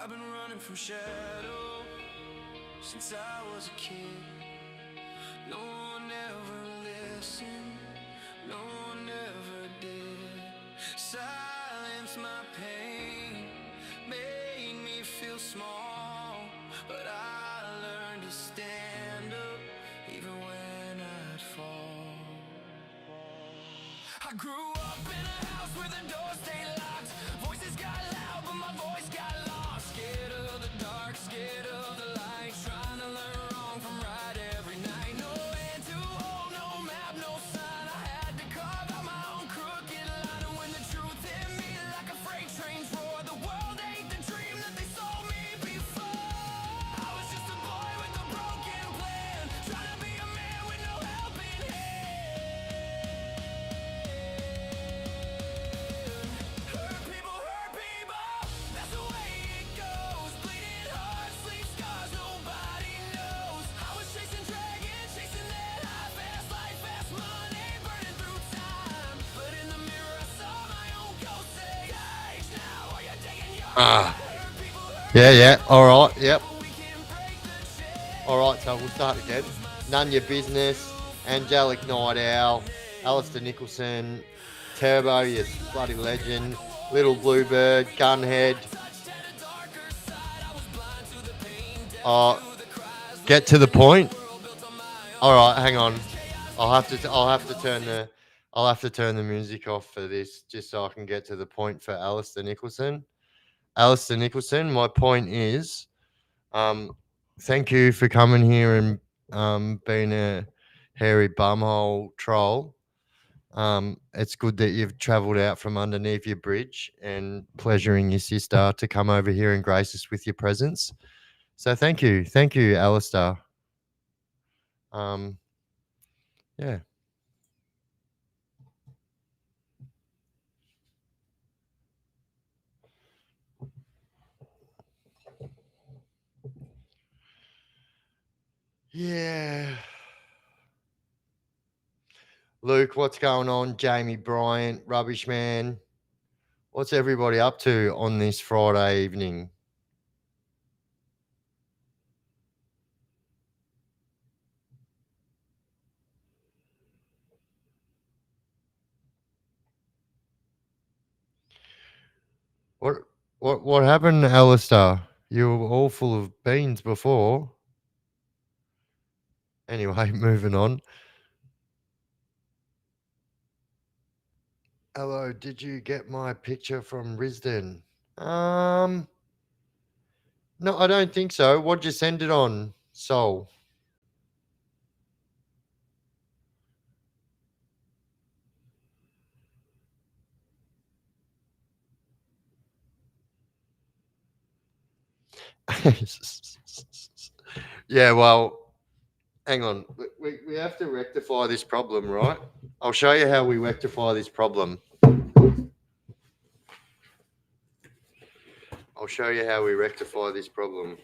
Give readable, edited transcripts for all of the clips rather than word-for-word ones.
I've been running from shadow since I was a kid. No one ever listened, no one ever did. Silence my pain, made me feel small, but I learned to stand up even when I'd fall. I grew up in a house where the doors stayed locked. Voices got loud, but my voice got lost. Scared of the dark, scared of the light. Trying to learn wrong from right every night. No hand to hold, no map, no sign. I had to carve out my own crooked line. And when the truth hit me like a freight train's roar, the world ain't the dream that they sold me before. I was just a boy with a broken plan, trying to be a man with no helping hand. Hurt people, that's the way it goes. Bleeding heart, sleep scars, nobody knows. I was chasing dragons, chasing that high, fast life, fast money, burning through time. But in the mirror I saw my own ghost say, age now, are you digging your Yeah. All right. Yep. All right. So we'll start again. None Your Business. Angelic Night Owl. Alistair Nicholson. Turbo, you bloody legend. Little Bluebird. Gunhead. Get to the point. All right. Hang on. I'll have to turn the music off for this just so I can get to the point for Alistair Nicholson. Alistair Nicholson, my point is, thank you for coming here and being a hairy bumhole troll. It's good that you've travelled out from underneath your bridge and pleasuring your sister to come over here and grace us with your presence. So thank you, Alistair. Yeah. Yeah. Luke, what's going on? Jamie Bryant, Rubbish Man. What's everybody up to on this Friday evening? What happened, Alistair? You were all full of beans before. Anyway, moving on. Hello, did you get my picture from Risden? No, I don't think so. What'd you send it on, Soul? Yeah, well, hang on. We have to rectify this problem, right? I'll show you how we rectify this problem. I'll show you how we rectify this problem.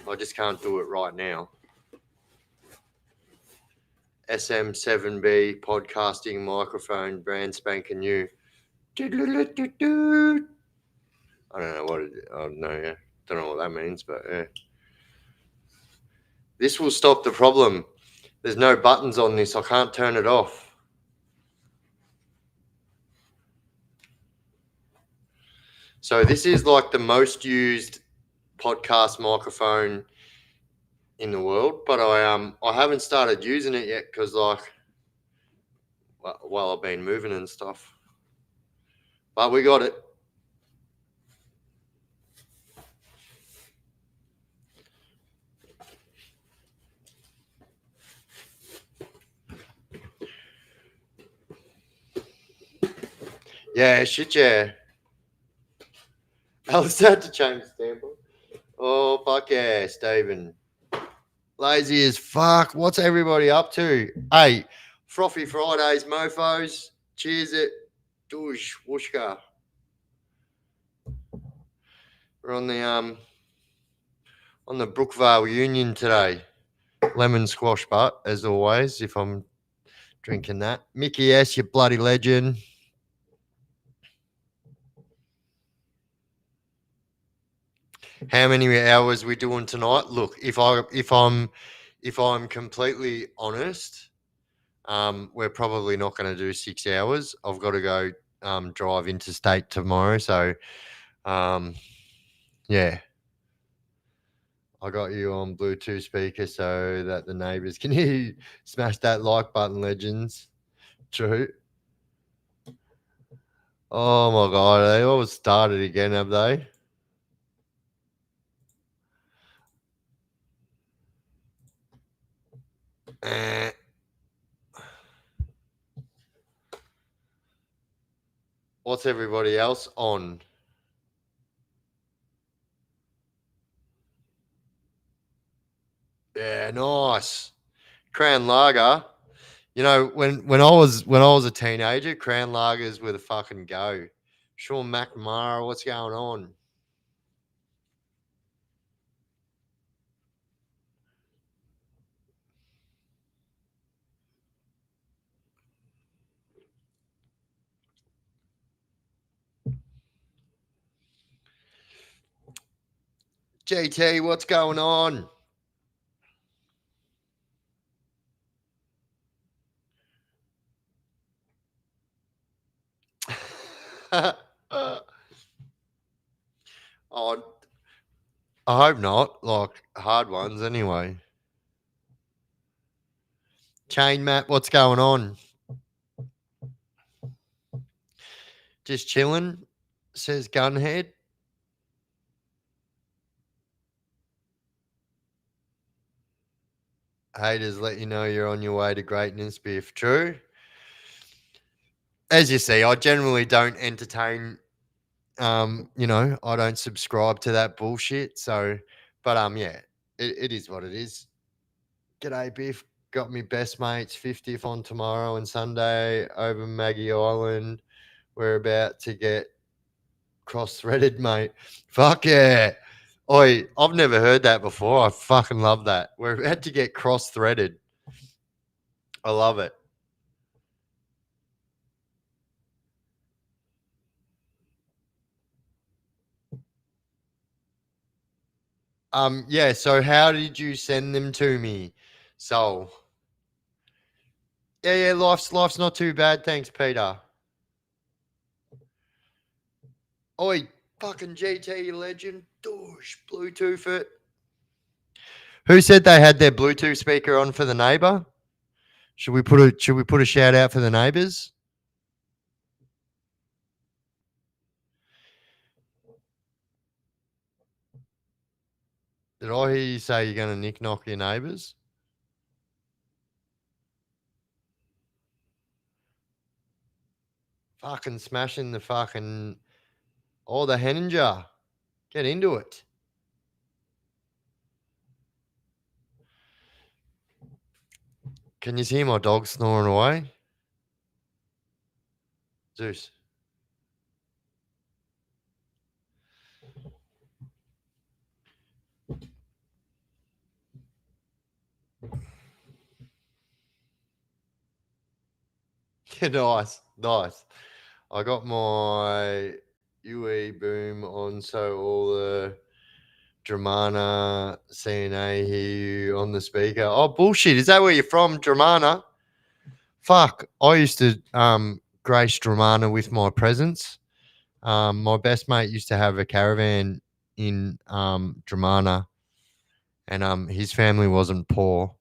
I just can't do it right now. SM7B podcasting microphone, brand spanking new. I don't know what it is. I don't know. Yeah. Don't know what that means, but yeah. This will stop the problem. There's no buttons on this. I can't turn it off. So this is like the most used podcast microphone in the world, but I haven't started using it yet because while I've been moving and stuff. But we got it. Yeah, shit, yeah. Alice had to change the standpoint. Oh, fuck yeah, Stephen. Lazy as fuck. What's everybody up to? Hey, Frothy Fridays, mofos. Cheers it. Douche, whooshka. We're on the Brookvale Union today. Lemon squash butt, as always, if I'm drinking that. Mickey S, you bloody legend. How many hours we doing tonight? Look, if I'm completely honest, we're probably not going to do 6 hours. I've got to go drive interstate tomorrow, so yeah. I got you on Bluetooth speaker so that the neighbours can hear you. Smash that like button, legends. True. Oh my god, they all started again, have they? Eh. What's everybody else on? Yeah, nice. Crown Lager. You know, when I was a teenager, Crown Lagers were the fucking go. Sean McNamara, what's going on? GT, what's going on? Oh, I hope not. Like hard ones, anyway. Chain Matt, what's going on? Just chilling, says Gunhead. Haters let you know you're on your way to greatness, Biff. True. As you see, I generally don't entertain. I don't subscribe to that bullshit. So, but yeah, it is what it is. G'day, Biff. Got me best mates 50th on tomorrow and Sunday over Maggie Island. We're about to get cross-threaded, mate. Fuck yeah. Oi, I've never heard that before. I fucking love that. We're about to get cross-threaded. I love it. Yeah, so how did you send them to me? So yeah, life's not too bad, thanks, Peter. Oi, fucking GT legend. Doosh, Bluetooth it. Who said they had their Bluetooth speaker on for the neighbor? Should we put a shout out for the neighbors? Did I hear you say you're gonna nick knock your neighbors? Fucking smashing the fucking the Henninger. Get into it. Can you hear my dog snoring away? Zeus. Nice, nice. I got my UE boom on, so all the Dramana CNA hear you on the speaker. Oh bullshit! Is that where you're from, Dramana? Fuck! I used to grace Dramana with my presence. My best mate used to have a caravan in Dramana, and his family wasn't poor,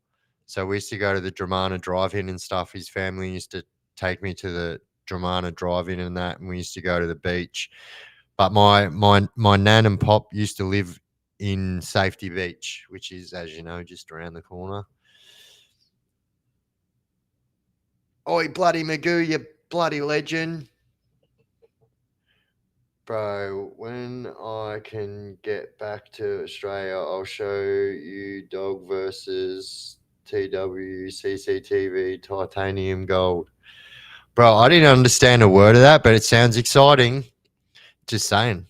so we used to go to the Dramana drive-in and stuff. His family used to take me to the Dramana drive-in and that, and we used to go to the beach. But my nan and pop used to live in Safety Beach, which is, as you know, just around the corner. Oi, bloody Magoo, you bloody legend. Bro, when I can get back to Australia, I'll show you dog versus TW CCTV titanium gold. Bro, I didn't understand a word of that, but it sounds exciting. Just saying.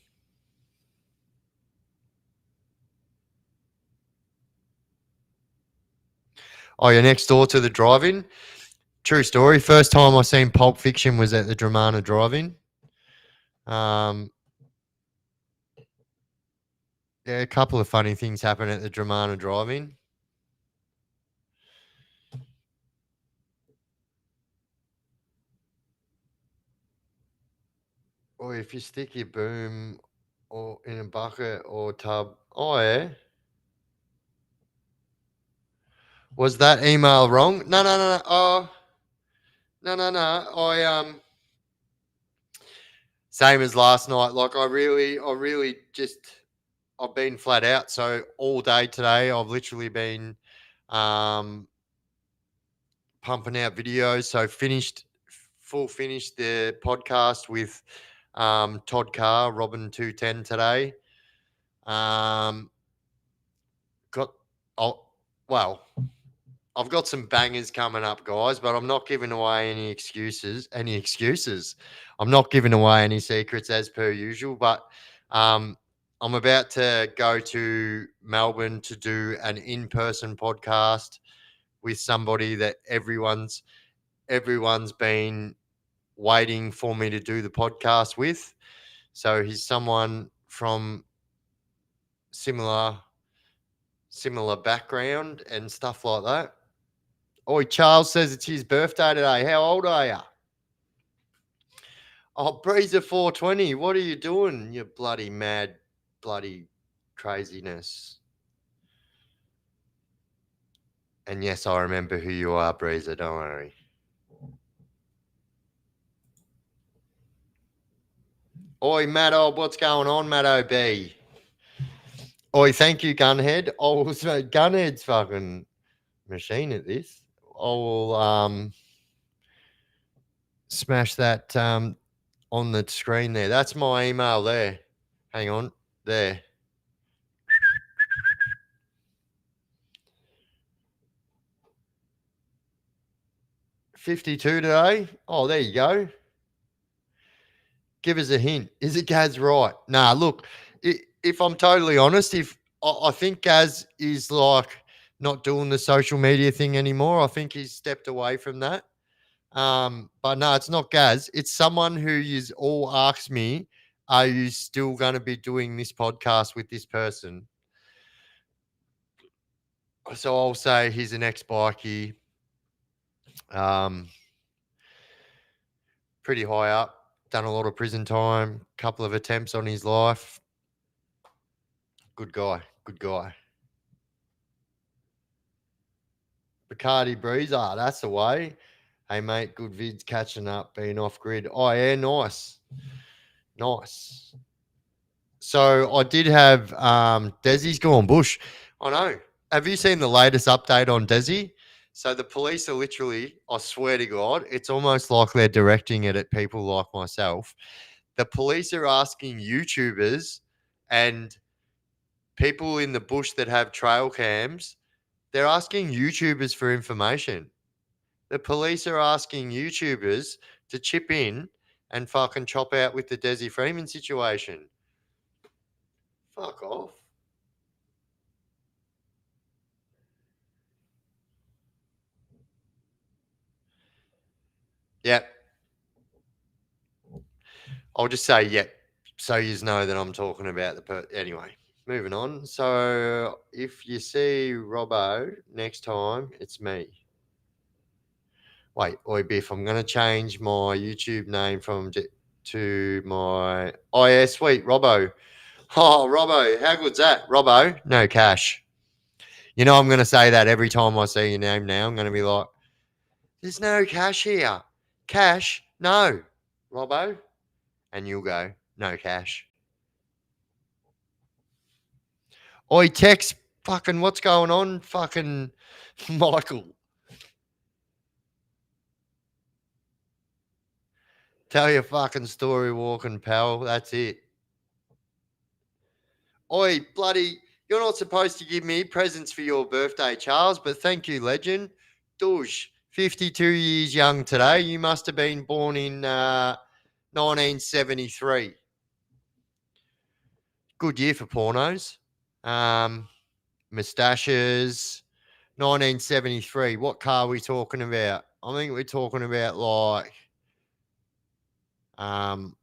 Oh, you're next door to the drive-in? True story. First time I seen Pulp Fiction was at the Dramana drive-in. Yeah, a couple of funny things happen at the Dramana Drive-In. Or if you stick your boom or in a bucket or tub. Oh yeah. Was that email wrong? No, no, no, no. Oh, no, no, no. Same as last night. Like I really just I've been flat out. So all day today, I've literally been um, pumping out videos. So finished the podcast with Todd Carr, Robin 210 today. Um, got oh well, I've got some bangers coming up, guys, but I'm not giving away any excuses. Any excuses? I'm not giving away any secrets as per usual. But um, I'm about to go to Melbourne to do an in-person podcast with somebody that everyone's been waiting for me to do the podcast with. So he's someone from similar similar background and stuff like that. Oh, Charles says it's his birthday today. How old are you? Oh, Breezer 420. What are you doing? You bloody mad, bloody craziness. And yes, I remember who you are, Breezer. Don't worry. Oi, Matto, what's going on, Matto B? Oi, thank you, Gunhead. Oh, so Gunhead's fucking machine at this. I'll smash that on the screen there. That's my email there. Hang on. There. 52 today. Oh, there you go. Give us a hint. Is it Gaz right? Nah, look, if I'm totally honest, if I think Gaz is like not doing the social media thing anymore, I think he's stepped away from that. But no, it's not Gaz. It's someone who is all asks me, are you still going to be doing this podcast with this person? So I'll say he's an ex-bikie, pretty high up, done a lot of prison time, couple of attempts on his life. Good guy, good guy. Bacardi Breezer, that's the way. Hey mate, good vids catching up, being off grid. Oh yeah, nice, nice. So I did have Desi's gone bush. I know. Have you seen the latest update on Desi? So the police are literally, I swear to God, it's almost like they're directing it at people like myself. The police are asking YouTubers and people in the bush that have trail cams, they're asking YouTubers for information. The police are asking YouTubers to chip in and fucking chop out with the Desi Freeman situation. Fuck off. Yep. I'll just say yep, so you know that I'm talking about anyway. Moving on. So if you see Robbo next time, it's me. Wait, oi Biff, I'm going to change my YouTube name to my. Oh, yeah, sweet. Robbo. Oh, Robbo. How good's that? Robbo, no cash. You know, I'm going to say that every time I see your name now. I'm going to be like, there's no cash here. Cash? No. Robbo? And you'll go, no cash. Oi, Tex, fucking what's going on? Fucking Michael. Tell your fucking story, walking pal. That's it. Oi, bloody, you're not supposed to give me presents for your birthday, Charles, but thank you, legend. Douche, 52 years young today. You must have been born in 1973. Good year for pornos. Mustaches. 1973. What car are we talking about? I think we're talking about like, um,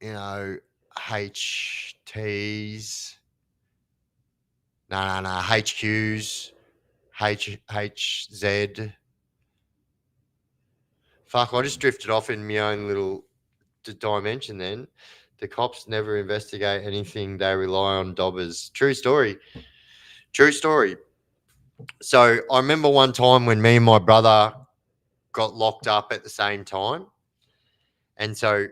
you know, HTs. No. HQs, HZ. Fuck, I just drifted off in my own little dimension then. The cops never investigate anything. They rely on dobbers. True story. True story. So I remember one time when me and my brother got locked up at the same time. And so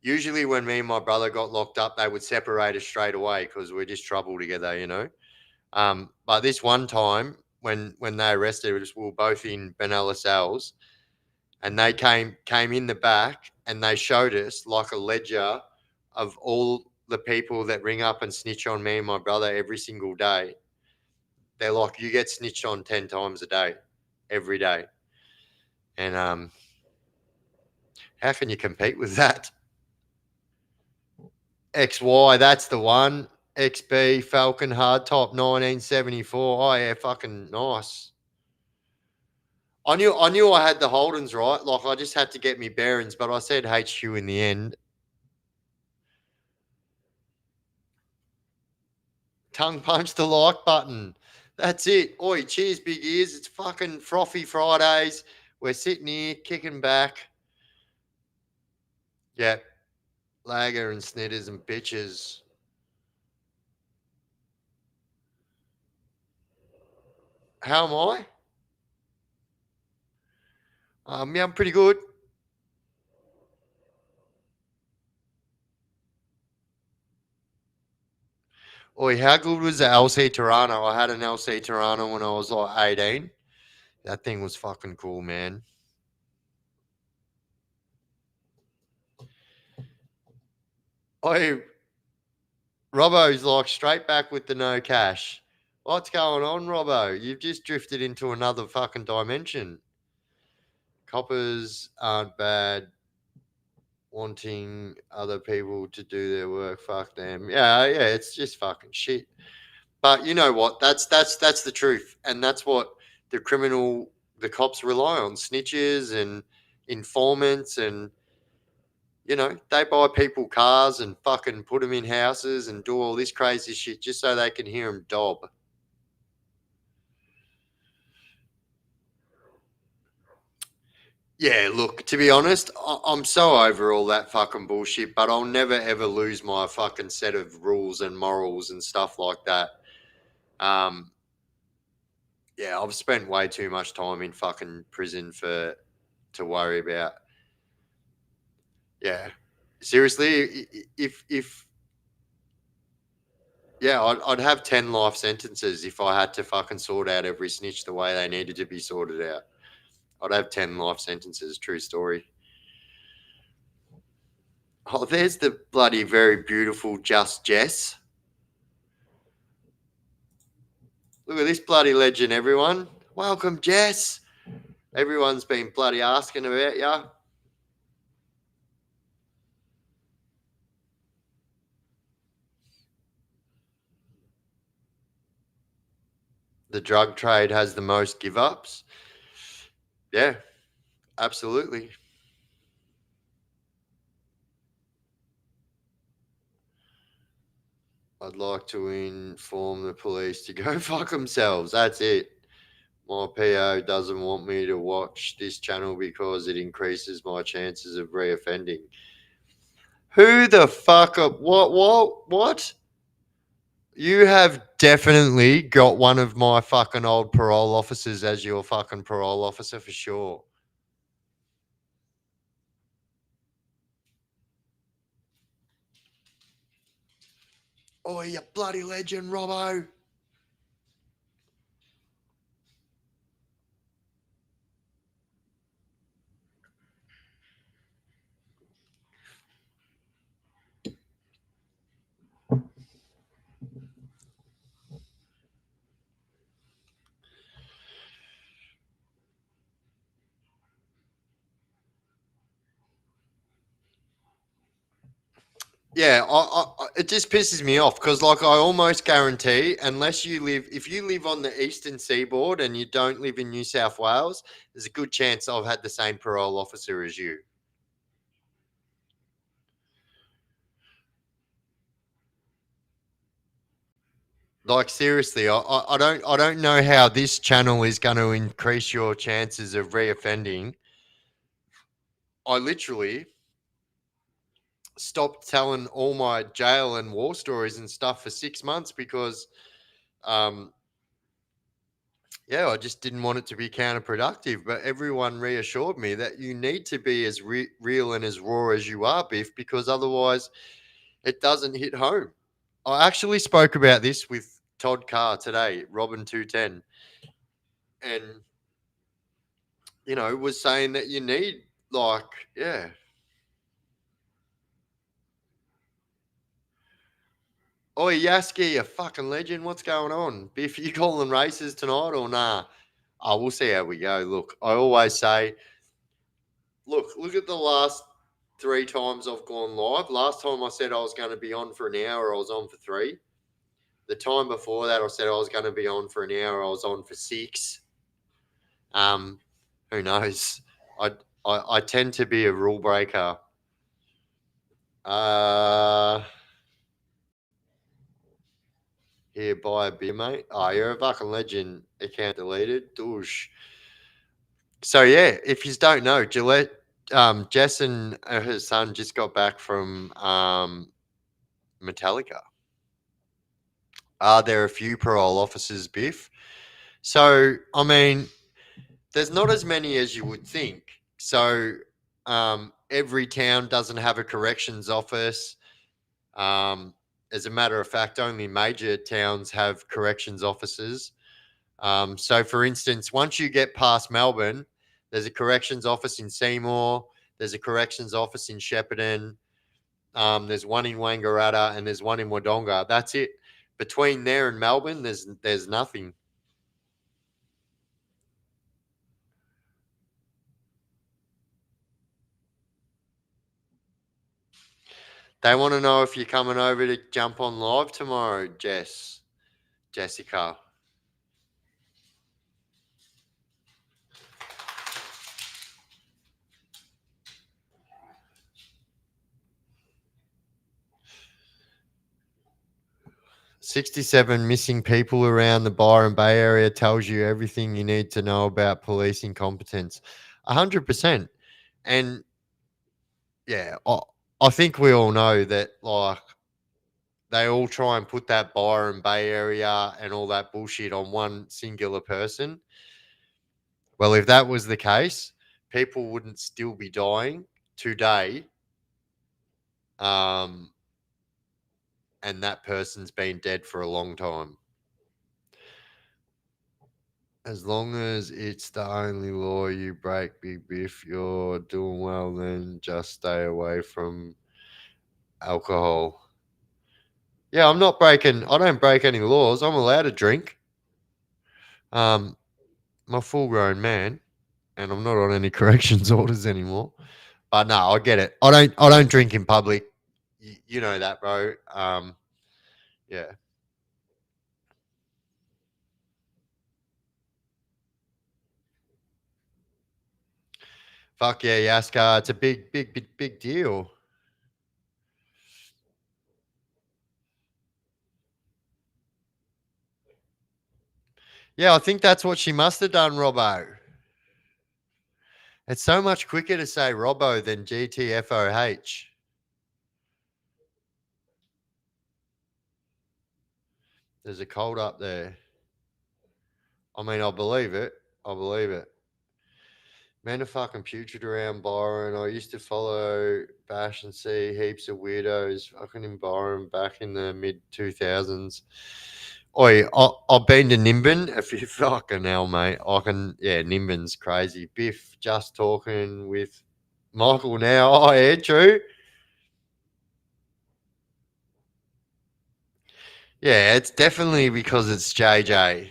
usually when me and my brother got locked up, they would separate us straight away because we're just trouble together, you know. But this one time when they arrested us, we were both in Benalla cells, and they came in the back and they showed us like a ledger of all the people that ring up and snitch on me and my brother every single day. They're like, you get snitched on 10 times a day, every day. And how can you compete with that? XY, that's the one. XB Falcon Hardtop 1974. Oh yeah, fucking nice. I knew I had the Holdens right. Like I just had to get me bearings, but I said HQ in the end. Tongue punch the like button. That's it. Oi, cheers, big ears. It's fucking Frothy Fridays. We're sitting here kicking back. Yeah. Lager and snitters and bitches. How am I? Yeah, I'm pretty good. Oi, how good was the LC Toronto? I had an LC Toronto when I was like 18. That thing was fucking cool, man. Oi, Robbo's like straight back with the no cash. What's going on, Robbo? You've just drifted into another fucking dimension. Coppers aren't bad. Wanting other people to do their work, fuck them. Yeah, it's just fucking shit. But you know what? That's the truth, and that's what the cops rely on: snitches and informants, and they buy people cars and fucking put them in houses and do all this crazy shit just so they can hear them dob. Yeah, look, to be honest, I'm so over all that fucking bullshit, but I'll never ever lose my fucking set of rules and morals and stuff like that. Um, yeah, I've spent way too much time in fucking prison to worry about. Yeah, seriously, if yeah, I'd have 10 life sentences if I had to fucking sort out every snitch the way they needed to be sorted out. I'd have 10 life sentences. True story. Oh, there's the bloody very beautiful Just Jess. Look at this bloody legend, everyone. Welcome, Jess. Everyone's been bloody asking about you. The drug trade has the most give ups. Yeah, absolutely. I'd like to inform the police to go fuck themselves. That's it. My PO doesn't want me to watch this channel because it increases my chances of reoffending. Who the fuck up? What? You have definitely got one of my fucking old parole officers as your fucking parole officer for sure. Oh, you bloody legend, Robbo. Yeah, it just pisses me off because, like, I almost guarantee, if you live on the eastern seaboard and you don't live in New South Wales, there's a good chance I've had the same parole officer as you. Like seriously, I don't know how this channel is going to increase your chances of reoffending. I literally stopped telling all my jail and war stories and stuff for 6 months because, um, yeah, I just didn't want it to be counterproductive. But everyone reassured me that you need to be as real and as raw as you are, Biff, because otherwise it doesn't hit home. I actually spoke about this with Todd Carr today, Robin 210, and was saying that you need, like, yeah. Oi, Yaski, you fucking legend. What's going on? Biff, you calling races tonight or nah? Oh, we'll see how we go. Look, I always say, look at the last 3 times I've gone live. Last time I said I was going to be on for an hour, I was on for 3. The time before that, I said I was going to be on for an hour, I was on for 6. Um, who knows? I tend to be a rule breaker. Here, buy a beer, mate. Oh, you're a fucking legend. Account deleted. Douche. So yeah, if you don't know, Gillette, Jess and her son just got back from Metallica. Are there a few parole officers, Biff? So I mean, there's not as many as you would think. So every town doesn't have a corrections office. As a matter of fact, only major towns have corrections officers. So, for instance, once you get past Melbourne, there's a corrections office in Seymour, there's a corrections office in Shepparton, there's one in Wangaratta, and there's one in Wodonga. That's it. Between there and Melbourne, there's nothing. They want to know if you're coming over to jump on live tomorrow, Jessica. 67 missing people around the Byron Bay area tells you everything you need to know about police incompetence. 100%. And yeah, I think we all know that, like, they all try and put that Byron Bay area and all that bullshit on one singular person. Well, if that was the case, people wouldn't still be dying today. And that person's been dead for a long time. As long as it's the only law you break, Big Biff, you're doing well, then just stay away from alcohol. Yeah, I don't break any laws. I'm allowed to drink. I'm a full grown man and I'm not on any corrections orders anymore. But no, I get it. I don't drink in public. You know that, bro. Yeah. Fuck yeah, Yaska. It's a big deal. Yeah, I think that's what she must have done, Robbo. It's so much quicker to say Robbo than GTFOH. There's a cold up there. I mean, I believe it. I believe it. Man, a fucking putrid around Byron. I used to follow Bash and see heaps of weirdos fucking in Byron back in the mid 2000s. Oi, I've been to Nimbin. If you fucking hell, mate, Nimbin's crazy. Biff just talking with Michael now. Oh, yeah, true. Yeah, it's definitely because it's JJ.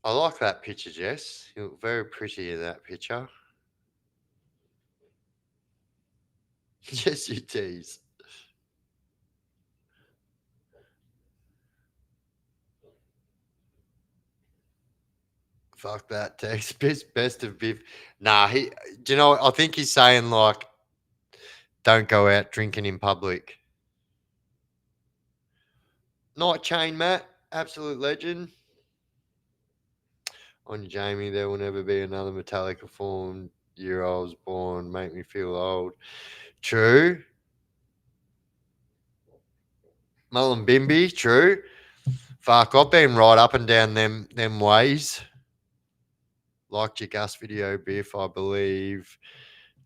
I like that picture, Jess. You look very pretty in that picture. Yes, you tease. Fuck that text. Best of Biff. Nah, he. Do you know? I think he's saying like, don't go out drinking in public. Night chain, Matt. Absolute legend. On Jamie, there will never be another Metallica form. Year I was born, make me feel old. True. Mullen Bimby, true. Fuck, I've been right up and down them ways. Liked your Gus video, Biff. I believe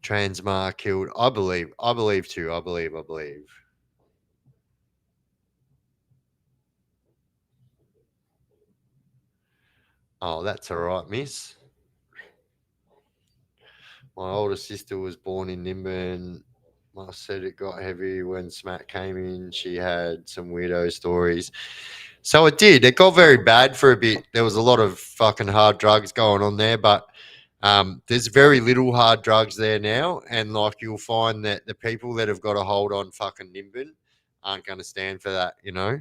Transmar killed. I believe too. I believe. Oh, that's all right, miss. My older sister was born in Nimbin. I said it got heavy when Smack came in. She had some weirdo stories. So it did. It got very bad for a bit. There was a lot of fucking hard drugs going on there, but there's very little hard drugs there now. And like you'll find that the people that have got a hold on fucking Nimbin aren't going to stand for that, you know?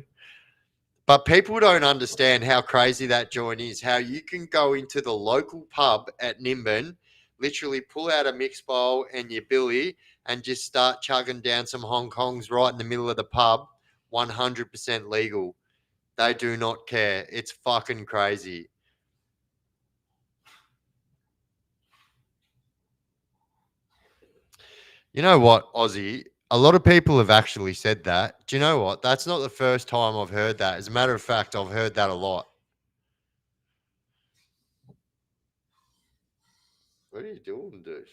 But people don't understand how crazy that joint is. How you can go into the local pub at Nimbin, literally pull out a mix bowl and your billy, and just start chugging down some Hong Kongs right in the middle of the pub. 100% legal. They do not care. It's fucking crazy. You know what, Aussie? A lot of people have actually said that. Do you know what? That's not the first time I've heard that. As a matter of fact, I've heard that a lot. What are you doing, dude?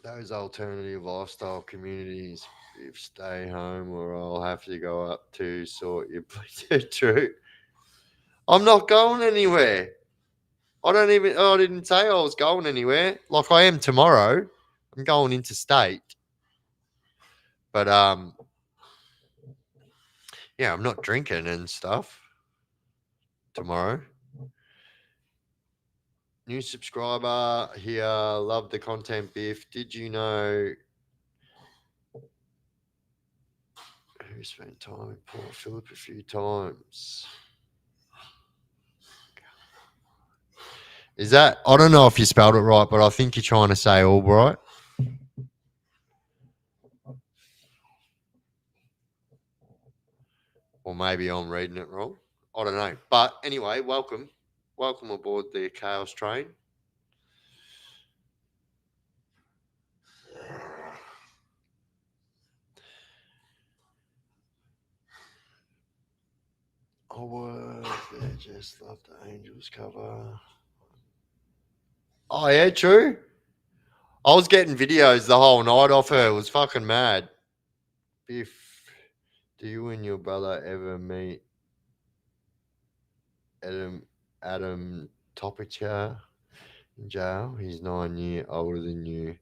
Those alternative lifestyle communities, if stay home or I'll have to go up to sort your place. True. I'm not going anywhere. I didn't say I was going anywhere. Like I am tomorrow. I'm going interstate. But yeah, I'm not drinking and stuff tomorrow. New subscriber here. Love the content, Biff. Did you know who spent time in Port Phillip a few times? Is that? I don't know if you spelled it right, but I think you're trying to say Albright. Or maybe I'm reading it wrong. I don't know. But anyway, welcome. Welcome aboard the Chaos Train. Oh, they just love the Angels cover. Oh, yeah, true. I was getting videos the whole night off her. It was fucking mad. Biff, do you and your brother ever meet Adam Topicha in jail? He's 9 years older than you.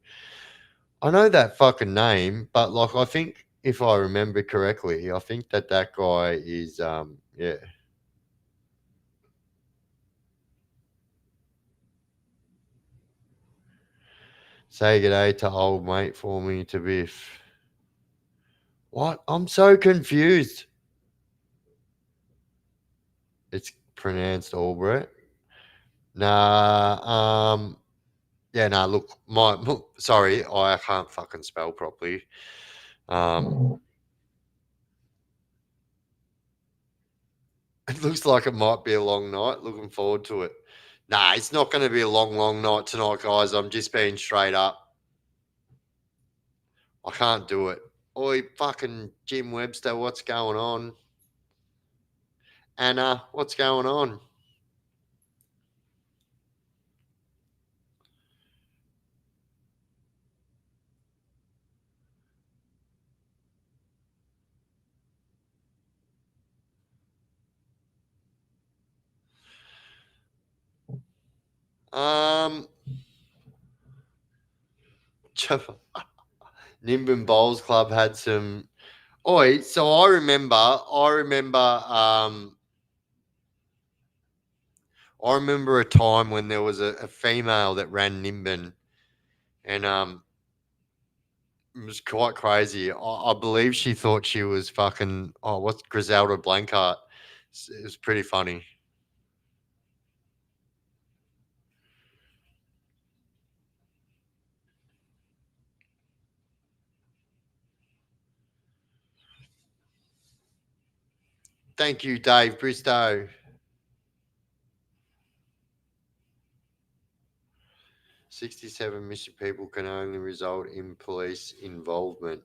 I know that fucking name, but like I think if I remember correctly, I think that guy is yeah. Say good day to old mate for me to Biff. What? I'm so confused. It's pronounced Albrecht. Nah, yeah, nah, look, sorry, I can't fucking spell properly. It looks like it might be a long night. Looking forward to it. Nah, it's not going to be a long night tonight, guys. I'm just being straight up. I can't do it. Oi, fucking Jim Webster, what's going on? Anna, what's going on? Um, Nimbin Bowls Club had some. Oi, so I remember a time when there was a female that ran Nimbin, and It was quite crazy. I believe she thought she was fucking, oh, what's Griselda Blancart? It was pretty funny. Thank you, Dave Bristow. 67 missing people can only result in police involvement.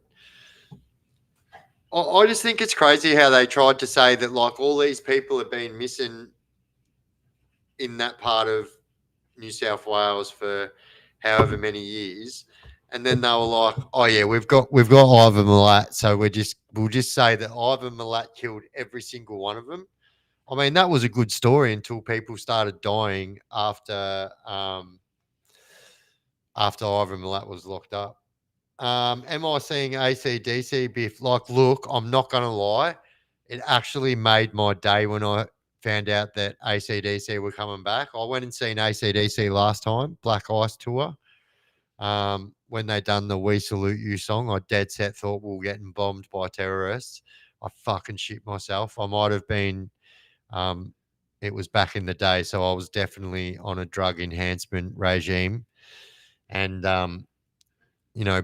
I just think it's crazy how they tried to say that, like, all these people have been missing in that part of New South Wales for however many years, and then they were like, "Oh yeah, we've got Ivan Milat, so we'll just say that Ivan Milat killed every single one of them." I mean, that was a good story until people started dying after Ivan Milat was locked up. Am I seeing ACDC, Biff? Like, look, I'm not gonna lie, it actually made my day when I found out that ACDC were coming back. I went and seen ACDC last time, Black Ice Tour. When they done the "We Salute You" song, I dead set thought we were getting bombed by terrorists. I fucking shit myself. I might have been. Um, it was back in the day, so I was definitely on a drug enhancement regime, and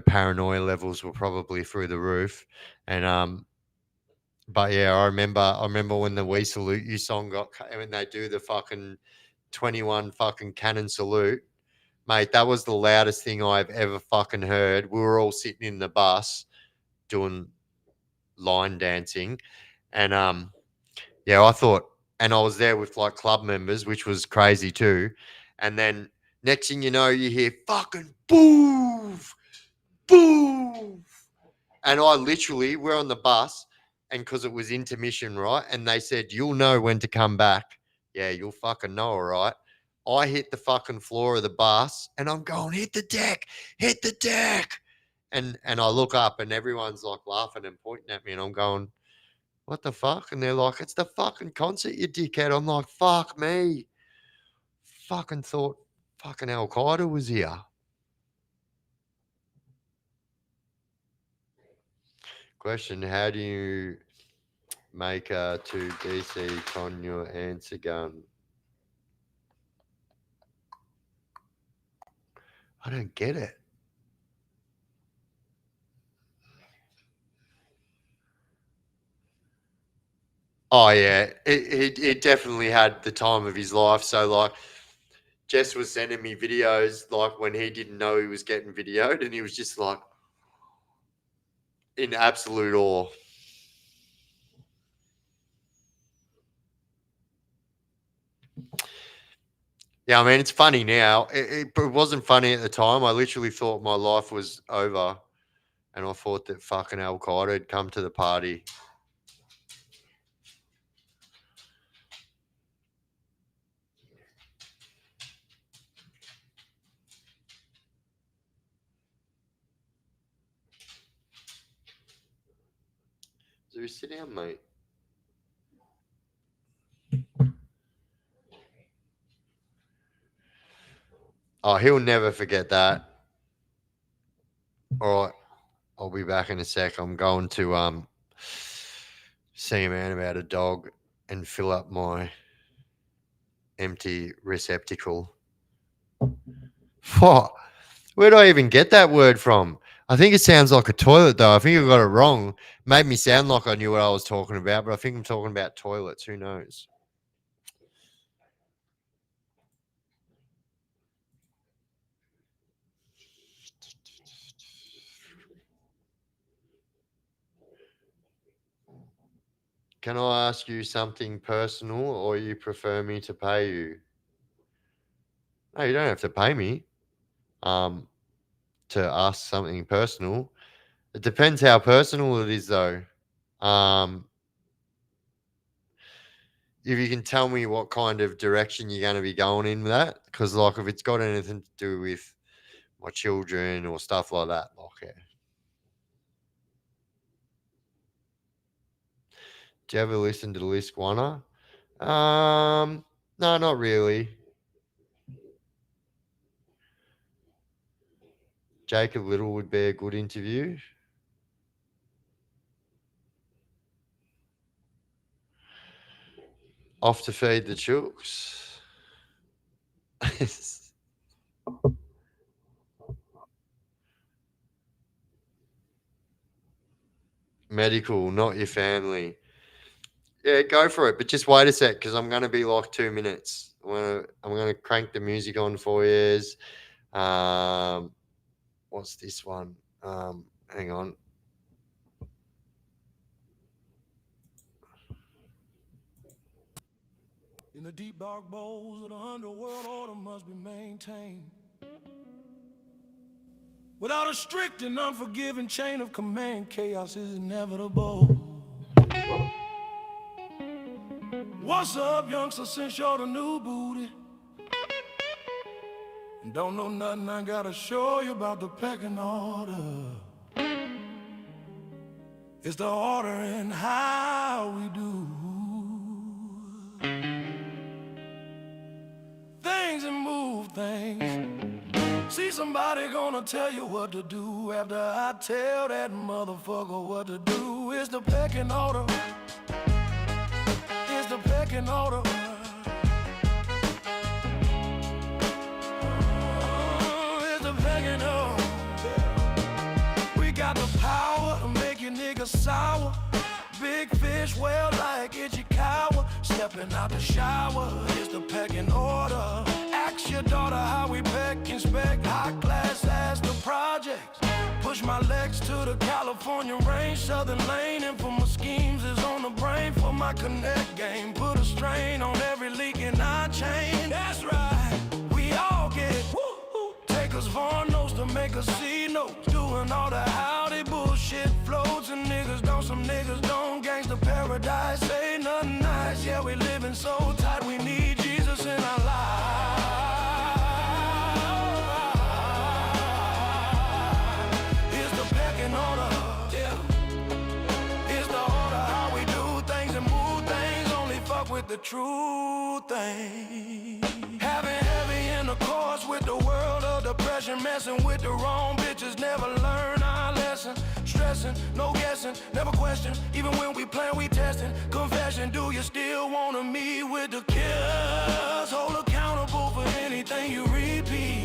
paranoia levels were probably through the roof. And but yeah, I remember when the "We Salute You" song when they do the fucking 21 fucking cannon salute. Mate, that was the loudest thing I've ever fucking heard. We were all sitting in the bus doing line dancing. And yeah, I thought, and I was there with like club members, which was crazy too. And then next thing you know, you hear fucking boo, boo. And I literally, we're on the bus, and because it was intermission, right? And they said, "You'll know when to come back." Yeah, you'll fucking know, all right. I hit the fucking floor of the bus and I'm going, hit the deck. And I look up and everyone's like laughing and pointing at me and I'm going, what the fuck? And they're like, it's the fucking concert, you dickhead. I'm like, fuck me. Fucking thought fucking Al Qaeda was here. Question, how do you make a 2DC con your answer gun? I don't get it. Oh yeah, it definitely had the time of his life. So like, Jess was sending me videos like when he didn't know he was getting videoed, and he was just like in absolute awe. Yeah, I mean it's funny now. It wasn't funny at the time. I literally thought my life was over, and I thought that fucking Al Qaeda had come to the party. So sit down, mate. Oh, he'll never forget that. All right, I'll be back in a sec. I'm going to see a man about a dog and fill up my empty receptacle. What? Where do I even get that word from? I think it sounds like a toilet, though. I think I got it wrong. Made me sound like I knew what I was talking about, but I think I'm talking about toilets. Who knows? Can I ask you something personal, or you prefer me to pay you? No, you don't have to pay me. Um, to ask something personal. It depends how personal it is, though. Um, if you can tell me what kind of direction you're going to be going in with that, because like if it's got anything to do with my children or stuff like that, like yeah. Do you ever listen to Lisk Wanna? No, not really. Jacob Little would be a good interview. Off to feed the chooks. Medical, not your family. Yeah, go for it. But just wait a sec, because I'm gonna be like 2 minutes. I'm gonna crank the music on for you. What's this one? Hang on. In the deep dark bowls of the underworld, order must be maintained. Without a strict and unforgiving chain of command, chaos is inevitable. What's up, youngster, since you're the new booty? And don't know nothing, I gotta show you about the pecking order. It's the order in how we do things and move things. See somebody gonna tell you what to do after I tell that motherfucker what to do. It's the pecking order. It's the pecking order. It's the pecking order. We got the power to make you niggas sour. Big fish, well like itchy cow. Stepping out the shower, it's the pecking order. Ask your daughter how we peck, inspect, high class as the projects. Push my legs to the California range, southern lane, and for my schemes is on the brain. For my connect game, put a strain on every leak in our chain. That's right, we all get woo. Take us Varnos to make us see notes, doing all the howdy bullshit floats. And niggas don't, some niggas don't. Gangsta paradise, say nothing nice. Yeah, we living so tight, we need Jesus in our lives. It's the pecking order, yeah. It's the order how we do things and move things. Only fuck with the true thing. Having heavy intercourse with the world of depression, messing with the wrong bitches, never learn our lesson. Stressing, no guessing, never question. Even when we plan, we testing. Confession, do you still wanna meet with the killers? Hold accountable for anything you repeat.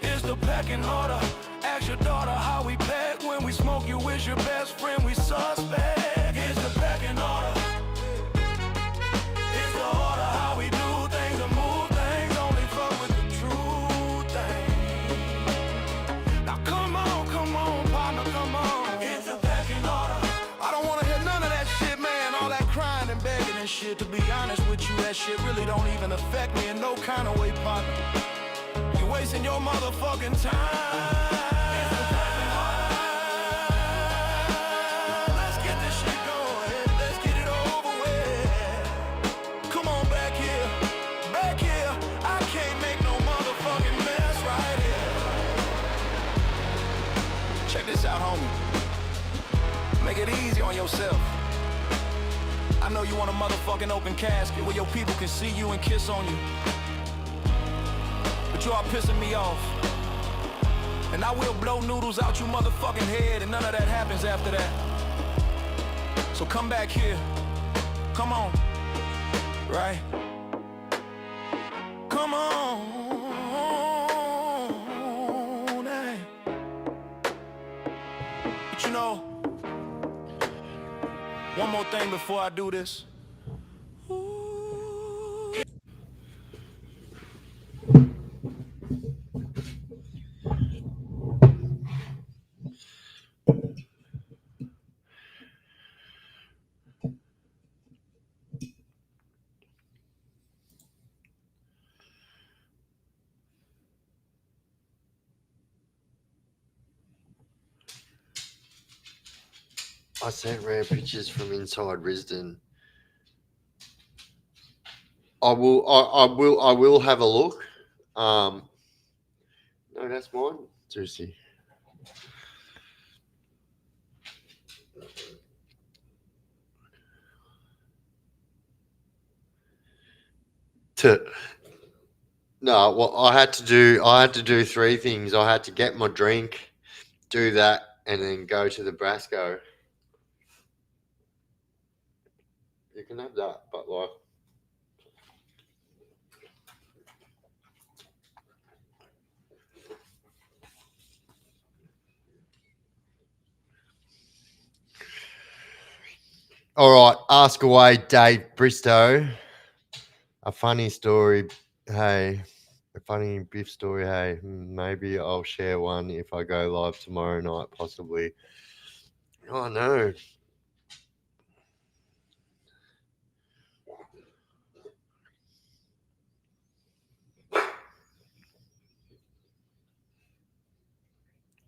It's the pecking order. Ask your daughter how we peck. When we smoke, you wish your best friend we suspect. It's the pecking order. It's the order how we do things and move things. Only fuck with the true thing. Now come on, partner, come on. It's the pecking order. I don't wanna hear none of that shit, man. All that crying and begging and shit. To be honest with you, that shit really don't even affect me in no kind of way, partner. You're wasting your motherfucking time. Let's get this shit going. Let's get it over with. Come on back here. Back here. I can't make no motherfucking mess right here. Check this out, homie. Make it easy on yourself. I know you want a motherfucking open casket where your people can see you and kiss on you. But you are pissing me off. And I will blow noodles out your motherfucking head, and none of that happens after that. So come back here. Come on. Right? Come on. Hey. But you know, one more thing before I do this. I sent rare pictures from inside Risdon. I will have a look. No, that's mine. Juicy. No, well, I had to do three things. I had to get my drink, do that, and then go to the Brasco. You can have that, but like, all right, ask away, Dave Bristow. A funny story, hey. A funny Biff story, hey. Maybe I'll share one if I go live tomorrow night, possibly. Oh no.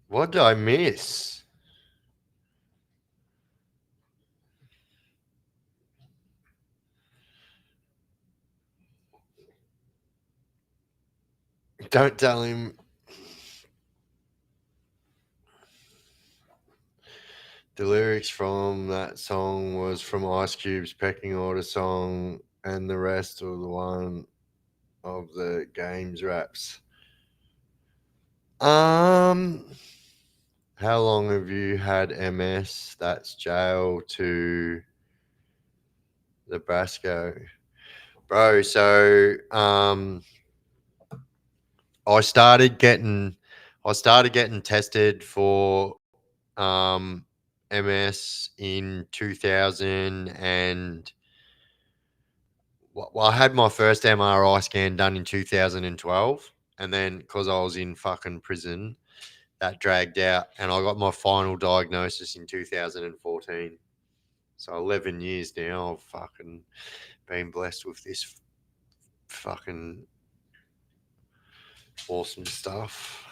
What did I miss? Don't tell him. The lyrics from that song was from Ice Cube's Pecking Order song, and the rest of the one of the games raps. Um, how long have you had MS? That's jail to Nebraska, bro. So, I started getting, tested for MS in 2000 and well, I had my first MRI scan done in 2012, and then because I was in fucking prison, that dragged out, and I got my final diagnosis in 2014. So 11 years now, I've fucking been blessed with this fucking awesome stuff.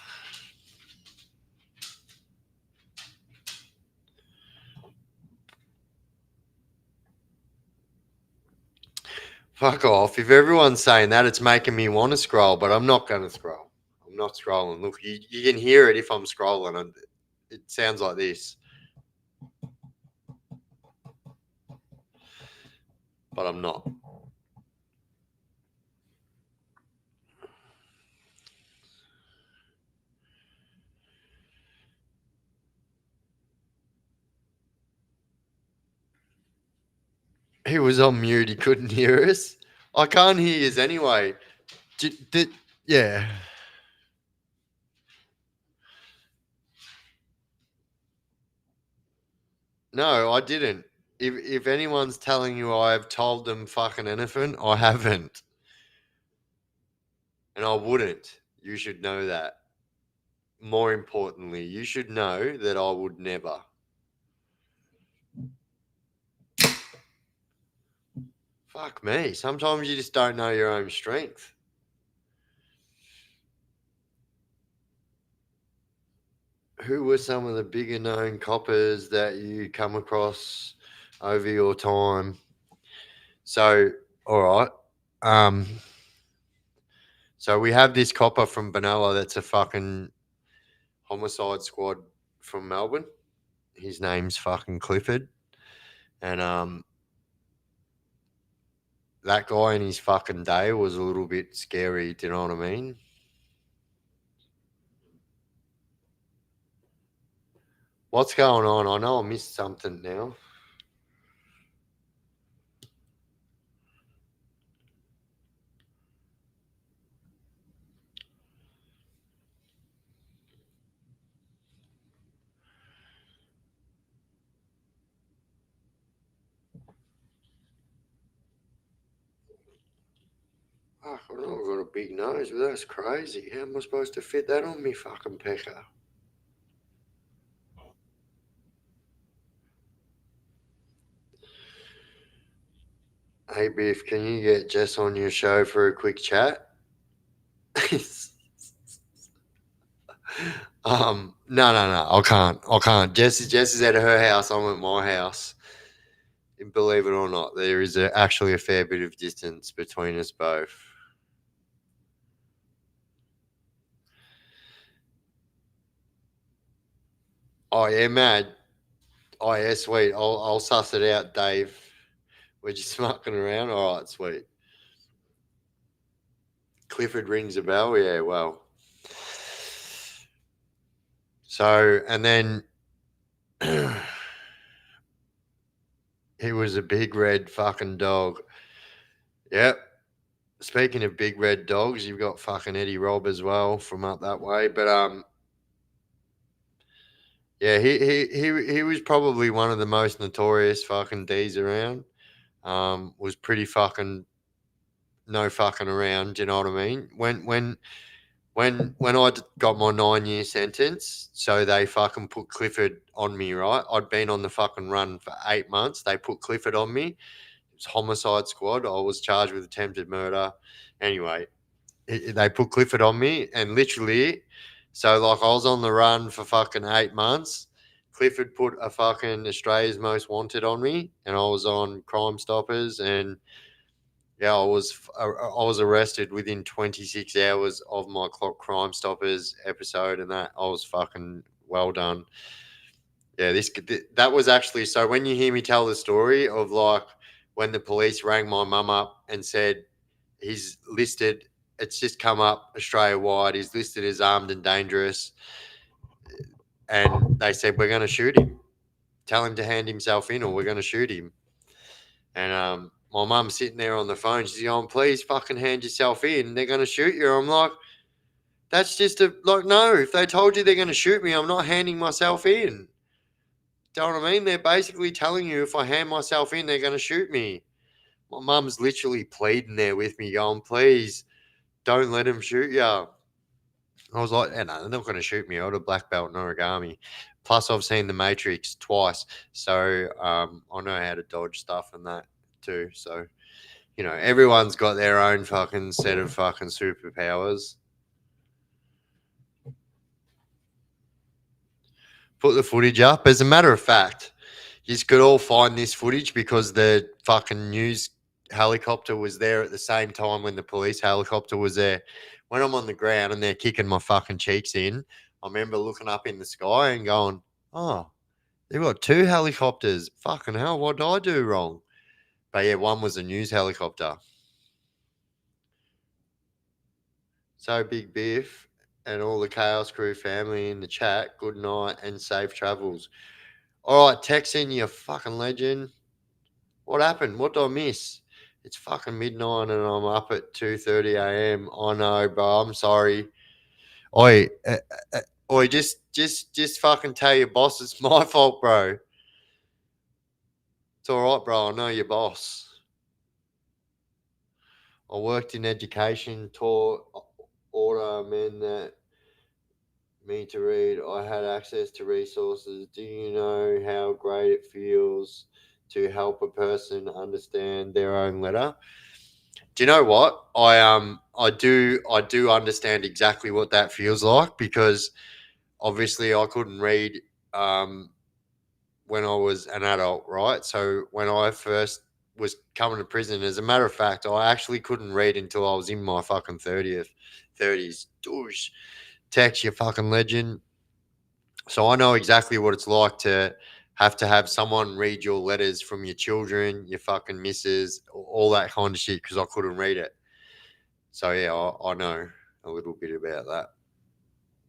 Fuck off. If everyone's saying that, it's making me want to scroll, but I'm not going to scroll. I'm not scrolling. Look, you can hear it if I'm scrolling. And it sounds like this. But I'm not. He was on mute. He couldn't hear us. I can't hear us anyway. Yeah. No, I didn't. If anyone's telling you I've told them fucking anything, I haven't. And I wouldn't. You should know that. More importantly, you should know that I would never. Fuck me. Sometimes you just don't know your own strength. Who were some of the bigger known coppers that you come across over your time? So, all right. So we have this copper from Benalla that's a fucking homicide squad from Melbourne. His name's fucking Clifford. And that guy in his fucking day was a little bit scary, do you know what I mean? What's going on? I know I missed something now. Fuck, I know I've got a big nose, but that's crazy. How am I supposed to fit that on me fucking pecker? Hey Biff, can you get Jess on your show for a quick chat? No, I can't. Jess is at her house. I'm at my house. And believe it or not, there is actually a fair bit of distance between us both. Oh yeah, mad. Oh yeah, sweet. I'll suss it out, Dave. We're just mucking around. All right, sweet. Clifford rings a bell. Yeah, well. So, and then he was a big red fucking dog. Yep. Speaking of big red dogs, you've got fucking Eddie Robb as well from up that way. But yeah, he was probably one of the most notorious fucking D's around. Was pretty fucking no fucking around. Do you know what I mean? When I got my 9-year sentence, so they fucking put Clifford on me, right? I'd been on the fucking run for 8 months. They put Clifford on me. It was homicide squad. I was charged with attempted murder. Anyway, they put Clifford on me, and literally, so like I was on the run for fucking 8 months. Clifford put a fucking Australia's Most Wanted on me, and I was on Crime Stoppers, and yeah, I was arrested within 26 hours of my Clock Crime Stoppers episode, and that I was fucking well done. Yeah, that was actually so. When you hear me tell the story of like when the police rang my mum up and said he's listed, it's just come up Australia wide. He's listed as armed and dangerous, and they said we're going to shoot him. Tell him to hand himself in, or we're going to shoot him. And my mum's sitting there on the phone. She's going, please fucking hand yourself in. They're going to shoot you. I'm like, that's just no, if they told you they're going to shoot me, I'm not handing myself in. Do you know what I mean? They're basically telling you if I hand myself in, they're going to shoot me. My mum's literally pleading there with me, going, please don't let him shoot you. I was like, no, they're not going to shoot me. I got a black belt in origami. Plus, I've seen The Matrix twice. So I know how to dodge stuff and that too. So, everyone's got their own fucking set of fucking superpowers. Put the footage up. As a matter of fact, you could all find this footage because the fucking news helicopter was there at the same time when the police helicopter was there. When I'm on the ground and they're kicking my fucking cheeks in, I remember looking up in the sky and going, oh, they've got 2 helicopters. Fucking hell, what did I do wrong? But yeah, one was a news helicopter. So Big Biff and all the Chaos Crew family in the chat, good night and safe travels. All right, Texan, you fucking legend. What happened? What did I miss? It's fucking midnight and I'm up at 2:30 a.m. I know, bro. I'm sorry. Oi, oi, just fucking tell your boss it's my fault, bro. It's all right, bro. I know your boss. I worked in education, taught order men that me to read. I had access to resources. Do you know how great it feels to help a person understand their own letter? Do you know what? I do understand exactly what that feels like because obviously I couldn't read um, when I was an adult, right? So when I first was coming to prison, as a matter of fact, I actually couldn't read until I was in my fucking 30s. Douche. Tex, you fucking legend. So I know exactly what it's like to have someone read your letters from your children, your fucking missus, all that kind of shit because I couldn't read it. So yeah, I know a little bit about that.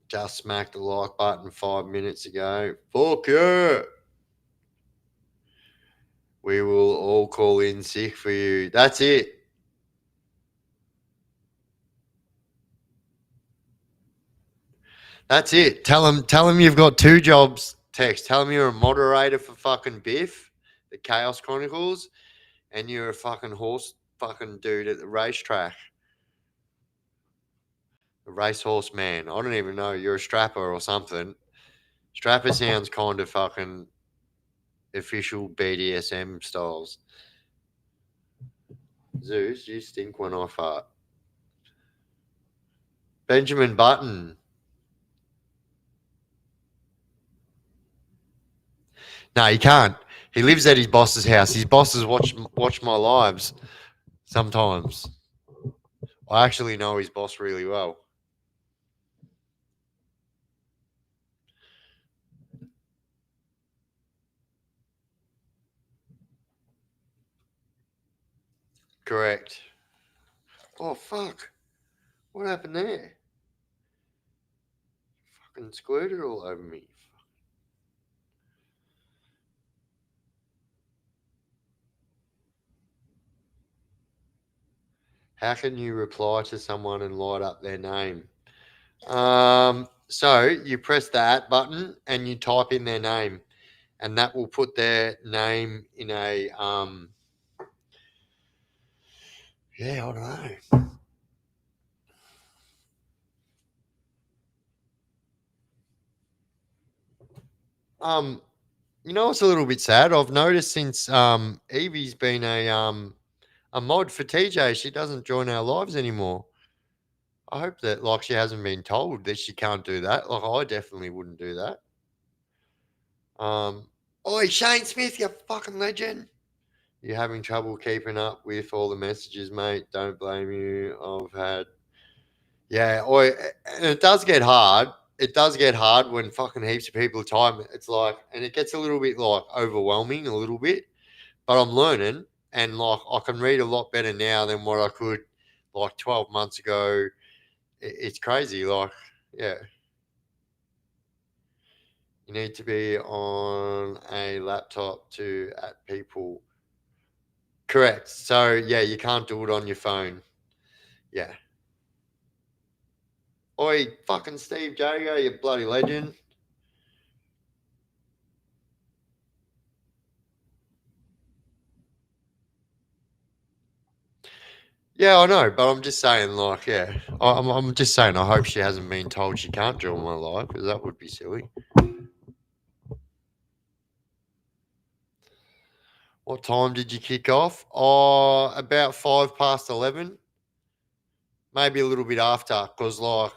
Just smacked the like button 5 minutes ago. Fuck yeah. We will all call in sick for you. That's it. That's it. Tell him you've got 2 jobs. Text. Tell him you're a moderator for fucking Biff, the Chaos Chronicles, and you're a fucking horse fucking dude at the racetrack. A racehorse man. I don't even know. You're a strapper or something. Strapper sounds kind of fucking official BDSM styles. Zeus, you stink when I fart. Benjamin Button. No, he can't. He lives at his boss's house. His bosses watch my lives sometimes. I actually know his boss really well. Correct. Oh fuck. What happened there? Fucking squirted all over me. How can you reply to someone and light up their name? So you press the at button and you type in their name, and that will put their name in a yeah, I don't know. Um, it's a little bit sad. I've noticed since Evie's been a mod for TJ, she doesn't join our lives anymore. I hope that like she hasn't been told that she can't do that. Like I definitely wouldn't do that. Um, Oi, Shane Smith, you fucking legend. You're having trouble keeping up with all the messages, mate. Don't blame you. I've had yeah, oi, and it does get hard. It does get hard when fucking heaps of people time. It's like, and it gets a little bit like overwhelming, a little bit. But I'm learning, and like I can read a lot better now than what I could like 12 months ago. It's crazy. Like, yeah, you need to be on a laptop to at people. Correct. So yeah, you can't do it on your phone. Yeah. Oi, fucking Steve Jago, you bloody legend. Yeah, I know, but I'm just saying, like, yeah, I'm just saying. I hope she hasn't been told she can't join my live because that would be silly. What time did you kick off? Oh, about 11:05, maybe a little bit after, because like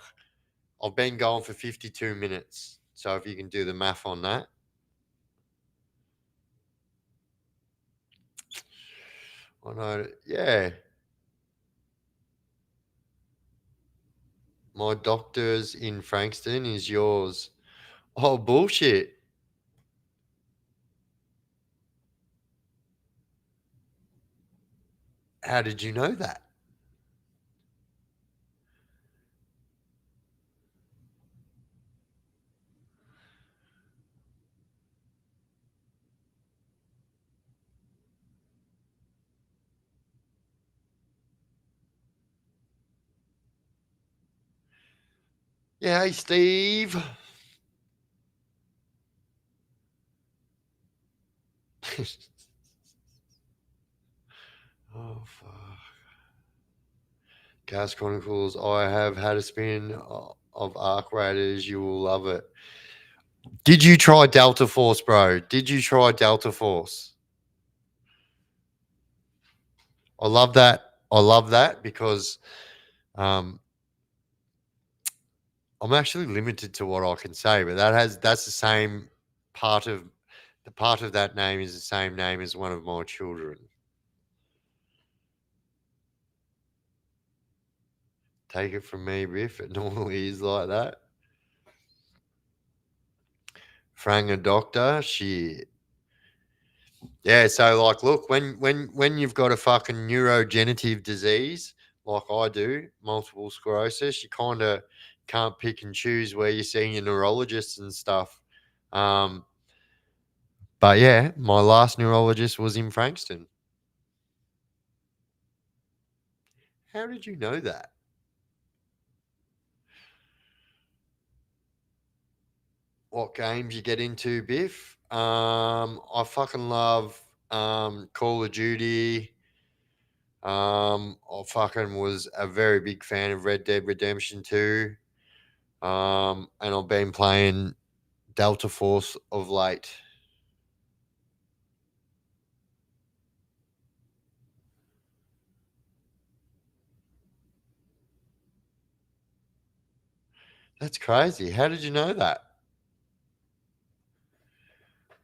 I've been going for 52 minutes. So if you can do the math on that, I know. Yeah, my doctor's in Frankston is yours. Oh bullshit! How did you know that? Yeah, hey Steve. Oh fuck. Gas Chronicles. I have had a spin of Arc Raiders. You will love it. Did you try Delta Force, bro? Did you try Delta Force? I love that. I love that because um, I'm actually limited to what I can say, but that's the same part of the part of that name is the same name as one of my children. Take it from me, Biff. It normally is like that. Frang a doctor, shit. Yeah, so like, look, when you've got a fucking neurodegenerative disease like I do, multiple sclerosis, you kind of can't pick and choose where you're seeing your neurologists and stuff. Um, but yeah, my last neurologist was in Frankston. How did you know that? What games you get into, Biff? I fucking love Call of Duty. I fucking was a very big fan of Red Dead Redemption 2. And I've been playing Delta Force of late. That's crazy. How did you know that?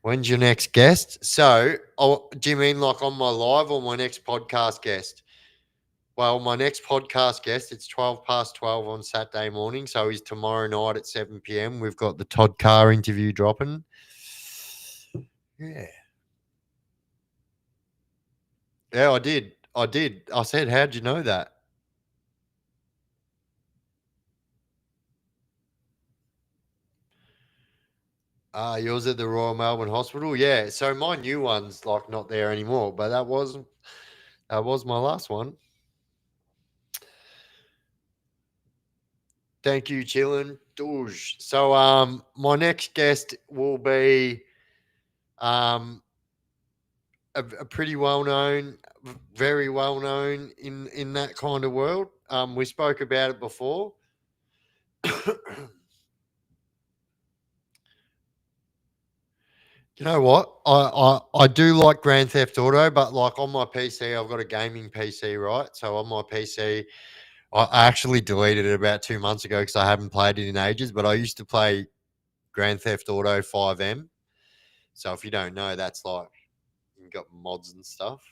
When's your next guest? So, oh, do you mean like on my live or my next podcast guest? Well, my next podcast guest, it's 12 past 12 on Saturday morning. So he's tomorrow night at 7 p.m. We've got the Todd Carr interview dropping. Yeah. Yeah, I did. I did. I said, how'd you know that? Yours at the Royal Melbourne Hospital? Yeah. So my new one's like not there anymore, but that was my last one. Thank you, Chillin. Doosh. So my next guest will be um a pretty well known, very well known in that kind of world. We spoke about it before. You know what? I do like Grand Theft Auto, but like on my PC, I've got a gaming PC, right? So on my PC, I actually deleted it about 2 months ago because I haven't played it in ages. But I used to play Grand Theft Auto 5M. So if you don't know, that's like you got mods and stuff.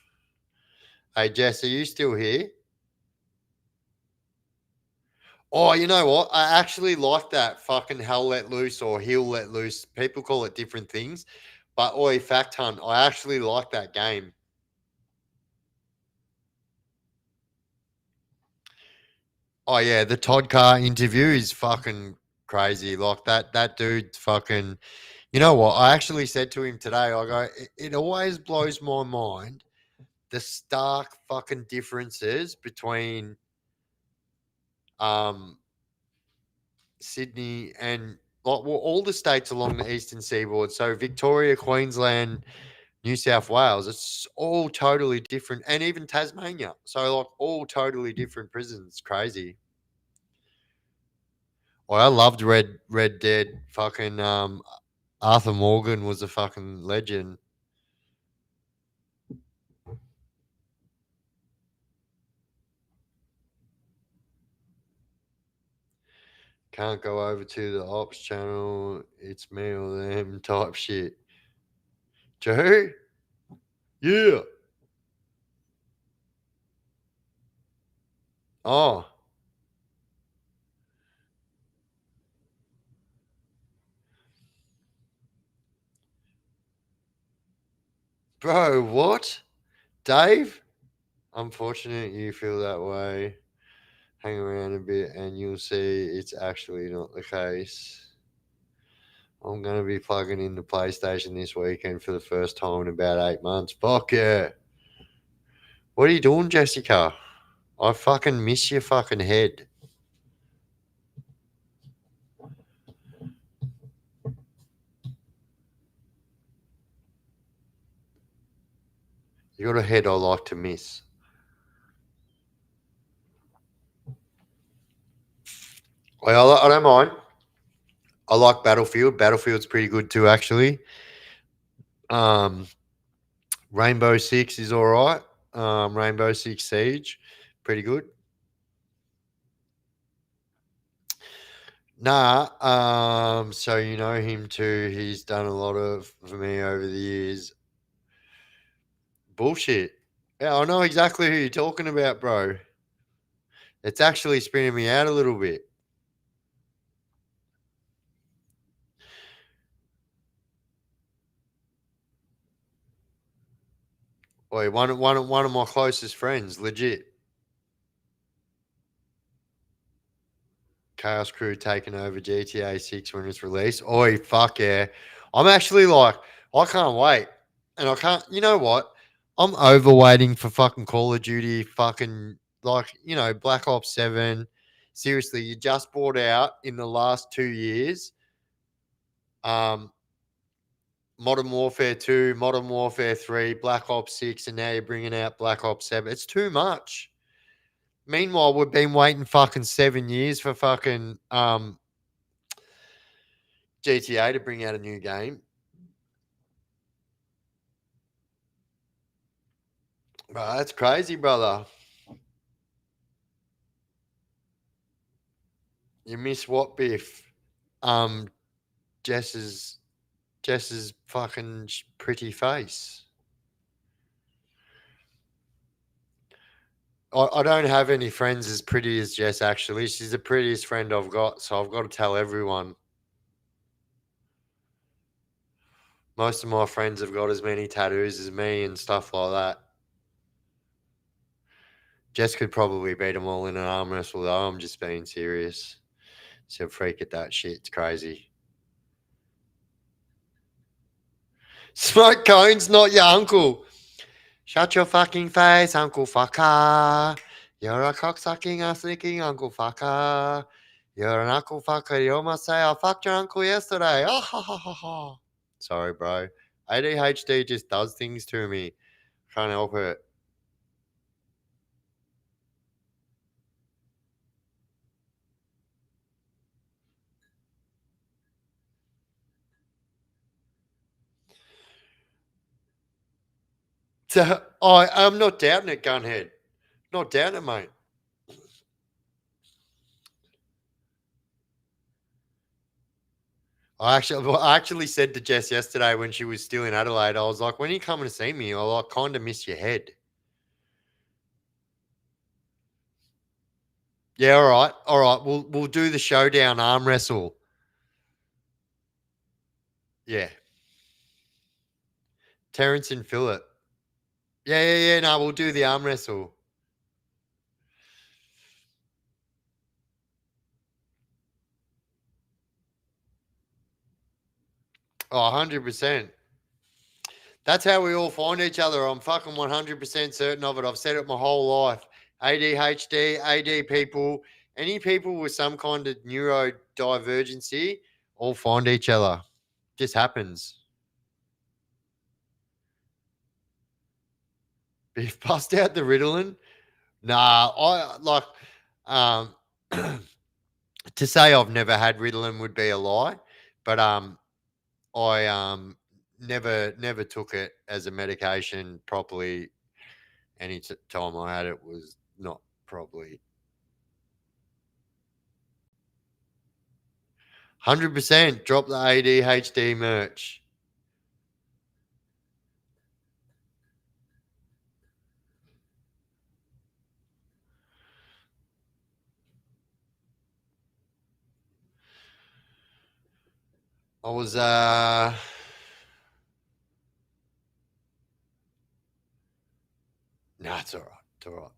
Hey Jess, are you still here? Oh, you know what? I actually like that fucking Hell Let Loose or He'll Let Loose. People call it different things. But oi, Fact Hunt, I actually like that game. Oh yeah, the Todd Carr interview is fucking crazy. Like that dude fucking you know what? I actually said to him today, I go, it always blows my mind the stark fucking differences between um Sydney and like well, all the states along the eastern seaboard. So Victoria, Queensland, New South Wales, it's all totally different, and even Tasmania. So like all totally different prisons. Crazy. Well, I loved Red Dead. Fucking Arthur Morgan was a fucking legend. Can't go over to the ops channel. It's me or them type shit. Joe? Yeah. Oh, bro, what? Dave? Unfortunate you feel that way. Hang around a bit and you'll see it's actually not the case. I'm going to be plugging in the PlayStation this weekend for the first time in about 8 months. Fuck yeah. What are you doing, Jessica? I fucking miss your fucking head. You got a head I like to miss. Well, I don't mind. I like Battlefield. Battlefield's pretty good too, actually. Um, Rainbow Six is all right. Rainbow Six Siege, pretty good. Nah. So you know him too. He's done a lot of for me over the years. Bullshit. Yeah, I know exactly who you're talking about, bro. It's actually spinning me out a little bit. Wait, one of my closest friends, legit. Chaos Crew taking over GTA 6 when it's released. Oi, fuck yeah. I'm actually like, I can't wait. And I can't, you know what? I'm over waiting for fucking Call of Duty, fucking, like, Black Ops 7. Seriously, you just bought out in the last 2 years um, Modern Warfare 2, Modern Warfare 3, Black Ops 6, and now you're bringing out Black Ops 7. It's too much. Meanwhile, we've been waiting fucking 7 years for fucking GTA to bring out a new game. Bro, that's crazy, brother. You miss what, Biff? Um, Jess's Jess's fucking pretty face. I don't have any friends as pretty as Jess. Actually, she's the prettiest friend I've got. So I've got to tell everyone. Most of my friends have got as many tattoos as me and stuff like that. Jess could probably beat them all in an arm wrestle, though. I'm just being serious. She's a freak at that shit. It's crazy. Smoke cones, not your uncle. Shut your fucking face, Uncle Fucker. You're a cocksucking, ass licking Uncle Fucker. You're an Uncle Fucker. You almost say, I fucked your uncle yesterday. Oh, ha, ha, ha, ha. Sorry, bro. ADHD just does things to me. Can't help it. So, I'm not doubting it, Gunhead. Not doubting it, mate. I actually said to Jess yesterday when she was still in Adelaide, I was like, when are you coming to see me? I kind of miss your head. Yeah, all right. All right. We'll do the showdown arm wrestle. Yeah. Terrence and Phillip. Yeah, yeah, yeah. No, we'll do the arm wrestle. Oh, 100%. That's how we all find each other. I'm fucking 100% certain of it. I've said it my whole life. ADHD, AD people, any people with some kind of neurodivergency all find each other. Just happens. Biff bust out the Ritalin. Nah, I like um to say I've never had Ritalin would be a lie, but I never took it as a medication properly. Any time I had it was not properly. 100% drop the ADHD merch. I was nah, it's all right. It's all right.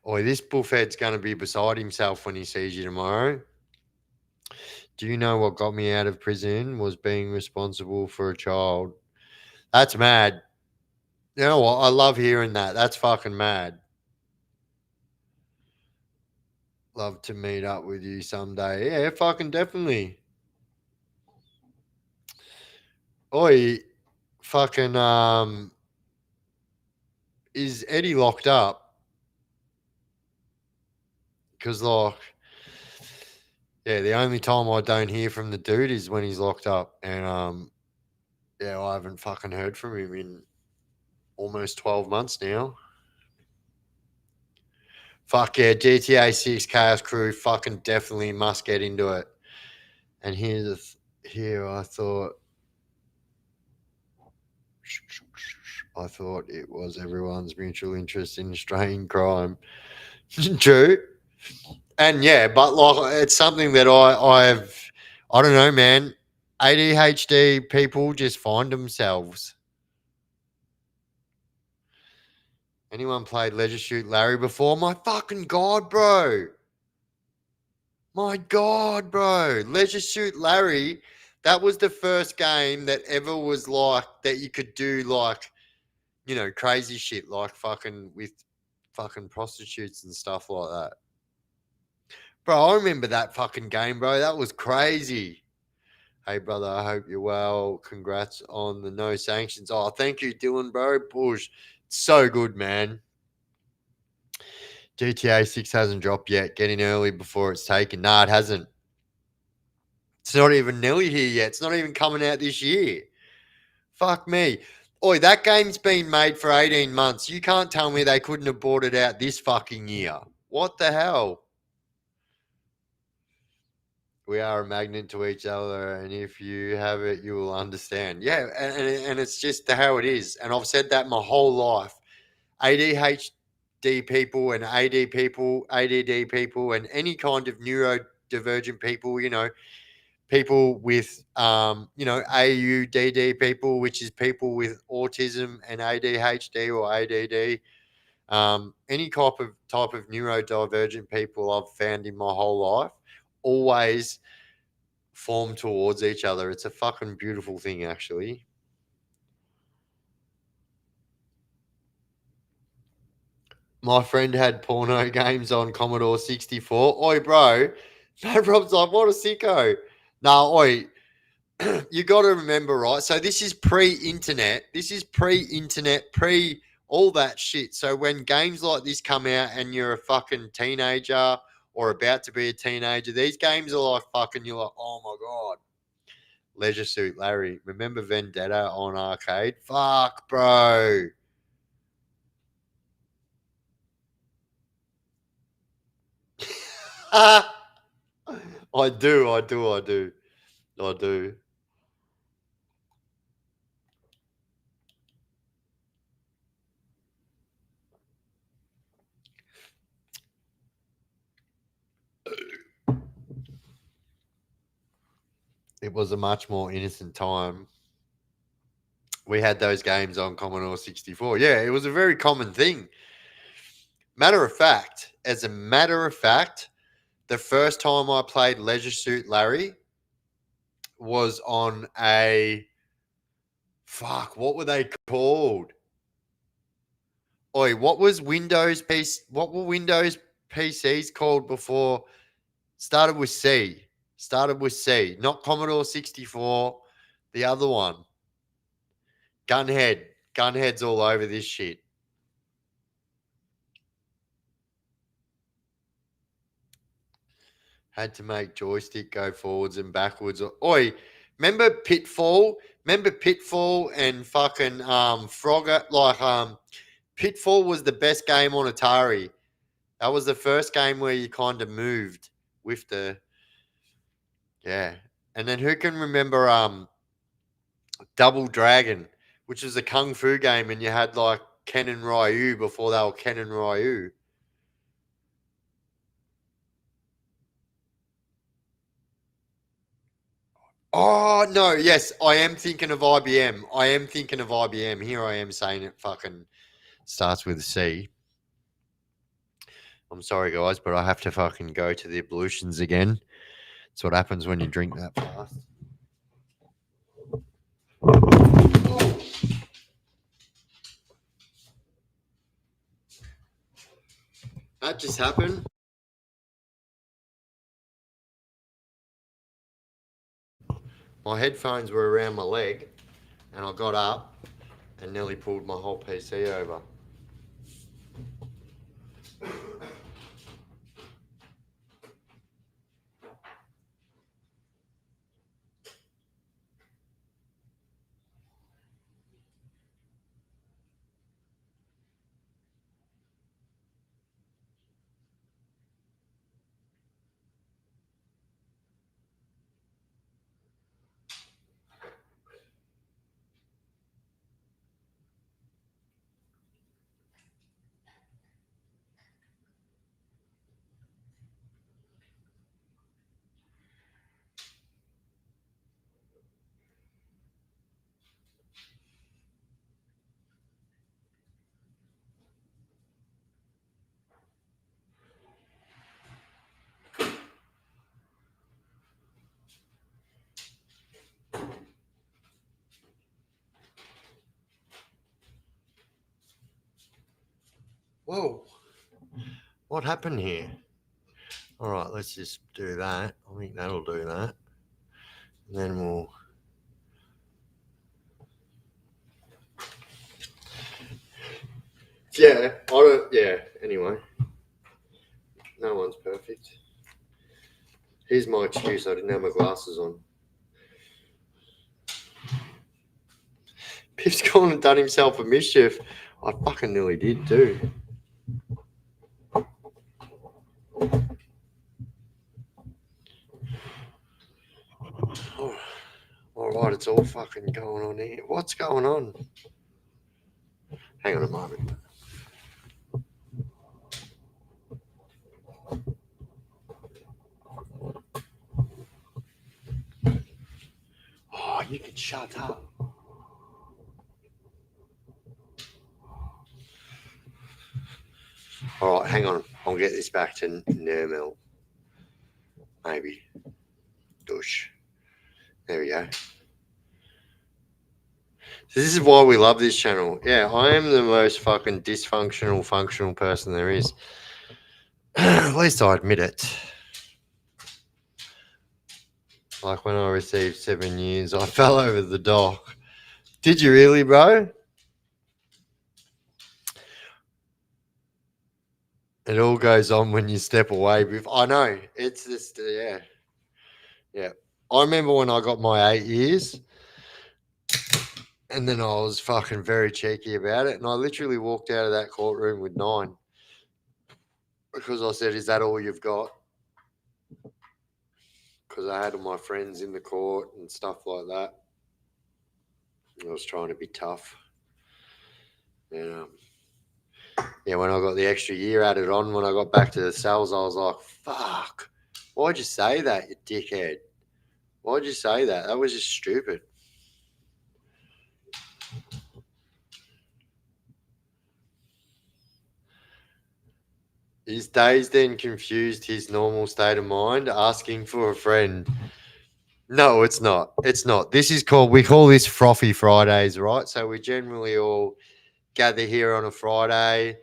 Oi, this bullfed's going to be beside himself when he sees you tomorrow. Do you know what got me out of prison was being responsible for a child? That's mad. You know what? I love hearing that. That's fucking mad. Love to meet up with you someday. Yeah, fucking definitely. Oi, fucking is Eddie locked up? Because like, yeah, the only time I don't hear from the dude is when he's locked up, and yeah, I haven't fucking heard from him in almost 12 months now. Fuck yeah, GTA 6 Chaos Crew fucking definitely must get into it. And here I thought it was everyone's mutual interest in Australian crime. True. And yeah, but like it's something that I don't know, man. ADHD people just find themselves. Anyone played Leisure Shoot Larry before? My fucking god, bro. My god, bro. Leisure Suit Larry, that was the first game that ever was like that you could do like, crazy shit like fucking with fucking prostitutes and stuff like that. Bro, I remember that fucking game, bro. That was crazy. Hey, brother, I hope you're well. Congrats on the no sanctions. Oh, thank you, Dylan, bro. Push. So good, man. GTA 6 hasn't dropped yet. Get in early before it's taken. Nah, it hasn't. It's not even nearly here yet. It's not even coming out this year. Fuck me. Oi, that game's been made for 18 months. You can't tell me they couldn't have brought it out this fucking year. What the hell? We are a magnet to each other, and if you have it, you will understand. Yeah, and it's just how it is. And I've said that my whole life. ADHD people and AD people, ADD people, and any kind of neurodivergent people, people with AUDD people, which is people with autism and ADHD or ADD. Any type of neurodivergent people I've found in my whole life always form towards each other. It's a fucking beautiful thing, actually. My friend had porno games on Commodore 64. Oi, bro. No, Rob's like, what a sicko. Nah, oi, you got to remember, right? So this is pre-internet. This is pre-internet, pre all that shit. So when games like this come out and you're a fucking teenager or about to be a teenager, these games are like fucking. You're like, oh my god, Leisure Suit Larry. Remember Vendetta on arcade? Fuck, bro. I do, I do, I do, I do. It was a much more innocent time. We had those games on Commodore 64. Yeah, it was a very common thing. As a matter of fact, the first time I played Leisure Suit Larry was on a fuck, what were they called? Oi, what were Windows PCs called before? Started with C. Started with C. Not Commodore 64, the other one. Gunhead. Gunhead's all over this shit. Had to make joystick go forwards and backwards. Oi, remember Pitfall? Remember Pitfall and fucking Frogger? Pitfall was the best game on Atari. That was the first game where you kind of moved with the yeah. And then who can remember Double Dragon, which was a kung fu game, and you had like Ken and Ryu before they were Ken and Ryu. Oh no, yes, I am thinking of IBM. I am thinking of IBM. Here I am saying it fucking starts with a C. I'm sorry guys, but I have to fucking go to the ablutions again. That's what happens when you drink that fast. That just happened. My headphones were around my leg and I got up and nearly pulled my whole PC over. Whoa. What happened here? All right, let's just do that. I think that'll do that. And then we'll. Yeah, I don't. Yeah, anyway. No one's perfect. Here's my excuse I didn't have my glasses on. Biff's gone and done himself a mischief. I fucking nearly did too. Oh, all right, it's all fucking going on here. What's going on? Hang on a moment. Oh, you can shut up. All right, hang on. I'll get this back to normal. Maybe. Douche. There we go. So this is why we love this channel. Yeah, I am the most fucking dysfunctional, functional person there is. At least I admit it. Like when I received 7 years, I fell over the dock. Did you really, bro? It all goes on when you step away. I know. It's just, yeah. Yeah. I remember when I got my 8 years, and then I was fucking very cheeky about it. And I literally walked out of that courtroom with 9 because I said, "Is that all you've got?" Because I had all my friends in the court and stuff like that. I was trying to be tough. And, yeah, when I got the extra year added on, when I got back to the cells, I was like, fuck, why'd you say that, you dickhead? Why'd you say that? That was just stupid. His days then confused his normal state of mind, asking for a friend. No, it's not. It's not. This is called, we call this Froffy Fridays, right? So we generally all gather here on a Friday,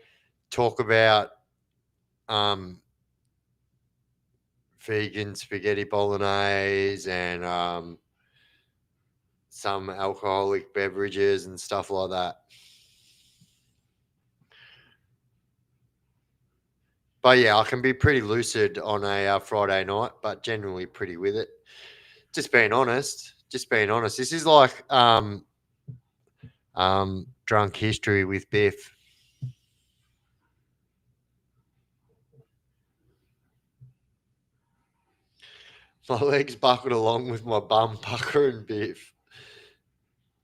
talk about vegan spaghetti bolognese and some alcoholic beverages and stuff like that. But yeah, I can be pretty lucid on a Friday night, but generally pretty with it. Just being honest. Just being honest. This is like drunk history with Biff. My legs buckled along with my bum puckering Biff.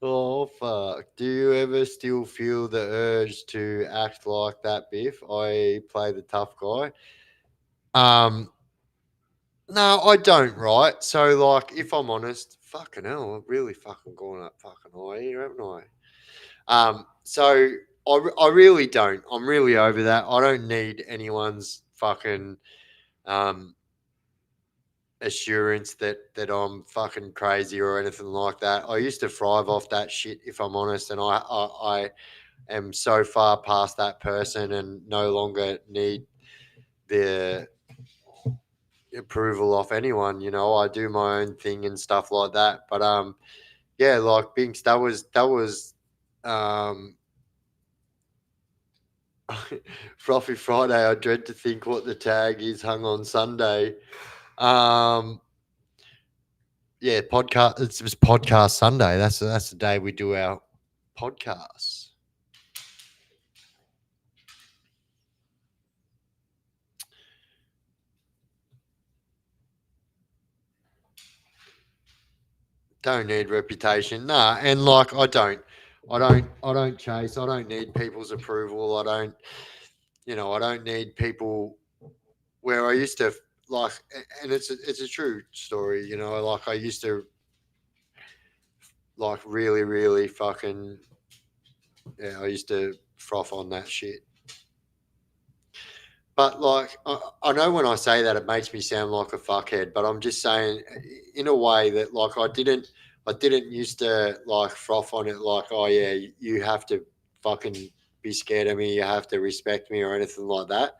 Oh fuck! Do you ever still feel the urge to act like that, Biff? I play the tough guy. No, I don't. Right. So, like, if I'm honest, fucking hell, I've really fucking gone up fucking high here, haven't I? So I really don't. I'm really over that. I don't need anyone's fucking um assurance that I'm fucking crazy or anything like that. I used to thrive off that shit, if I'm honest, and I am so far past that person and no longer need the approval off anyone. You know, I do my own thing and stuff like that. But yeah, like Binks, that was um Froffy Friday. I dread to think what the tag is hung on Sunday. Um yeah, podcast. It was podcast Sunday. That's the day we do our podcasts. Don't need reputation, nah. And like I don't chase. I don't need people's approval. I don't, I don't need people. Where I used to like, and it's a true story. Like I used to like really really fucking yeah. I used to froth on that shit. But like, I know when I say that, it makes me sound like a fuckhead. But I'm just saying, in a way that like I didn't used to like froth on it. Like, oh yeah, you have to fucking be scared of me. You have to respect me or anything like that.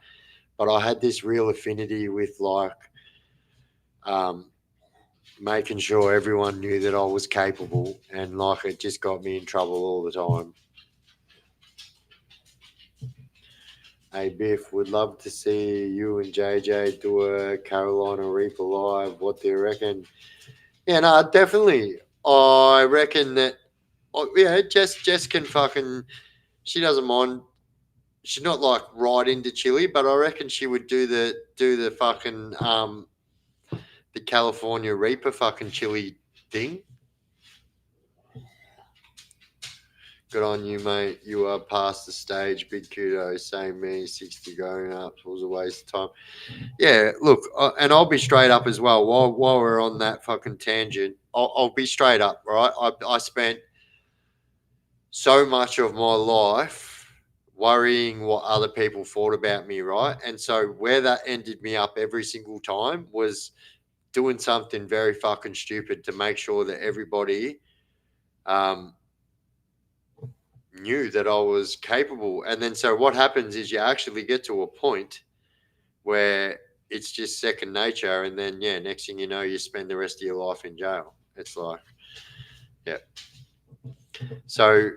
But I had this real affinity with like um, making sure everyone knew that I was capable, and like it just got me in trouble all the time. Hey Biff, would love to see you and JJ do a Carolina Reaper live. What do you reckon? Yeah, no, definitely. I reckon that. Oh, yeah, Jess can fucking. She doesn't mind. She's not like right into chili, but I reckon she would do the fucking the California Reaper fucking chili thing. Good on you, mate. You are past the stage. Big kudos. Same me. 60 going up was a waste of time. Yeah, look, and I'll be straight up as well. While we're on that fucking tangent, I'll be straight up, right? I spent so much of my life worrying what other people thought about me, right? And so where that ended me up every single time was doing something very fucking stupid to make sure that everybody knew that I was capable. And then so what happens is you actually get to a point where it's just second nature, and then next thing you know, you spend the rest of your life in jail. It's like, yeah. So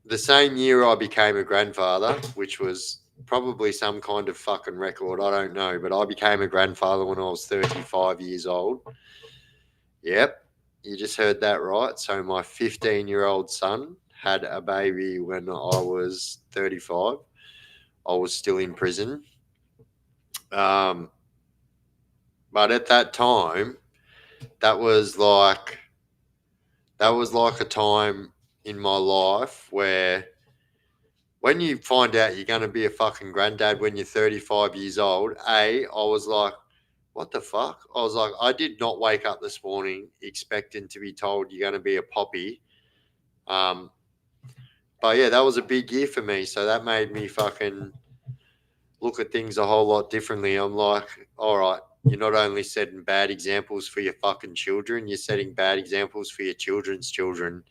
the same year I became a grandfather, which was probably some kind of fucking record, I don't know, but I became a grandfather when I was 35 years old. Yep, you just heard that right. So my 15-year-old son had a baby when I was 35. I was still in prison. But at that time, that was like a time in my life where when you find out you're going to be a fucking granddad when you're 35 years old, I was like, what the fuck? I was like, I did not wake up this morning expecting to be told you're going to be a poppy. But yeah, that was a big year for me. So that made me fucking look at things a whole lot differently. I'm like, all right, you're not only setting bad examples for your fucking children, you're setting bad examples for your children's children.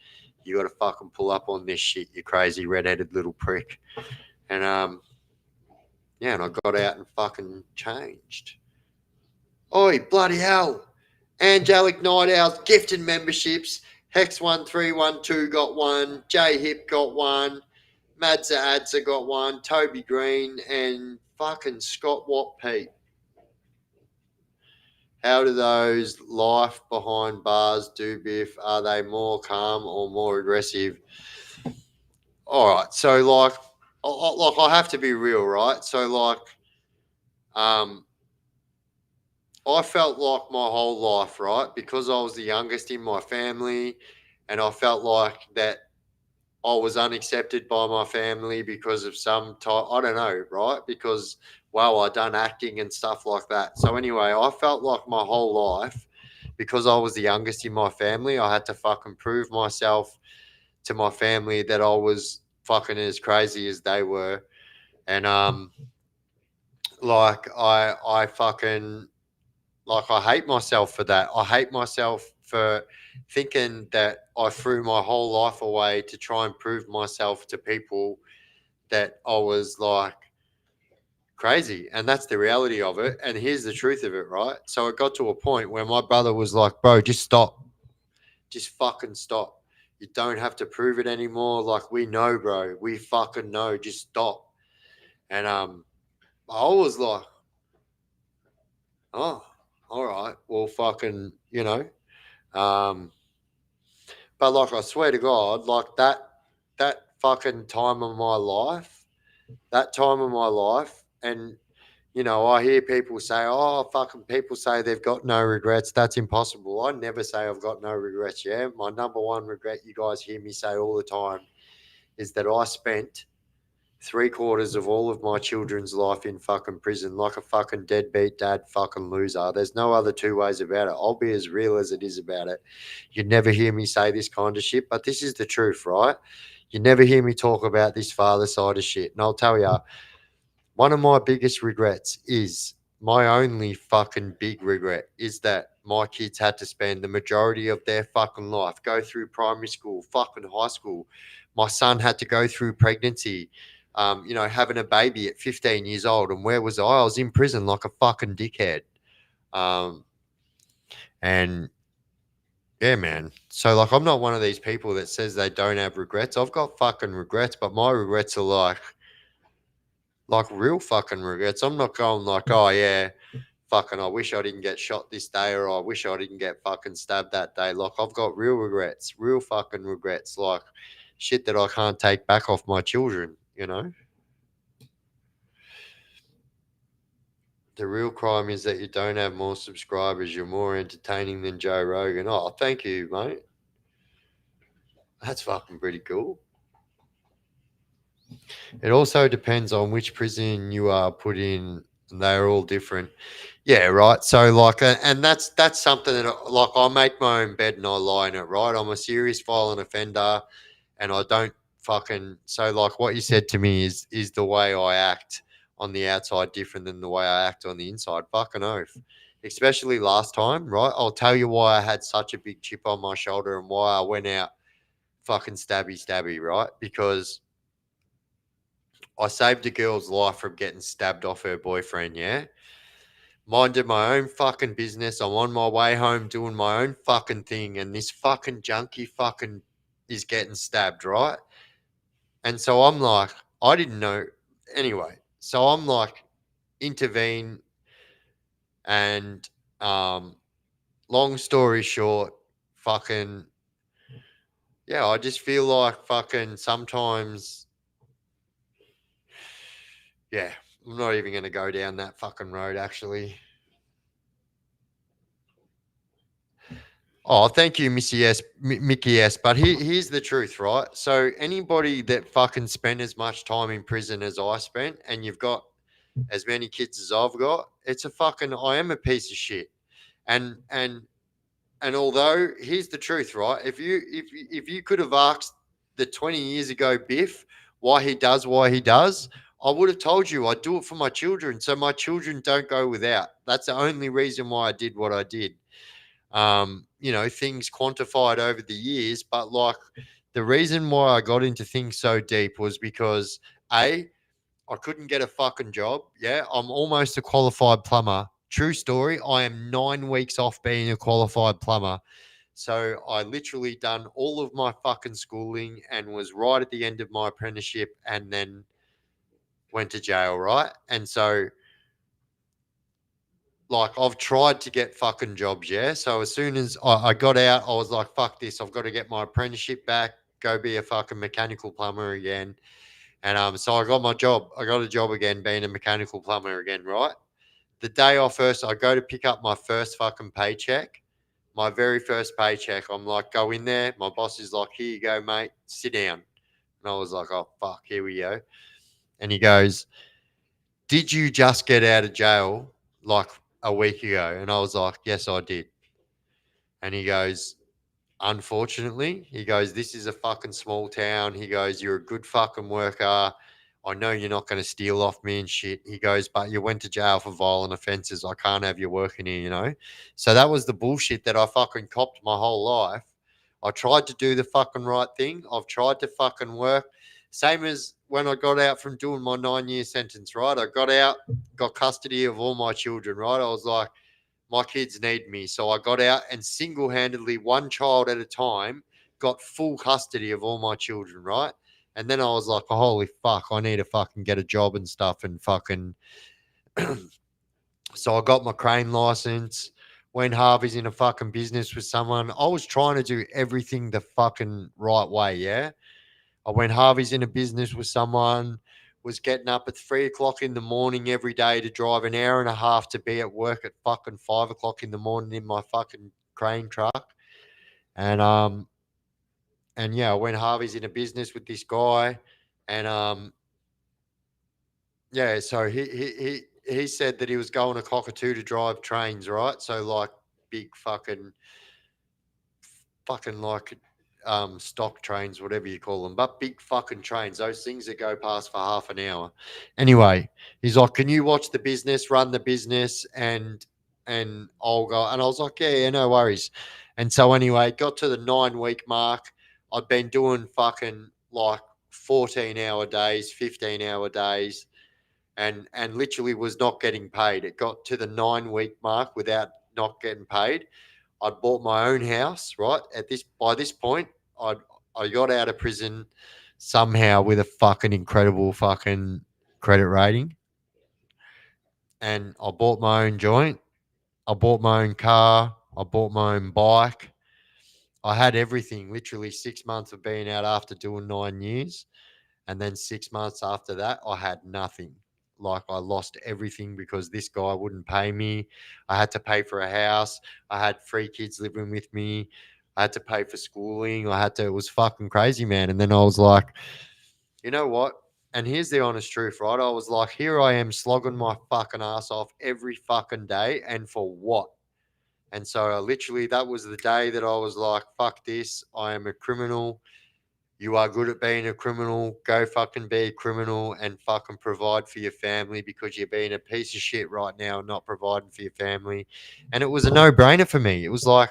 You got to fucking pull up on this shit, you crazy redheaded little prick. And and I got out and fucking changed. Oi, bloody hell. Angelic Night Owls gifted memberships. Hex1312 got one. J Hip got one. Madza Adza got one. Toby Green and fucking Scott Watt Pete. How do those life behind bars do, Biff? Are they more calm or more aggressive? All right, so like I have to be real, right? So like, I felt like my whole life, right, because I was the youngest in my family, and I felt like that I was unaccepted by my family because of some type, I don't know, right? Because, well, I done acting and stuff like that. So anyway, I felt like my whole life, because I was the youngest in my family, I had to fucking prove myself to my family that I was fucking as crazy as they were. And like I fucking like I hate myself for that. I hate myself for thinking that I threw my whole life away to try and prove myself to people that I was like crazy. And that's the reality of it. And here's the truth of it, right? So it got to a point where my brother was like, bro, just stop. Just fucking stop. You don't have to prove it anymore. Like, we know, bro. We fucking know. Just stop. And I was like, oh, all right. Well, fucking, but like I swear to God, like that fucking time of my life, and I hear people say, "Oh, fucking people say they've got no regrets." That's impossible. I never say I've got no regrets. Yeah, my number one regret, you guys hear me say all the time, is that I spent 3/4 of all of my children's life in fucking prison, like a fucking deadbeat dad, fucking loser. There's no other two ways about it. I'll be as real as it is about it. You'd never hear me say this kind of shit, but this is the truth, right? You never hear me talk about this father side of shit. And I'll tell you, one of my biggest regrets is my only fucking big regret is that my kids had to spend the majority of their fucking life, go through primary school, fucking high school. My son had to go through pregnancy, having a baby at 15 years old. And where was I? I was in prison like a fucking dickhead. And yeah, man. So, like, I'm not one of these people that says they don't have regrets. I've got fucking regrets, but my regrets are like real fucking regrets. I'm not going like, oh yeah, fucking, I wish I didn't get shot this day, or I wish I didn't get fucking stabbed that day. Like, I've got real regrets, real fucking regrets, like shit that I can't take back off my children, The real crime is that you don't have more subscribers. You're more entertaining than Joe Rogan. Oh, thank you, mate. That's fucking pretty cool. It also depends on which prison you are put in. They're all different. Yeah, right. So like, and that's something that I make my own bed and I lie in it. Right. I'm a serious violent offender, and I don't fucking so like what you said to me is the way I act on the outside different than the way I act on the inside. Fucking oath. Especially last time, right? I'll tell you why I had such a big chip on my shoulder and why I went out fucking stabby, right? Because I saved a girl's life from getting stabbed off her boyfriend, yeah? Minded my own fucking business. I'm on my way home doing my own fucking thing, and this fucking junkie fucking is getting stabbed, right? And so I'm like, I didn't know. Anyway, so I'm like, intervene, and long story short, fucking, yeah, I just feel like fucking sometimes, yeah, I'm not even going to go down that fucking road, actually. Oh, thank you, Missy S, Mickey S. But here's the truth, right? So anybody that fucking spent as much time in prison as I spent, and you've got as many kids as I've got, it's a fucking. I am a piece of shit. And although here's the truth, right? If you could have asked the 20 years ago Biff why he does, I would have told you I do it for my children, so my children don't go without. That's the only reason why I did what I did. Things quantified over the years, but like the reason why I got into things so deep was because I couldn't get a fucking job. Yeah, I'm almost a qualified plumber. True story. I am 9 weeks off being a qualified plumber. So I literally done all of my fucking schooling and was right at the end of my apprenticeship and then went to jail, right? And so like I've tried to get fucking jobs, yeah. So as soon as I got out, I was like, fuck this, I've got to get my apprenticeship back, go be a fucking mechanical plumber again. And so I got my job. I got a job again being a mechanical plumber again, right? The day I first I go to pick up my first fucking paycheck, my very first paycheck, I'm like, go in there. My boss is like, here you go, mate, sit down. And I was like, oh fuck, here we go. And he goes, did you just get out of jail like a week ago? And I was like, yes, I did. And he goes, unfortunately, he goes, this is a fucking small town. He goes, you're a good fucking worker. I know you're not going to steal off me and shit. He goes, but you went to jail for violent offenses. I can't have you working here. So that was the bullshit that I fucking copped my whole life. I tried to do the fucking right thing. I've tried to fucking work. Same as when I got out from doing my 9 year sentence, right? I got out, got custody of all my children, right? I was like, my kids need me. So I got out and single handedly, one child at a time, got full custody of all my children, right? And then I was like, oh, holy fuck, I need to fucking get a job and stuff and fucking. So I got my crane license. When Harvey's in a fucking business with someone, I was trying to do everything the fucking right way, yeah? I went Harvey's in a business with someone, was getting up at 3 o'clock in the morning every day to drive an hour and a half to be at work at fucking 5 o'clock in the morning in my fucking crane truck. And yeah, I went Harvey's in a business with this guy. And yeah, so he said that he was going to Cockatoo to drive trains, right? So like big fucking like stock trains, whatever you call them, but big fucking trains, those things that go past for half an hour. Anyway, he's like, can you watch the business, run the business, and I'll go. And I was like, yeah, no worries. And so anyway, got to the 9 week mark. I'd been doing fucking like 14-hour days, 15-hour days, and literally was not getting paid. It got to the 9 week mark without not getting paid. I'd bought my own house, right? By this point, I got out of prison somehow with a fucking incredible fucking credit rating. And I bought my own joint. I bought my own car. I bought my own bike. I had everything, literally 6 months of being out after doing 9 years. And then 6 months after that, I had nothing. Like I lost everything because this guy wouldn't pay me. I had to pay for a house. I had 3 kids living with me. I had to pay for schooling. It was fucking crazy, man. And then I was like, you know what? And here's the honest truth, right? I was like, here I am slogging my fucking ass off every fucking day. And for what? And so literally, that was the day that I was like, fuck this. I am a criminal. You are good at being a criminal. Go fucking be a criminal and fucking provide for your family because you're being a piece of shit right now and not providing for your family. And it was a no brainer for me. It was like,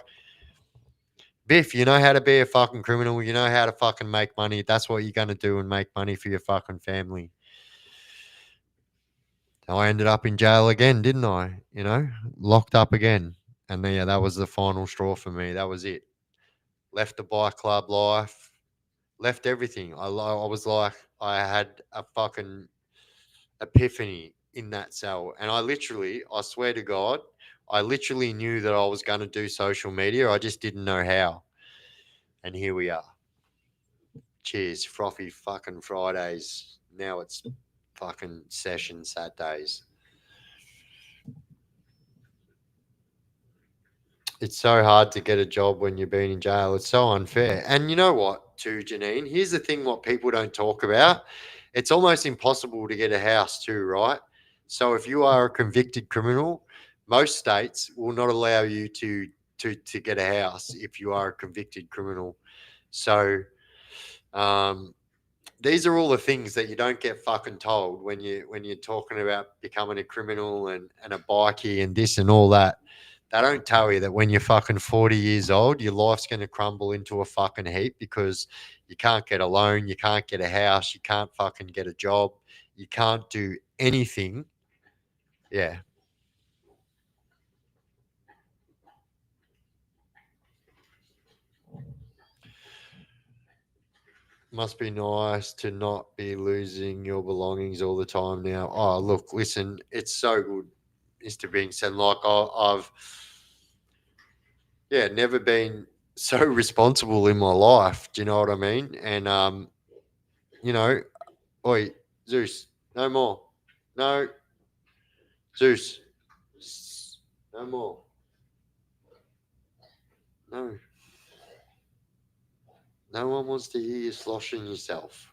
Biff, you know how to be a fucking criminal. You know how to fucking make money. That's what you're going to do and make money for your fucking family. I ended up in jail again, didn't I? Locked up again. And then, yeah, that was the final straw for me. That was it. Left the bike club life, left everything. I was like, I had a fucking epiphany in that cell. And I swear to God, I literally knew that I was going to do social media. I just didn't know how. And here we are. Cheers, frothy fucking Fridays. Now it's fucking session Saturdays. It's so hard to get a job when you've been in jail. It's so unfair. And you know what, too, Janine? Here's the thing what people don't talk about. It's almost impossible to get a house, too, right? So if you are a convicted criminal, most states will not allow you to get a house if you are a convicted criminal. So um, these are all the things that you don't get fucking told when you're talking about becoming a criminal and a bikie and this and all that. They don't tell you that when you're fucking 40 years old, your life's going to crumble into a fucking heap because you can't get a loan, you can't get a house, you can't fucking get a job, you can't do anything. Yeah, must be nice to not be losing your belongings all the time now. Oh, look, listen, it's so good, Mr. Being said. Like, I've, yeah, never been so responsible in my life. Do you know what I mean? And, you know, oi, Zeus, no more. No, Zeus, no more. No, no one wants to hear you sloshing yourself.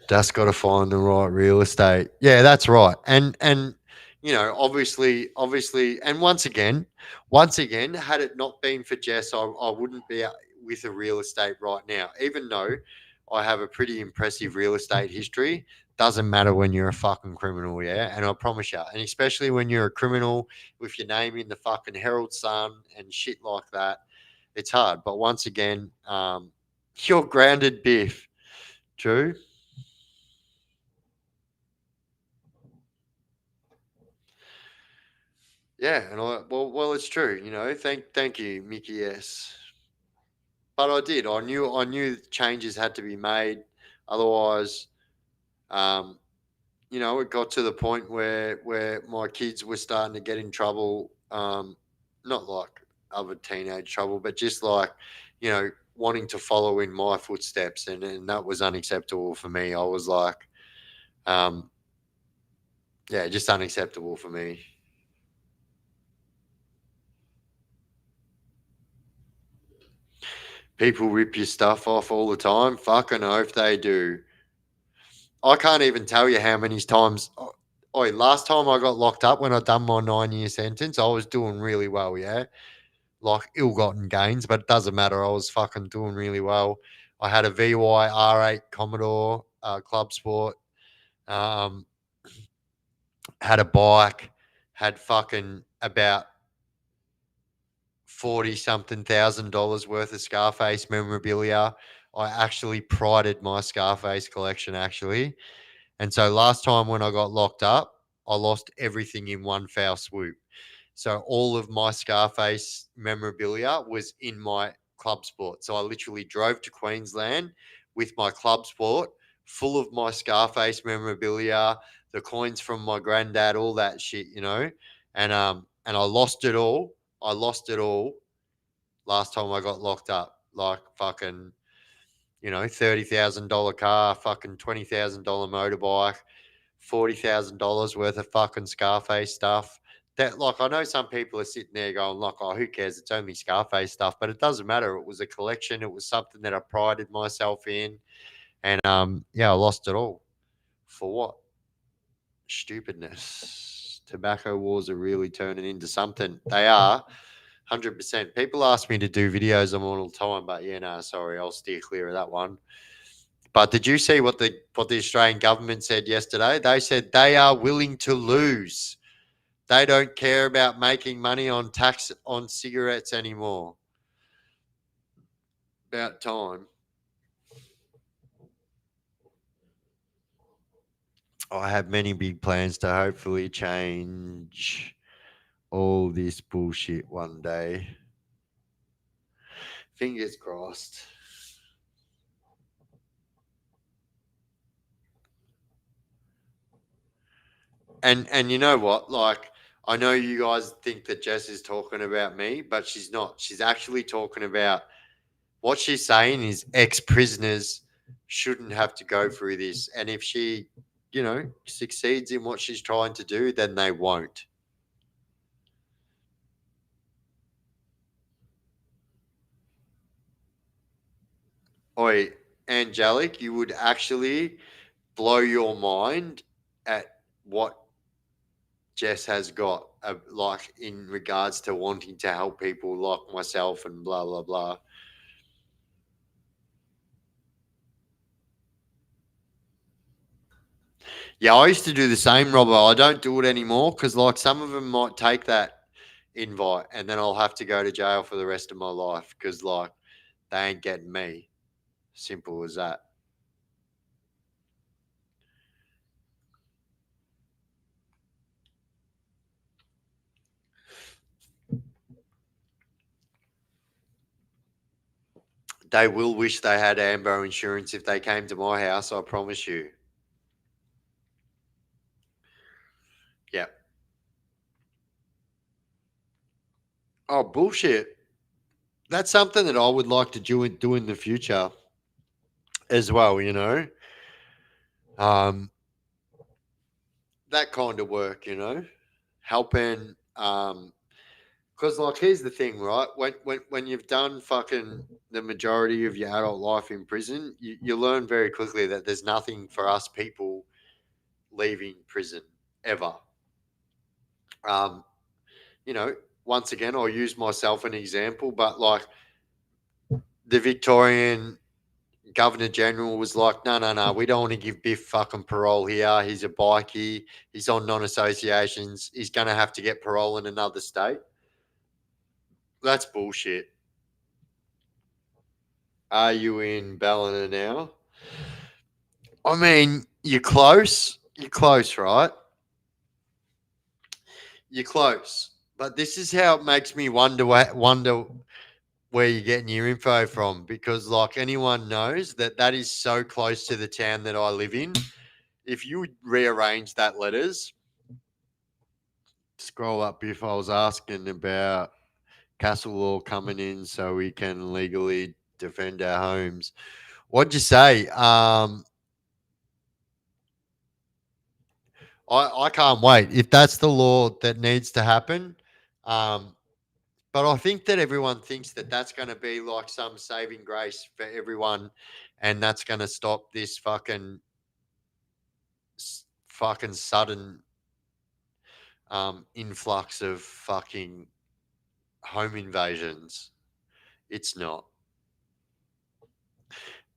Just got to find the right real estate. Yeah, that's right. And obviously, and once again, had it not been for Jess, I wouldn't be out with a real estate right now. Even though I have a pretty impressive real estate history, doesn't matter when you're a fucking criminal, yeah. And I promise you, and especially when you're a criminal with your name in the fucking Herald Sun and shit like that, it's hard. But once again, you're grounded, Biff. True. Yeah, and well, it's true. Thank you, Mickey S. But I knew changes had to be made. Otherwise, um, it got to the point where my kids were starting to get in trouble. Not like other teenage trouble, but just like, wanting to follow in my footsteps, and that was unacceptable for me. I was like, um, yeah, just unacceptable for me. People rip your stuff off all the time. Fucking hope they do. I can't even tell you how many times. Oi, last time I got locked up when I done my 9 year sentence, I was doing really well. Yeah, like ill-gotten gains, but it doesn't matter. I was fucking doing really well. I had a VY R8 Commodore Club Sport. Um, had a bike. Had fucking about 40 something thousand dollars worth of Scarface memorabilia. I actually prided my Scarface collection actually. And so last time when I got locked up, I lost everything in one foul swoop. So all of my Scarface memorabilia was in my club sport. So I literally drove to Queensland with my club sport full of my Scarface memorabilia, the coins from my granddad, all that shit. And I lost it all. I lost it all last time I got locked up. Like fucking, $30,000 car, fucking $20,000 motorbike, $40,000 worth of fucking Scarface stuff. That, like, I know some people are sitting there going like, "Oh, who cares? It's only Scarface stuff," but it doesn't matter. It was a collection. It was something that I prided myself in, and yeah, I lost it all for what? Stupidness. Tobacco wars are really turning into something. They are. 100%. People ask me to do videos on all the time, but yeah, no, sorry, I'll steer clear of that one. But did you see what the Australian government said yesterday? They said they are willing to lose. They don't care about making money on tax on cigarettes anymore. About time. I have many big plans to hopefully change all this bullshit one day. Fingers crossed. And you know what? Like, I know you guys think that Jess is talking about me, but she's not. She's actually talking about what she's saying is ex-prisoners shouldn't have to go through this. And if she, succeeds in what she's trying to do, then they won't. Oi, Angelic, you would actually blow your mind at what Jess has got, like in regards to wanting to help people like myself and blah blah blah. Yeah, I used to do the same, Robert. I don't do it anymore because, like, some of them might take that invite and then I'll have to go to jail for the rest of my life because, like, they ain't getting me. Simple as that. They will wish they had Ambo insurance if they came to my house, I promise you. Yeah. Oh, bullshit. That's something that I would like to do in the future as well. Um, that kind of work. Helping because, like, here's the thing, right? When you've done fucking the majority of your adult life in prison, you learn very quickly that there's nothing for us people leaving prison ever. Um, you know, Once again, I'll use myself an example, but like the Victorian Governor General was like, no, no, no, we don't want to give Biff fucking parole here. He's a bikie. He's on non-associations. He's going to have to get parole in another state. That's bullshit. Are you in Ballina now? I mean, you're close. You're close, right? You're close. But this is how it makes me wonder where you're getting your info from because, like, anyone knows that is so close to the town that I live in. If you would rearrange that letters, scroll up. If I was asking about Castle Law coming in so we can legally defend our homes, what'd you say? I can't wait. If that's the law that needs to happen, um, but I think that everyone thinks that that's going to be like some saving grace for everyone, and that's going to stop this fucking sudden influx of fucking home invasions. It's not.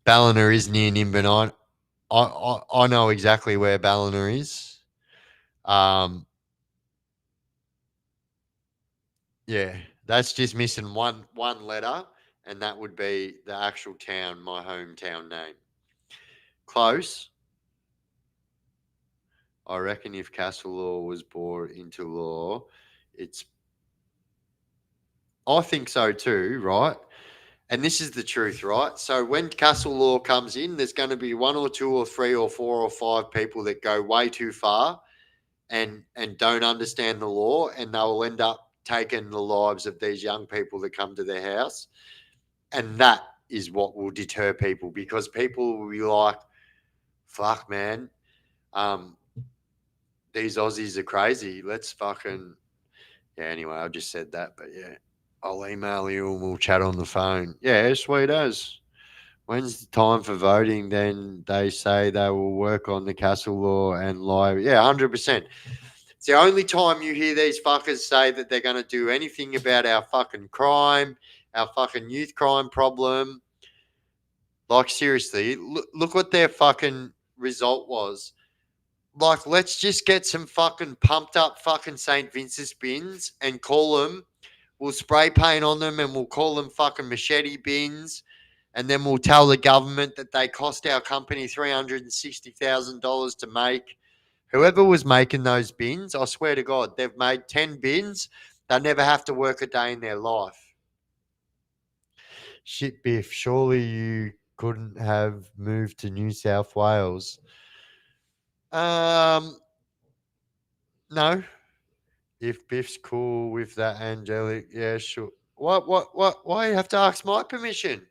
Ballina is near Nimbin. I know exactly where Ballina is. Um, yeah, that's just missing one letter, and that would be the actual town, my hometown name. Close. I reckon if Castle Law was brought into law, it's. I think so too, right? And this is the truth, right? So when Castle Law comes in, there's going to be one or two or three or four or five people that go way too far and don't understand the law, and they will end up taking the lives of these young people that come to their house. And that is what will deter people because people will be like, fuck, man, um, these Aussies are crazy. Let's fucking. Yeah, anyway, I just said that, but yeah, I'll email you and we'll chat on the phone. Yeah, sweet as. When's the time for voting? Then they say they will work on the Castle Law and lie. Yeah, 100%. It's the only time you hear these fuckers say that they're going to do anything about our fucking crime, our fucking youth crime problem. Like, seriously, look what their fucking result was. Like, let's just get some fucking pumped up fucking St. Vincent's bins and call them. We'll spray paint on them and we'll call them fucking machete bins. And then we'll tell the government that they cost our company $360,000 to make. Whoever was making those bins, I swear to God, they've made 10 bins. They'll never have to work a day in their life. Shit, Biff, surely you couldn't have moved to New South Wales. No. If Biff's cool with that angelic, yeah, sure. What? Why you have to ask my permission?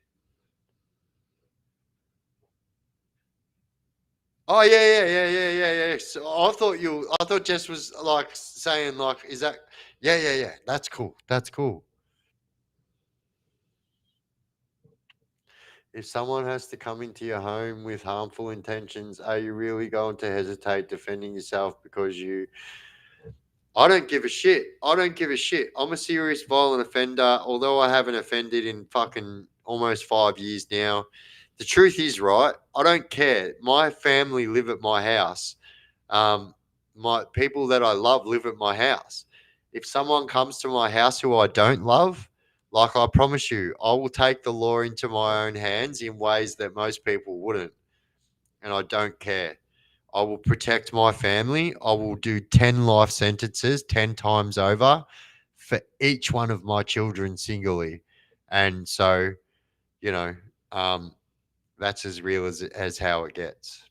Oh yeah. So I thought Jess was like saying like, is that? Yeah. That's cool. That's cool. If someone has to come into your home with harmful intentions, are you really going to hesitate defending yourself because you? I don't give a shit. I don't give a shit. I'm a serious violent offender, although I haven't offended in fucking almost 5 years now. The truth is, right? I don't care. My family live at my house. Um, my people that I love live at my house. If someone comes to my house who I don't love, like I promise you, I will take the law into my own hands in ways that most people wouldn't. And I don't care. I will protect my family. I will do 10 life sentences 10 times over for each one of my children singly. And so, you know, um, that's as real as how it gets.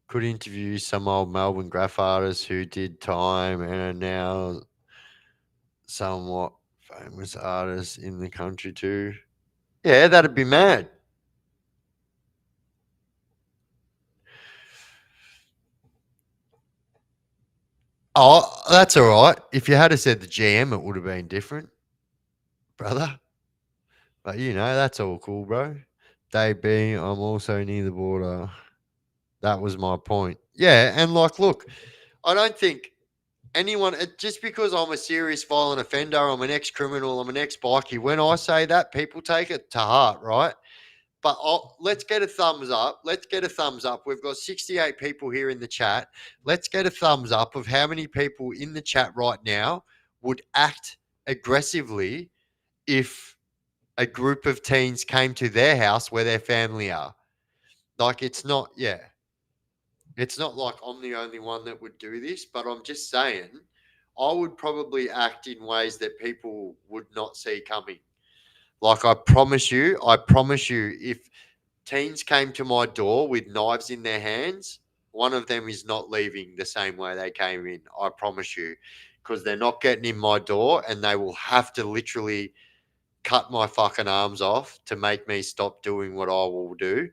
Could interview some old Melbourne graph artists who did time and are now somewhat famous artists in the country too. Yeah, that'd be mad. Oh, that's all right. If you had said the GM, it would have been different, brother. But that's all cool, bro. Day B, I'm also near the border. That was my point. Yeah, and like, look, I don't think anyone, just because I'm a serious violent offender, I'm an ex criminal, I'm an ex bikie, when I say that, people take it to heart, right? But let's get a thumbs up. Let's get a thumbs up. We've got 68 people here in the chat. Let's get a thumbs up of how many people in the chat right now would act aggressively if a group of teens came to their house where their family are. Like, it's not like I'm the only one that would do this, but I'm just saying I would probably act in ways that people would not see coming. Like, I promise you, if teens came to my door with knives in their hands, one of them is not leaving the same way they came in. I promise you, because they're not getting in my door and they will have to literally cut my fucking arms off to make me stop doing what I will do.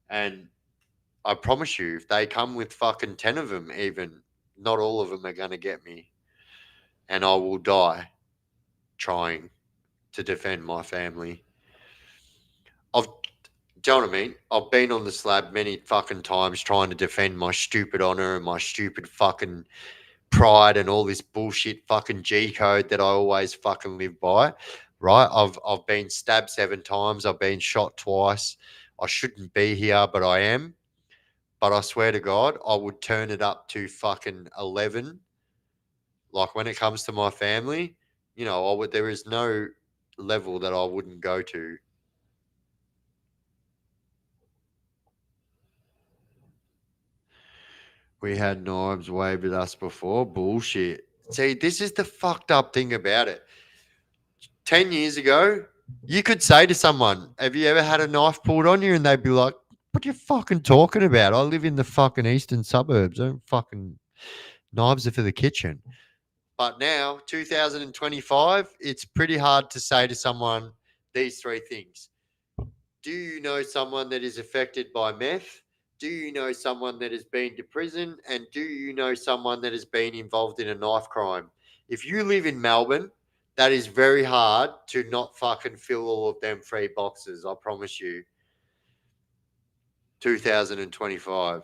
And I promise you, if they come with fucking 10 of them, even, not all of them are going to get me. And I will die trying to defend my family. Do you know what I mean? I've been on the slab many fucking times trying to defend my stupid honor and my stupid fucking pride and all this bullshit fucking G code that I always fucking live by. Right? I've been stabbed 7 times. I've been shot twice. I shouldn't be here, but I am. But I swear to God, I would turn it up to fucking 11. Like, when it comes to my family, there is no level that I wouldn't go to. We had knives waved at us before. Bullshit. See, this is the fucked up thing about it. 10 years ago, you could say to someone, have you ever had a knife pulled on you? And they'd be like, what are you fucking talking about? I live in the fucking eastern suburbs. I don't fucking knives are for the kitchen. But now, 2025, it's pretty hard to say to someone these three things. Do you know someone that is affected by meth? Do you know someone that has been to prison? And do you know someone that has been involved in a knife crime? If you live in Melbourne, that is very hard to not fucking fill all of them three boxes. I promise you. 2025.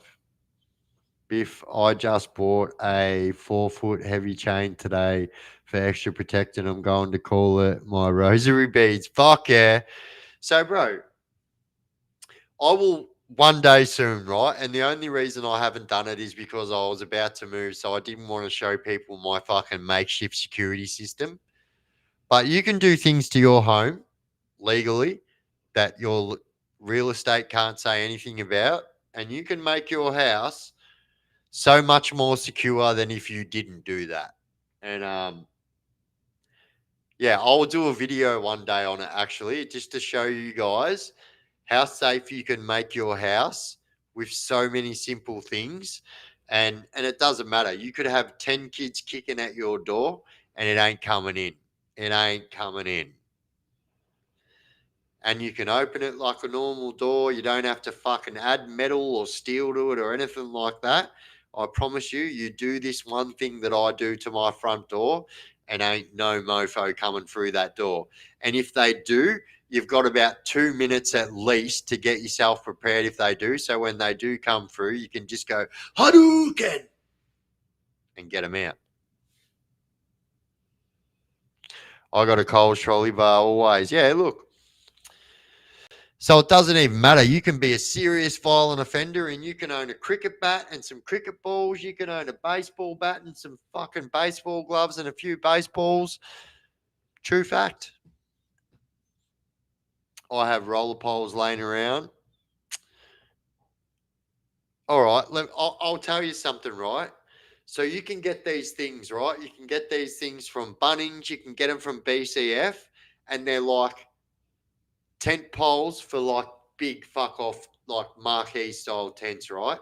Biff, I just bought a 4-foot heavy chain today for extra protection. I'm going to call it my rosary beads. Fuck yeah. So, bro, I will one day soon, right? And the only reason I haven't done it is because I was about to move. So I didn't want to show people my fucking makeshift security system. But you can do things to your home legally that your real estate can't say anything about. And you can make your house so much more secure than if you didn't do that. And yeah, I'll do a video one day on it actually, just to show you guys how safe you can make your house with so many simple things. And it doesn't matter. You could have 10 kids kicking at your door and it ain't coming in. It ain't coming in. And you can open it like a normal door. You don't have to fucking add metal or steel to it or anything like that. I promise you, you do this one thing that I do to my front door, and ain't no mofo coming through that door. And if they do, you've got about 2 minutes at least to get yourself prepared if they do. So when they do come through, you can just go, Hadouken! And get them out. I got a Coles trolley bar always. Yeah, look. So it doesn't even matter. You can be a serious violent offender and you can own a cricket bat and some cricket balls. You can own a baseball bat and some fucking baseball gloves and a few baseballs. True fact. I have roller poles laying around. All right, I'll tell you something, right? So you can get these things, right? You can get these things from Bunnings. You can get them from BCF, and they're like tent poles for like big fuck off, like marquee style tents, right?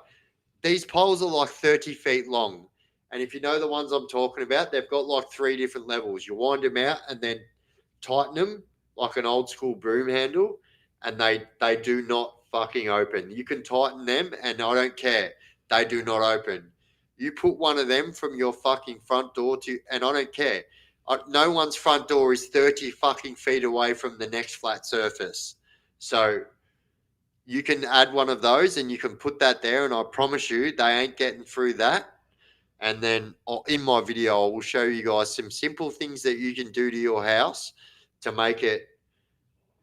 These poles are like 30 feet long. And if you know the ones I'm talking about, they've got like 3 different levels. You wind them out and then tighten them like an old school broom handle, and they do not fucking open. You can tighten them, and I don't care. They do not open. You put one of them from your fucking front door to, and I don't care. No one's front door is 30 fucking feet away from the next flat surface. So you can add one of those and you can put that there, and I promise you they ain't getting through that. And then in my video, I will show you guys some simple things that you can do to your house to make it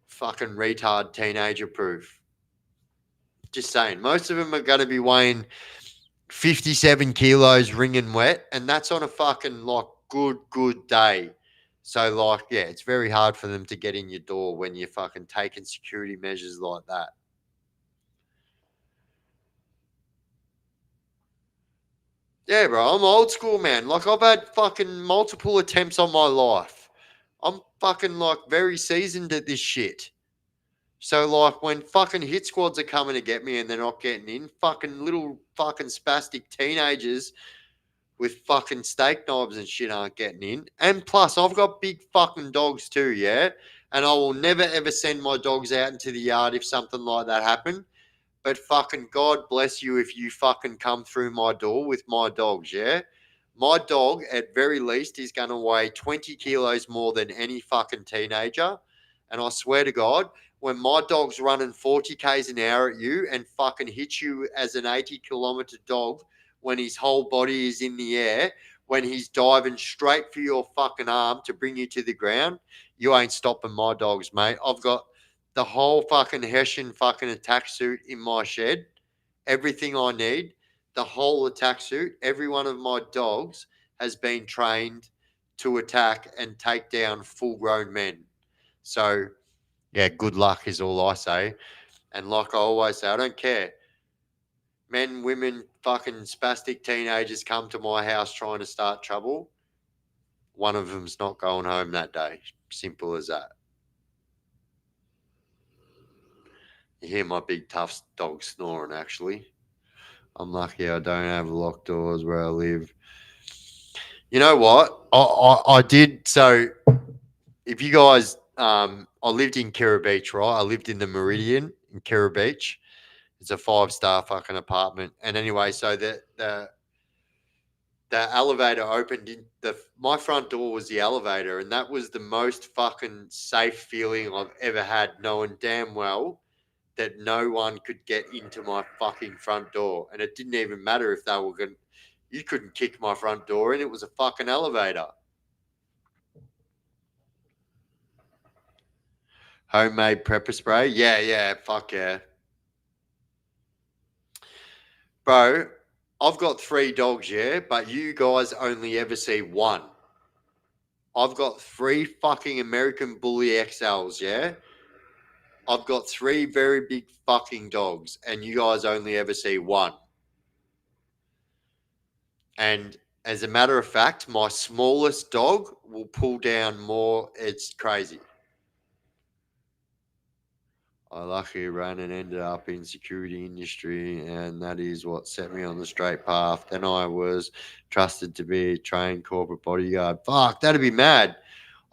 fucking retard teenager proof. Just saying, most of them are going to be weighing 57 kilos wringing wet, and that's on a fucking like good day. So like, yeah, it's very hard for them to get in your door when you're fucking taking security measures like that. Yeah, bro, I'm old school, man. Like, I've had fucking multiple attempts on my life. I'm fucking like very seasoned at this shit. So like when fucking hit squads are coming to get me and they're not getting in, fucking little fucking spastic teenagers with fucking steak knives and shit aren't getting in. And plus, I've got big fucking dogs too, yeah? And I will never ever send my dogs out into the yard if something like that happened. But fucking God bless you if you fucking come through my door with my dogs, yeah? My dog, at very least, is going to weigh 20 kilos more than any fucking teenager. And I swear to God, when my dog's running 40 k's an hour at you and fucking hits you as an 80-kilometer dog when his whole body is in the air, when he's diving straight for your fucking arm to bring you to the ground, you ain't stopping my dogs, mate. I've got the whole fucking Hessian fucking attack suit in my shed, everything I need, the whole attack suit. Every one of my dogs has been trained to attack and take down full grown men. So, yeah, good luck is all I say. And like I always say, I don't care. Men, women, fucking spastic teenagers come to my house trying to start trouble. One of them's not going home that day. Simple as that. You hear my big tough dog snoring, actually. I'm lucky I don't have locked doors where I live. You know what? I did. So if you guys, I lived in Kira Beach, right? I lived in the Meridian in Kira Beach. It's a 5-star fucking apartment. And anyway, so the elevator opened in my front door was the elevator, and that was the most fucking safe feeling I've ever had, knowing damn well that no one could get into my fucking front door. And it didn't even matter if they were going. You couldn't kick my front door in. It was a fucking elevator. Homemade pepper spray. Yeah. Fuck yeah. Bro, I've got 3 dogs, yeah, but you guys only ever see one. I've got 3 fucking American Bully XLs, yeah? I've got 3 very big fucking dogs, and you guys only ever see one. And as a matter of fact, my smallest dog will pull down more. It's crazy. I luckily ran and ended up in security industry, and that is what set me on the straight path. Then I was trusted to be a trained corporate bodyguard. Fuck, that'd be mad.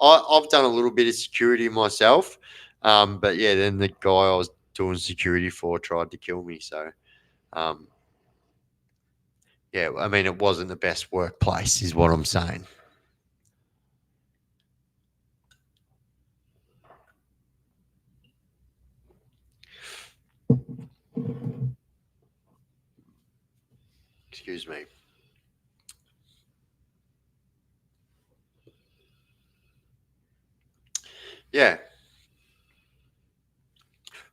I've done a little bit of security myself, but yeah, then the guy I was doing security for tried to kill me. So, um, yeah, I mean, it wasn't the best workplace, is what I'm saying. Excuse me. Yeah,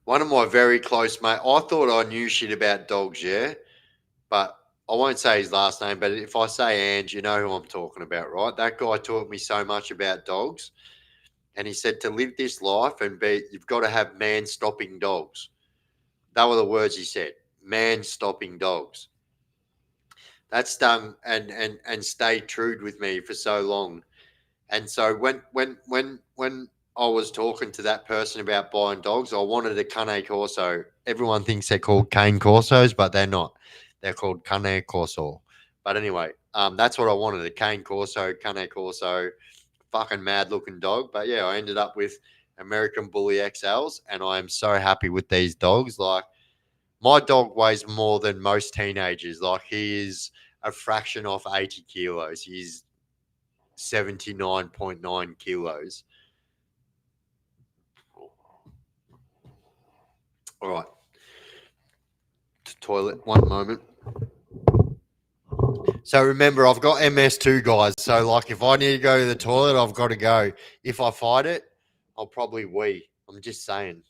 one of my very close mate. I thought I knew shit about dogs, yeah, but I won't say his last name. But if I say Ange, you know who I'm talking about, right? That guy taught me so much about dogs, and he said to live this life and be, you've got to have man-stopping dogs. That were the words he said. Man-stopping dogs. That stung and stayed true with me for so long. And so when I was talking to that person about buying dogs, I wanted a Cane Corso. Everyone thinks they're called Cane Corsos, but they're not. They're called Cane Corso. But anyway, that's what I wanted, a Cane Corso, Cane Corso, fucking mad looking dog. But yeah, I ended up with American Bully XLs, and I am so happy with these dogs. Like, my dog weighs more than most teenagers. Like, he is a fraction off 80 kilos. He's 79.9 kilos. All right. Toilet, one moment. So remember, I've got MS2, guys. So, like, if I need to go to the toilet, I've got to go. If I fight it, I'll probably wee. I'm just saying.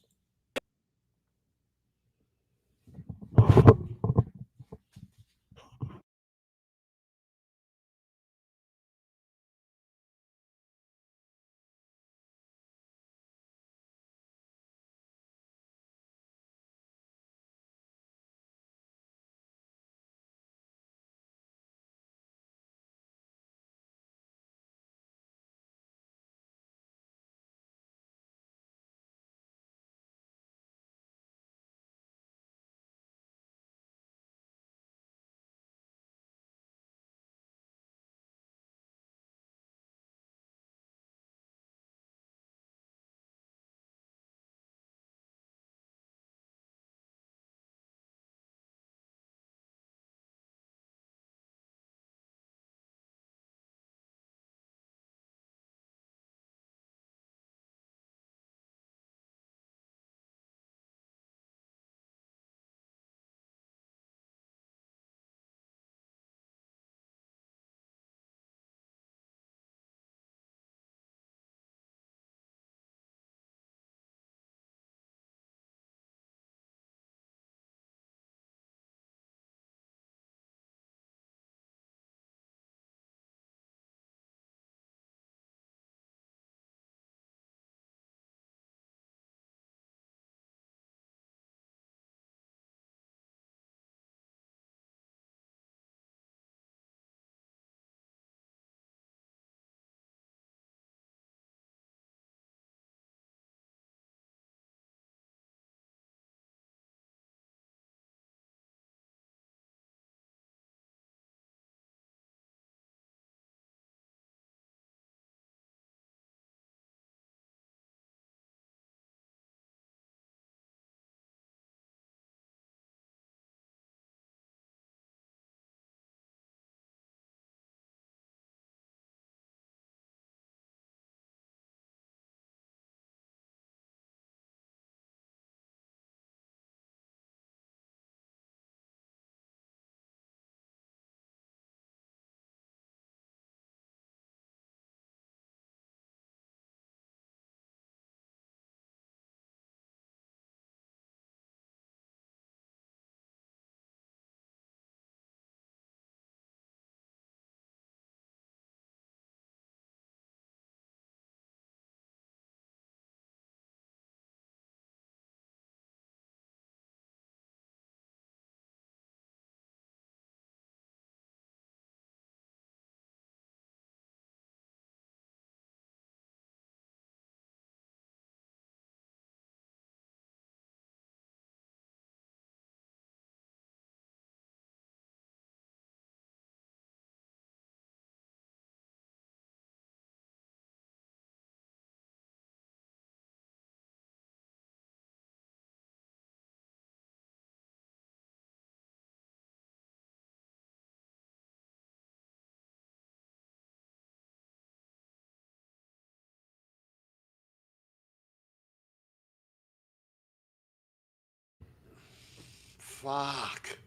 Fuck.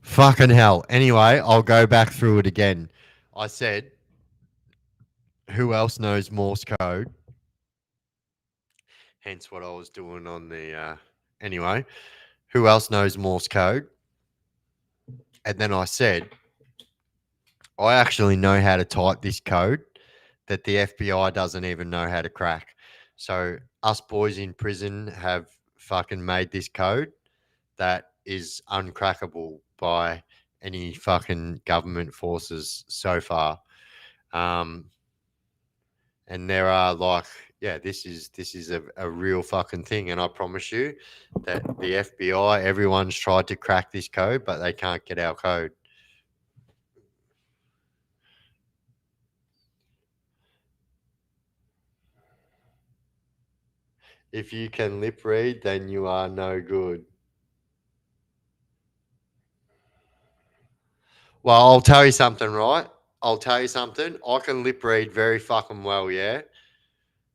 Fucking hell. Anyway, I'll go back through it again. I said, who else knows Morse code? Hence what I was doing on the. Anyway, who else knows Morse code? And then I said, I actually know how to type this code that the FBI doesn't even know how to crack. So, us boys in prison have fucking made this code that is uncrackable by any fucking government forces so far. And there are like, yeah, this is a real fucking thing. And I promise you that the FBI, everyone's tried to crack this code, but they can't get our code. If you can lip read, then you are no good. Well, I'll tell you something, right? I'll tell you something. I can lip read very fucking well, yeah.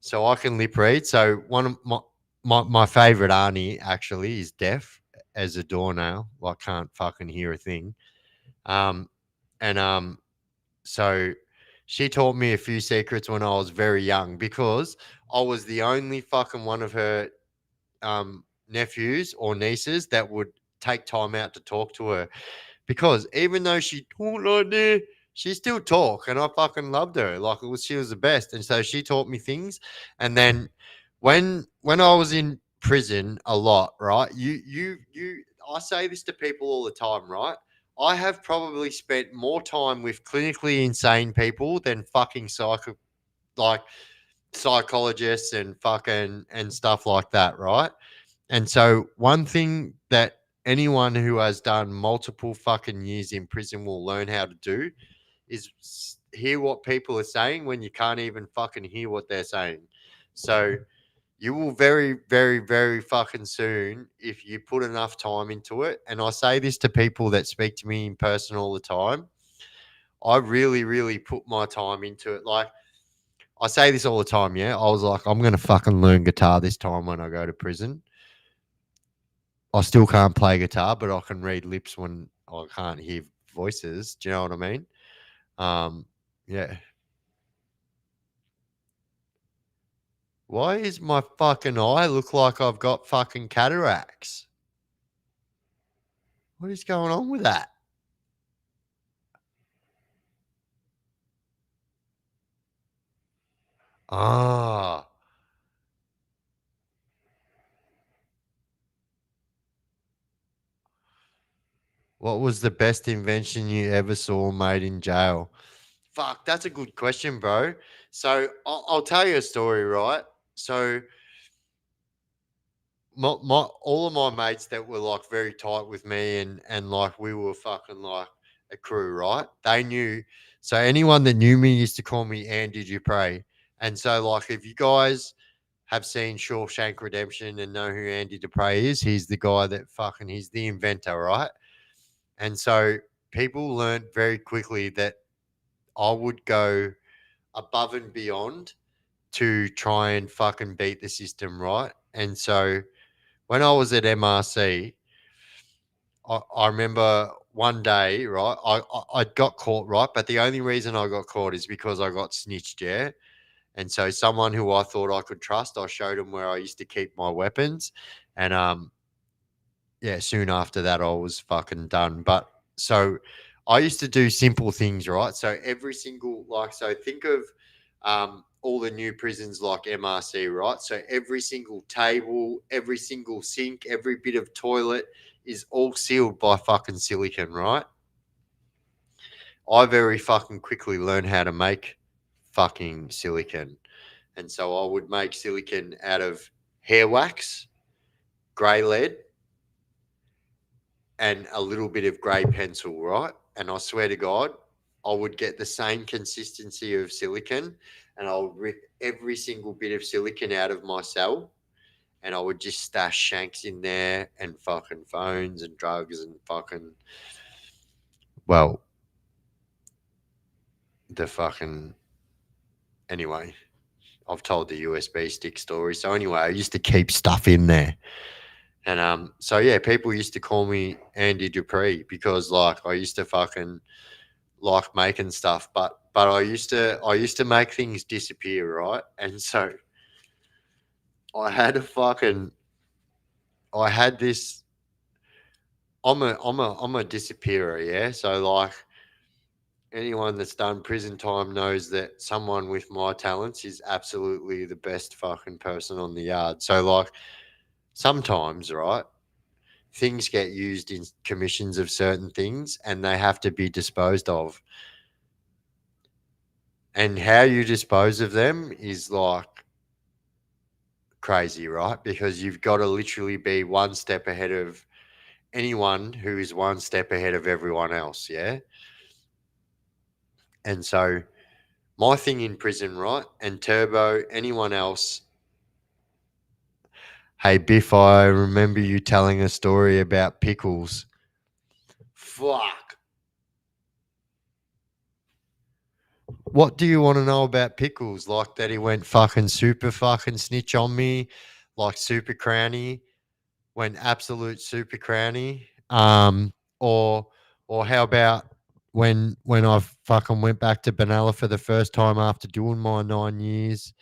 So I can lip read. So one of my favorite auntie actually is deaf as a doornail. Like can't fucking hear a thing. Um, and so she taught me a few secrets when I was very young because I was the only fucking one of her nephews or nieces that would take time out to talk to her. Because even though she talked like that, she still talk, and I fucking loved her. Like she was the best, and so she taught me things. And then when I was in prison a lot, right? You. I say this to people all the time, right? I have probably spent more time with clinically insane people than fucking like psychologists and fucking and stuff like that, right? And so, one thing that anyone who has done multiple fucking years in prison will learn how to do is hear what people are saying when you can't even fucking hear what they're saying. So, you will very, very, very fucking soon if you put enough time into it. And I say this to people that speak to me in person all the time. I really, really put my time into it. Like, I say this all the time, yeah. I was like, I'm going to fucking learn guitar this time when I go to prison. I still can't play guitar, but I can read lips when I can't hear voices. Do you know what I mean? Yeah. Why is my fucking eye look like I've got fucking cataracts? What is going on with that? Ah, what was the best invention you ever saw made in jail? Fuck, that's a good question, bro. So I'll tell you a story, right? So my all of my mates that were like very tight with me and like we were fucking like a crew, right? They knew. So anyone that knew me used to call me and did you pray? And so like if you guys have seen Shawshank Redemption and know who Andy Dupre is, he's the guy that fucking he's the inventor, right? And so people learned very quickly that I would go above and beyond to try and fucking beat the system, right? And so when I was at MRC, I remember one day, right? I got caught, right? But the only reason I got caught is because I got snitched, yeah. And so someone who I thought I could trust, I showed him where I used to keep my weapons, and yeah, soon after that I was fucking done. But so I used to do simple things, right? So every single like, so think of all the new prisons like MRC, right? So every single table, every single sink, every bit of toilet is all sealed by fucking silicon, right? I very fucking quickly learned how to make fucking silicon. And so I would make silicon out of hair wax, grey lead, and a little bit of grey pencil, right? And I swear to God, I would get the same consistency of silicon and I'll rip every single bit of silicon out of my cell and I would just stash shanks in there and fucking phones and drugs and fucking, well, the fucking, anyway, I've told the USB stick story. So anyway, I used to keep stuff in there. And so yeah, people used to call me Andy Dupree because like I used to fucking like making stuff, but I used to make things disappear, right? And so I had a fucking I had this I'm a disappearer, yeah. So like anyone that's done prison time knows that someone with my talents is absolutely the best fucking person on the yard. So like sometimes, right, things get used in commissions of certain things and they have to be disposed of. And how you dispose of them is like crazy, right? Because you've got to literally be one step ahead of anyone who is one step ahead of everyone else, yeah? And so my thing in prison, right? And Turbo, anyone else. Hey, Biff, I remember you telling a story about pickles. Fuck. What do you want to know about pickles? Like that he went fucking super fucking snitch on me, like super crowny, went absolute super crowny. Or how about when I fucking went back to Benalla for the first time after doing my 9 years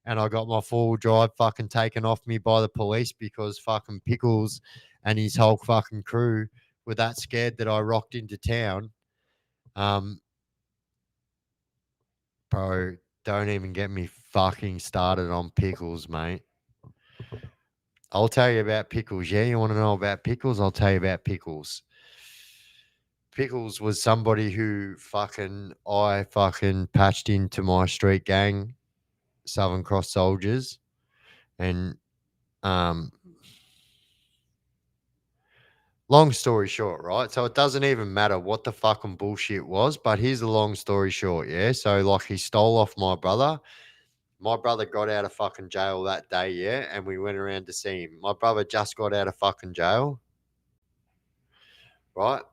and I got my 4-wheel drive fucking taken off me by the police because fucking Pickles and his whole fucking crew were that scared that I rocked into town. Um, Bro, don't even get me fucking started on Pickles, mate. I'll tell you about Pickles. Yeah, you want to know about Pickles? I'll tell you about Pickles. Pickles was somebody who I fucking patched into my street gang, Southern Cross Soldiers, and um, long story short, right? So it doesn't even matter what the fucking bullshit was, but here's the long story short, yeah. So like he stole off my brother. My brother got out of fucking jail that day, yeah, and we went around to see him. My brother just got out of fucking jail, right?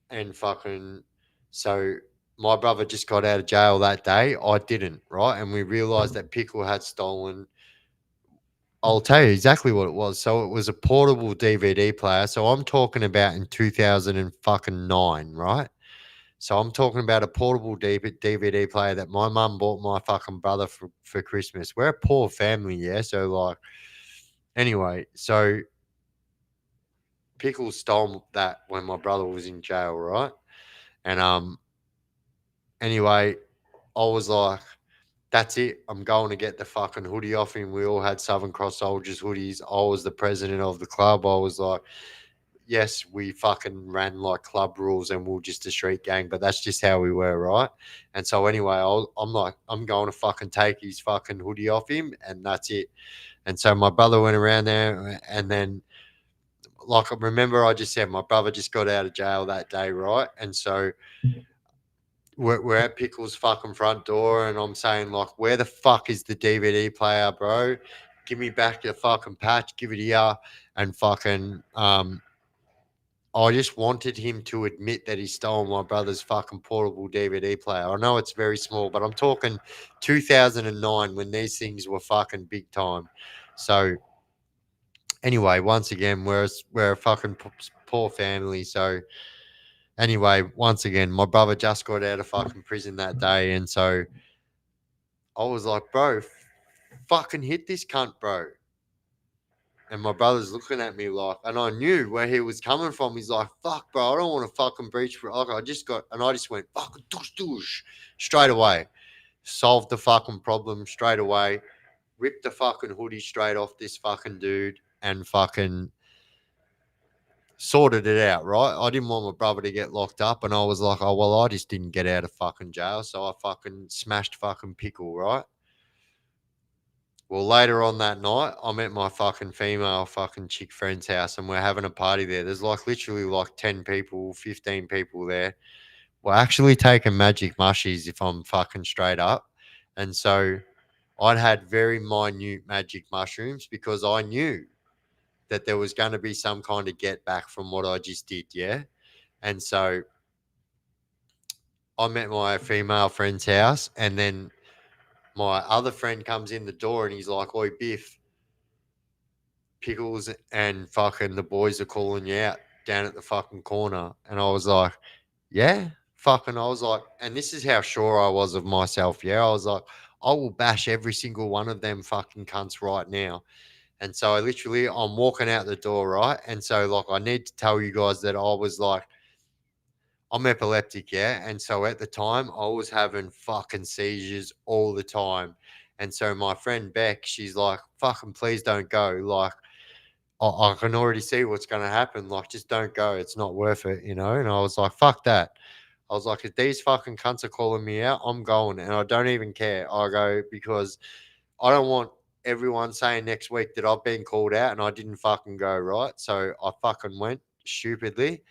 And fucking so my brother just got out of jail that day. I didn't, right? And we realized that Pickle had stolen. I'll tell you exactly what it was. So it was a portable DVD player. So I'm talking about in 2009, right? So I'm talking about a portable DVD player that my mum bought my fucking brother for Christmas. We're a poor family, yeah. So like, anyway, so Pickles stole that when my brother was in jail, right? And anyway, I was like, that's it. I'm going to get the fucking hoodie off him. We all had Southern Cross Soldiers hoodies. I was the president of the club. I was like, yes, we fucking ran like club rules and we are just a street gang, but that's just how we were, right? And so anyway, I'm like, I'm going to fucking take his fucking hoodie off him, and that's it. And so my brother went around there, and then like I remember, I just said my brother just got out of jail that day, right? And so we're at Pickle's fucking front door, and I'm saying like, where the fuck is the DVD player, bro? Give me back your fucking patch, give it here, and fucking. I just wanted him to admit that he stole my brother's fucking portable DVD player. I know it's very small, but I'm talking 2009 when these things were fucking big time. So anyway, once again, we're a fucking poor family. So anyway, once again, my brother just got out of fucking prison that day, and so I was like, bro, fucking hit this cunt, bro. And my brother's looking at me like, and I knew where he was coming from. He's like, fuck, bro, I don't want to fucking breach. Like, I just went, fucking douche, straight away. Solved the fucking problem straight away. Ripped the fucking hoodie straight off this fucking dude and fucking sorted it out, right? I didn't want my brother to get locked up. And I was like, oh, well, I just didn't get out of fucking jail. So I fucking smashed fucking Pickle, right? Well, later on that night, I'm at my fucking female fucking chick friend's house and we're having a party there. There's like literally like 10 people, 15 people there. We're actually taking magic mushies if I'm fucking straight up. And so I'd had very minute magic mushrooms because I knew that there was going to be some kind of get back from what I just did. Yeah. And so I'm at my female friend's house and then my other friend comes in the door and he's like, "Oi, Biff, Pickles and fucking the boys are calling you out down at the fucking corner." And I was like, "Yeah." Fucking, I was like, and this is how sure I was of myself. Yeah. I was like, I will bash every single one of them fucking cunts right now. And so I literally, I'm walking out the door, right? And so, like, I need to tell you guys that I was like, I'm epileptic, yeah. And so at the time, I was having fucking seizures all the time. And so my friend Beck, she's like, fucking please don't go. Like, I can already see what's going to happen. Like, just don't go. It's not worth it, you know? And I was like, fuck that. I was like, if these fucking cunts are calling me out, I'm going. And I don't even care. I go because I don't want everyone saying next week that I've been called out and I didn't fucking go, right? So I fucking went stupidly.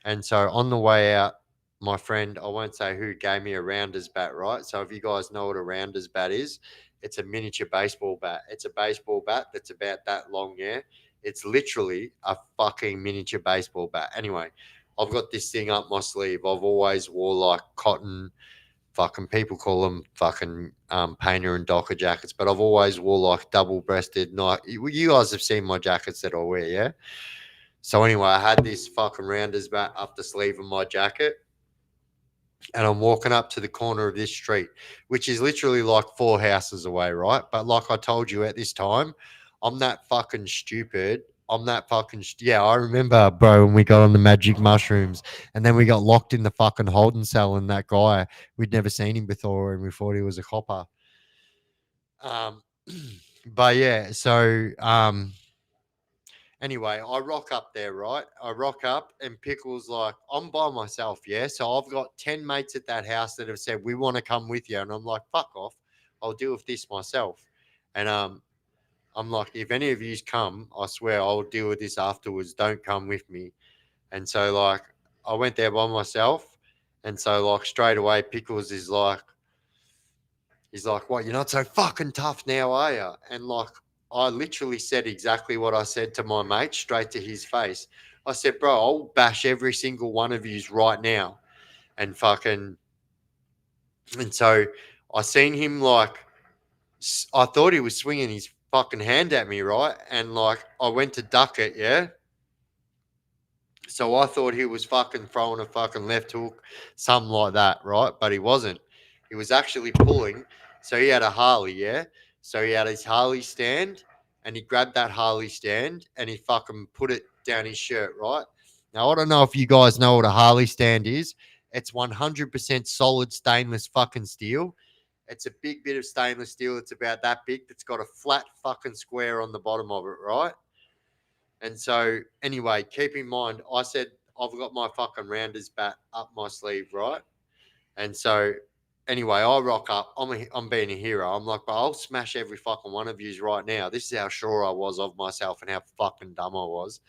And so on the way out, my friend, I won't say who, gave me a rounder's bat, right? So if you guys know what a rounder's bat is, it's a miniature baseball bat. It's a baseball bat that's about that long, yeah. It's literally a fucking miniature baseball bat. Anyway, I've got this thing up my sleeve. I've always wore like cotton, fucking people call them fucking painter and docker jackets, but I've always wore like double breasted. Night. You guys have seen my jackets that I wear, yeah. So anyway, I had this fucking rounders bat up the sleeve of my jacket, and I'm walking up to the corner of this street, which is literally like 4 houses away, right? But like I told you at this time, I'm that fucking stupid. I'm that fucking yeah. I remember, bro, when we got on the magic mushrooms, and then we got locked in the fucking holding cell, and that guy, we'd never seen him before, and we thought he was a copper. Um, but yeah, so anyway, I rock up there, right? I rock up, and Pickle's like, I'm by myself, yeah? So I've got 10 mates at that house that have said, we want to come with you. And I'm like, fuck off. I'll deal with this myself. And I'm like, if any of yous come, I swear I'll deal with this afterwards. Don't come with me. And so, like, I went there by myself. And so, like, straight away, Pickles is like, he's like, what, you're not so fucking tough now, are you? And like, I literally said exactly what I said to my mate straight to his face. I said, bro, I'll bash every single one of yous right now. And fucking, and so I seen him like, I thought he was swinging his fucking hand at me, right? And like, I went to duck it, yeah? So I thought he was fucking throwing a fucking left hook, something like that, right? But he wasn't. He was actually pulling. So he had a Harley, yeah? So he had his Harley stand, and he grabbed that Harley stand and he fucking put it down his shirt, right? Now, I don't know if you guys know what a Harley stand is. It's 100% solid stainless fucking steel. It's a big bit of stainless steel. It's about that big. That's got a flat fucking square on the bottom of it, right? And so, anyway, keep in mind, I said I've got my fucking rounders bat up my sleeve, right? And so, anyway, I rock up. I'm being a hero. I'm like, but I'll smash every fucking one of yous right now. This is how sure I was of myself and how fucking dumb I was.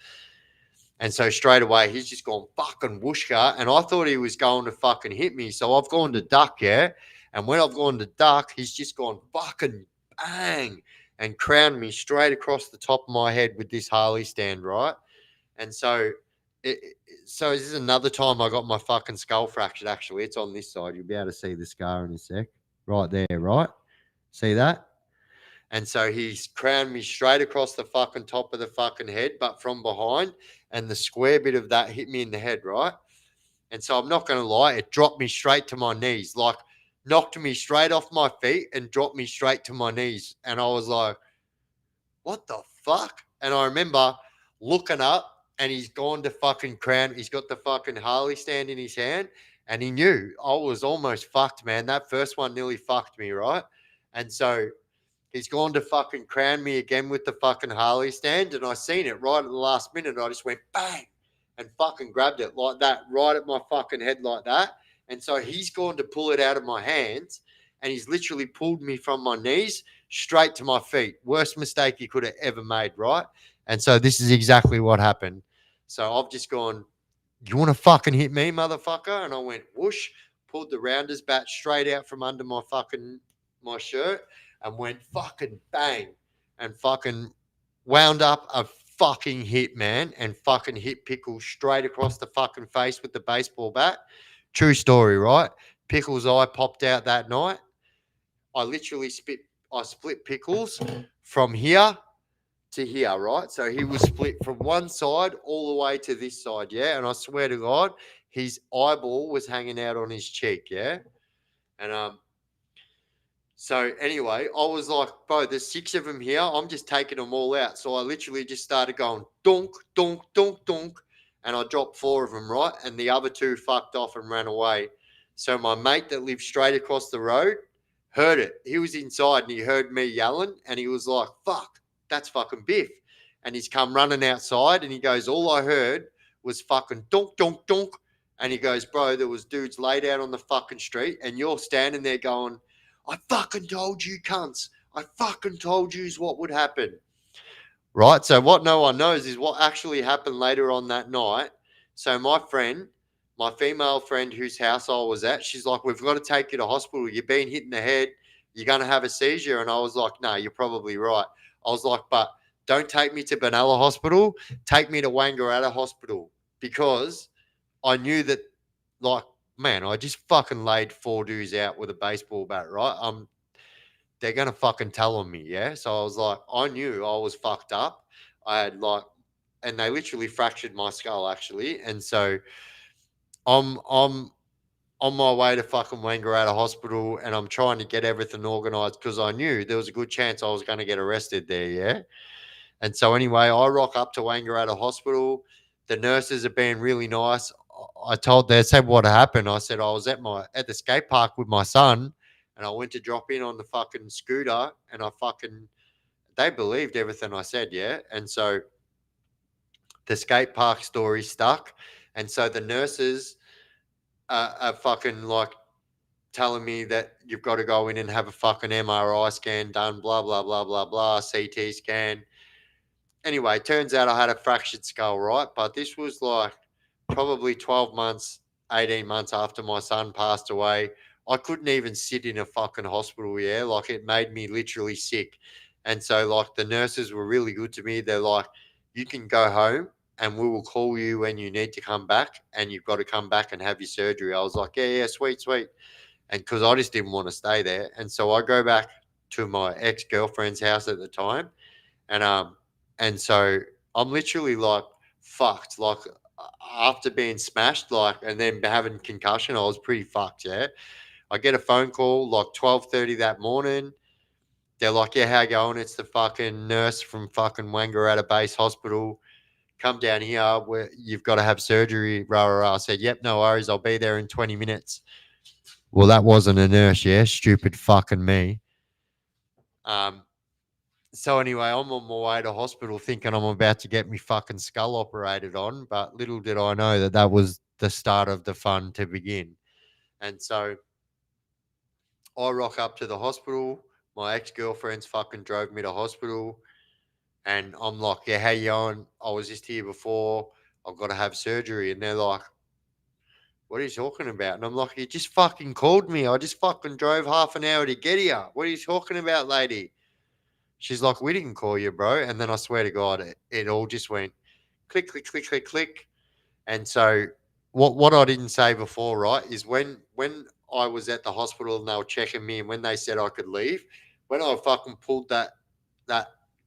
And so straight away, he's just gone fucking whooshka. And I thought he was going to fucking hit me. So I've gone to duck, yeah? And when I've gone to duck, he's just gone fucking bang and crowned me straight across the top of my head with this Harley stand, right? And so, so this is another time I got my fucking skull fractured. Actually, it's on this side. You'll be able to see the scar in a sec, right there, right? See that? And so he's crowned me straight across the fucking top of the fucking head, but from behind, and the square bit of that hit me in the head, right? And so I'm not going to lie, it dropped me straight to my knees, like knocked me straight off my feet and dropped me straight to my knees. And I was like, what the fuck? And I remember looking up, and he's gone to fucking crown. He's got the fucking Harley stand in his hand, and he knew I was almost fucked, man. That first one nearly fucked me, right? And so he's gone to fucking crown me again with the fucking Harley stand, and I seen it right at the last minute. I just went bang and fucking grabbed it like that, right at my fucking head like that. And so he's gone to pull it out of my hands, and he's literally pulled me from my knees straight to my feet. Worst mistake he could have ever made, right? And so this is exactly what happened. So I've just gone, you want to fucking hit me, motherfucker? And I went whoosh, pulled the rounders bat straight out from under my fucking my shirt and went fucking bang and fucking wound up a fucking hit, man, and fucking hit Pickles straight across the fucking face with the baseball bat. True story, right? Pickles' eye popped out that night. I literally split pickles from here to here, right? So he was split from one side all the way to this side, yeah. And I swear to God, his eyeball was hanging out on his cheek, yeah. And so anyway, I was like, bro, there's 6 of them here. I'm just taking them all out. So I literally just started going donk, donk, donk, donk, and I dropped 4 of them, right? And the other 2 fucked off and ran away. So my mate that lived straight across the road heard it. He was inside and he heard me yelling, and he was like, fuck, that's fucking Biff. And he's come running outside and he goes, all I heard was fucking donk, donk, donk. And he goes, bro, there was dudes laid out on the fucking street and you're standing there going, I fucking told you, cunts. I fucking told you what would happen. Right? So what no one knows is what actually happened later on that night. So my friend, my female friend whose house I was at, she's like, we've got to take you to hospital. You've been hit in the head. You're going to have a seizure. And I was like, no, you're probably right. I was like, but don't take me to Benalla Hospital. Take me to Wangaratta Hospital, because I knew that, like, man, I just fucking laid 4 dudes out with a baseball bat, right? They're gonna fucking tell on me, yeah. So I was like, I knew I was fucked up. I had like, and they literally fractured my skull actually, and so I'm on my way to fucking Wangaratta Hospital, and I'm trying to get everything organised because I knew there was a good chance I was going to get arrested there, yeah. And so anyway, I rock up to Wangaratta Hospital. The nurses are being really nice. They said what happened. I said I was at the skate park with my son, and I went to drop in on the fucking scooter, and they believed everything I said, yeah. And so the skate park story stuck, and so the nurses are fucking like telling me that you've got to go in and have a fucking MRI scan done, blah blah blah blah blah, CT scan. Anyway, turns out I had a fractured skull, right? But this was like probably 12 months, 18 months after my son passed away. I couldn't even sit in a fucking hospital, yeah. Like it made me literally sick. And so, like, the nurses were really good to me. They're like, you can go home and we will call you when you need to come back, and you've got to come back and have your surgery. I was like, yeah, yeah, sweet, sweet. And because I just didn't want to stay there. And so I go back to my ex girlfriend's house at the time, and so I'm literally like fucked. Like after being smashed, like, and then having concussion, I was pretty fucked. Yeah, I get a phone call like 12:30 that morning. They're like, "Yeah, how you going? It's the fucking nurse from fucking Wangaratta Base Hospital. Come down here. Where you've got to have surgery." Rah rah rah. I said, "Yep, no worries. I'll be there in 20 minutes." Well, that wasn't a nurse. Yeah, stupid fucking me. Um, So anyway, I'm on my way to hospital thinking I'm about to get me fucking skull operated on, but little did I know that that was the start of the fun to begin. And so I rock up to the hospital. My ex girlfriend's fucking drove me to hospital, and I'm like, "Yeah, how you going? I was just here before. I've got to have surgery." And they're like, "What are you talking about?" And I'm like, "You just fucking called me. I just fucking drove half an hour to get here. What are you talking about, lady?" She's like, we didn't call you, bro. And then I swear to God, it all just went click, click, click, click, click. And so what I didn't say before, right, is when I was at the hospital and they were checking me, and when they said I could leave, when I fucking pulled that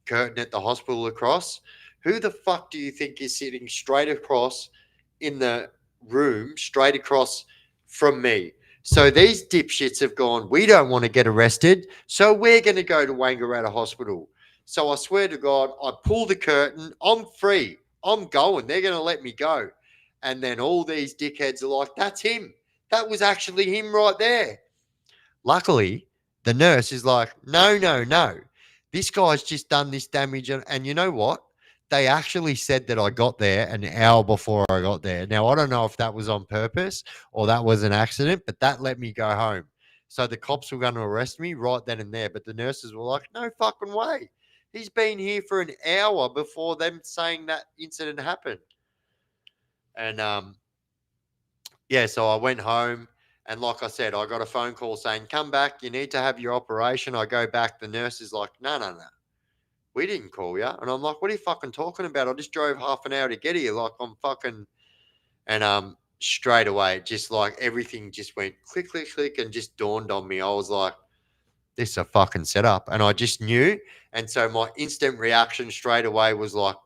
curtain at the hospital across, who the fuck do you think is sitting straight across in the room, straight across from me? So these dipshits have gone, we don't want to get arrested, so we're going to go to Wangaratta Hospital. So I swear to God, I pull the curtain, I'm free, I'm going, they're going to let me go. And then all these dickheads are like, that's him. That was actually him right there. Luckily, the nurse is like, no, no, no. This guy's just done this damage. And you know what? They actually said that I got there an hour before I got there. Now, I don't know if that was on purpose or that was an accident, but that let me go home. So the cops were going to arrest me right then and there. But the nurses were like, no fucking way. He's been here for an hour before them saying that incident happened. And yeah, so I went home, and like I said, I got a phone call saying, come back, you need to have your operation. I go back, the nurse is like, no, no, no, we didn't call you. And I'm like, what are you fucking talking about? I just drove half an hour to get here. Like I'm fucking, and straight away, just like everything just went click, click, click, and just dawned on me. I was like, this is a fucking setup. And I just knew. And so my instant reaction straight away was like,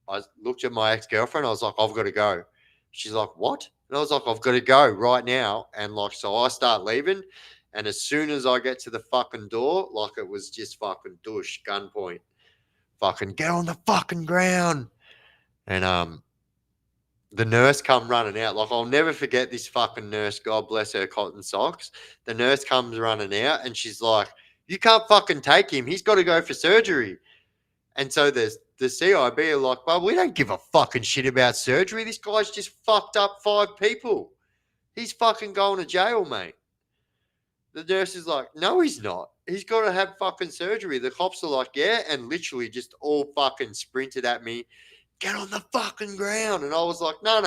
I looked at my ex-girlfriend. I was like, I've got to go. She's like, what? And I was like, I've got to go right now. And like, so I start leaving. And as soon as I get to the fucking door, like it was just fucking douche, gunpoint. Fucking get on the fucking ground. And the nurse come running out. Like I'll never forget this fucking nurse. God bless her cotton socks. The nurse comes running out and she's like, "You can't fucking take him. He's got to go for surgery." And so there's the CIB are like, "Well, we don't give a fucking shit about surgery. This guy's just fucked up 5 people. He's fucking going to jail, mate." The nurse is like, "No, he's not. He's got to have fucking surgery." The cops are like, "Yeah," and literally just all fucking sprinted at me. Get on the fucking ground. And I was like, no.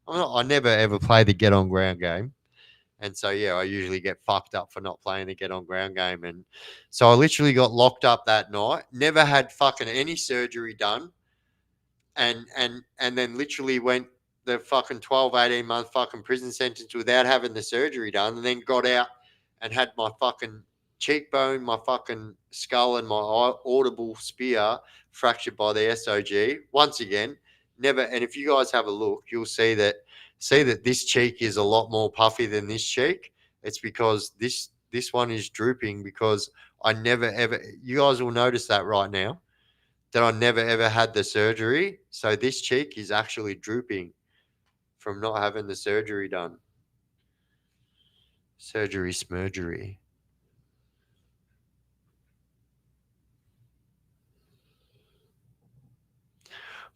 I never ever play the get on ground game. And so, yeah, I usually get fucked up for not playing the get on ground game. And so I literally got locked up that night, never had fucking any surgery done. And then literally went the fucking 12, 18-month fucking prison sentence without having the surgery done. And then got out and had my fucking cheekbone, my fucking skull, and my audible spear fractured by the SOG. Once again, never. And if you guys have a look, you'll see that this cheek is a lot more puffy than this cheek. It's because this one is drooping because I never ever. You guys will notice that right now that I never ever had the surgery. So this cheek is actually drooping from not having the surgery done. Surgery smurgery.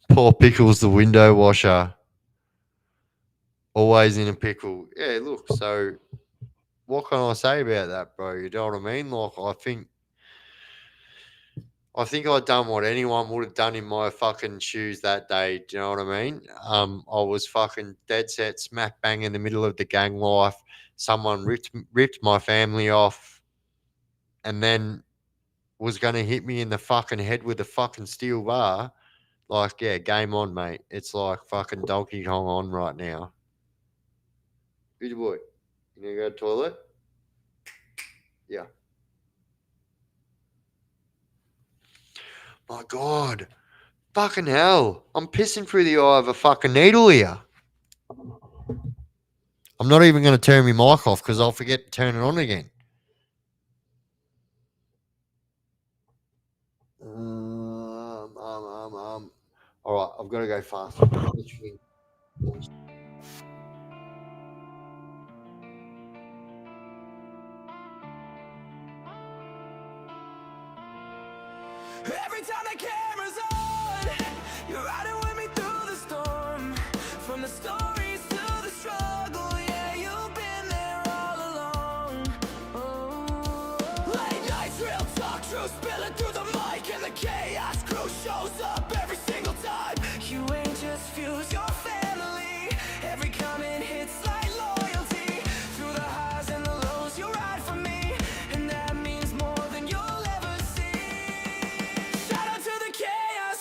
Poor Pickles, the window washer. Always in a pickle. Yeah, look, so what can I say about that, bro? You know what I mean? Like, I think I'd done what anyone would have done in my fucking shoes that day. Do you know what I mean? I was fucking dead set, smack bang in the middle of the gang life. Someone ripped my family off and then was going to hit me in the fucking head with a fucking steel bar. Like, yeah, game on, mate. It's like fucking Donkey Kong on right now. Who's your boy? You need to go to the toilet? Yeah. My God. Fucking hell. I'm pissing through the eye of a fucking needle here. I'm not even going to turn my mic off because I'll forget to turn it on again. All right, I've got to go fast. Literally. Every time the camera's on, you're riding with me through the storm. From the stories to the struggle, yeah, you've been there all along. Oh. Late nights, real talk, true spilling through the mic, and the chaos crew shows up every single time. You ain't just fuse, your family. Every comment hits like loyalty. Through the highs and the lows, you ride for me, and that means more than you'll ever see. Shout out to the chaos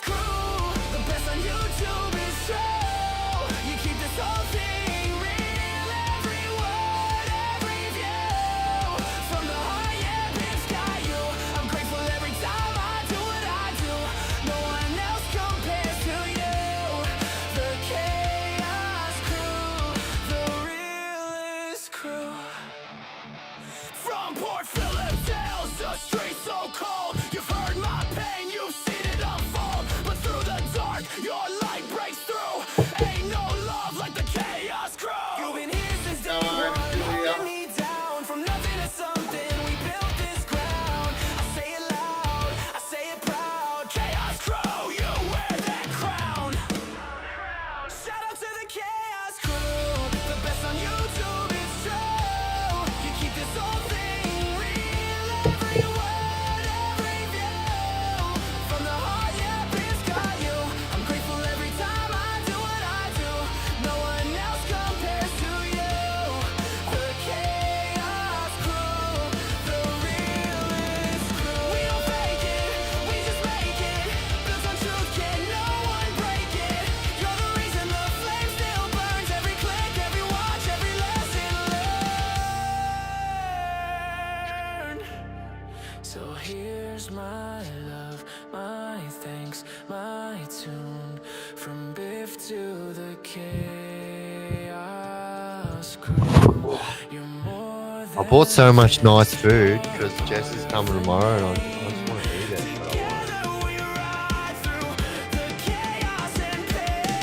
chaos crew. You're more I bought so than much nice just food because Jess is coming tomorrow, and I just want to eat it. But I won't. together we ride through the chaos and pain.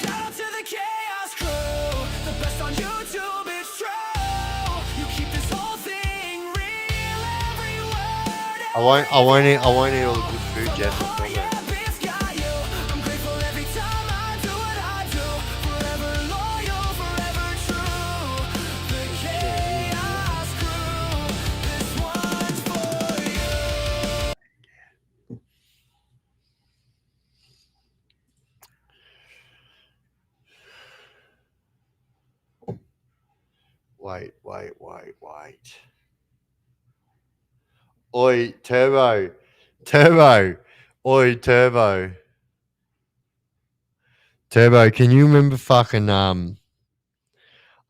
Shout out to the chaos crew, the best on YouTube, it's true. You keep this whole thing real, every word. I won't eat all the good food, Jess. I Oh promise. yeah, Biff got you. I'm grateful every time I do what I do. Forever loyal, forever true. The chaos crew, this one's for you. Wait. Oi, Turbo. Oi, Turbo, can you remember fucking I'm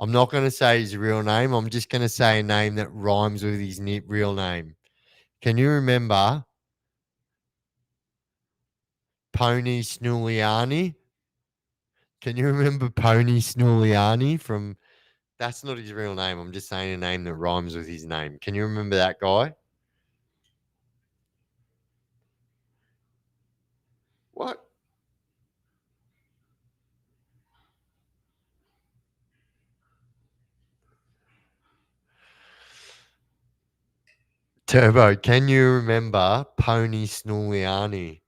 not gonna say his real name. I'm just gonna say a name that rhymes with his real name. Can you remember Pony Snuliani? Can you remember Pony Snuliani from? That's not his real name. I'm just saying a name that rhymes with his name. Can you remember that guy? What? Turbo, can you remember Pony Snuliani?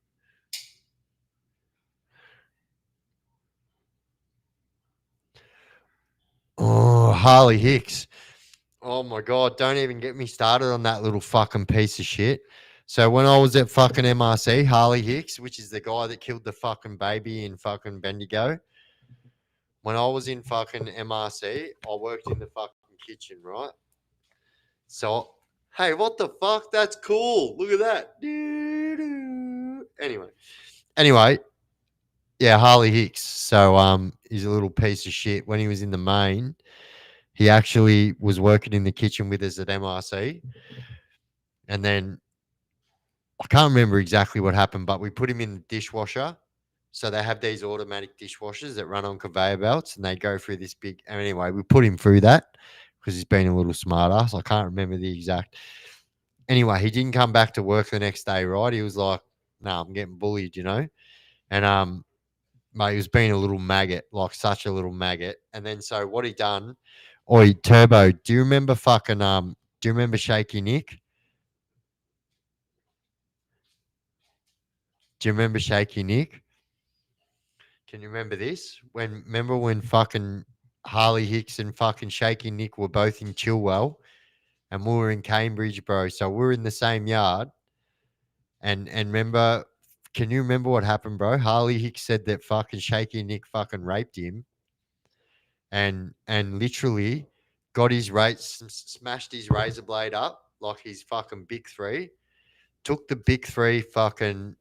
Oh, Harley Hicks. Oh my god, don't even get me started on that little fucking piece of shit. So when I was at fucking MRC, Harley Hicks, which is the guy that killed the fucking baby in fucking Bendigo, when I was in fucking MRC, I worked in the fucking kitchen, right? So, hey, what the fuck? That's cool. Look at that. Doo-doo. Anyway, yeah, Harley Hicks. So, he's a little piece of shit. When he was in the main, he actually was working in the kitchen with us at MRC, and then I can't remember exactly what happened, but we put him in the dishwasher. So they have these automatic dishwashers that run on conveyor belts, and they go through this big. Anyway, we put him through that because he's been a little smarter. So I can't remember the exact. Anyway, he didn't come back to work the next day. Right? He was like, "No, I'm getting bullied," And mate, he was being a little maggot, like such a little maggot. And then so what he done? Oi, Turbo, do you remember fucking Do you remember Shaky Nick? Do you remember Shaky Nick? Can you remember this? Remember when fucking Harley Hicks and fucking Shaky Nick were both in Chilwell and we were in Cambridge, bro. So we're in the same yard. And remember, can you remember what happened, bro? Harley Hicks said that fucking Shaky Nick fucking raped him and literally got his smashed his razor blade up like his fucking big three, took the big three fucking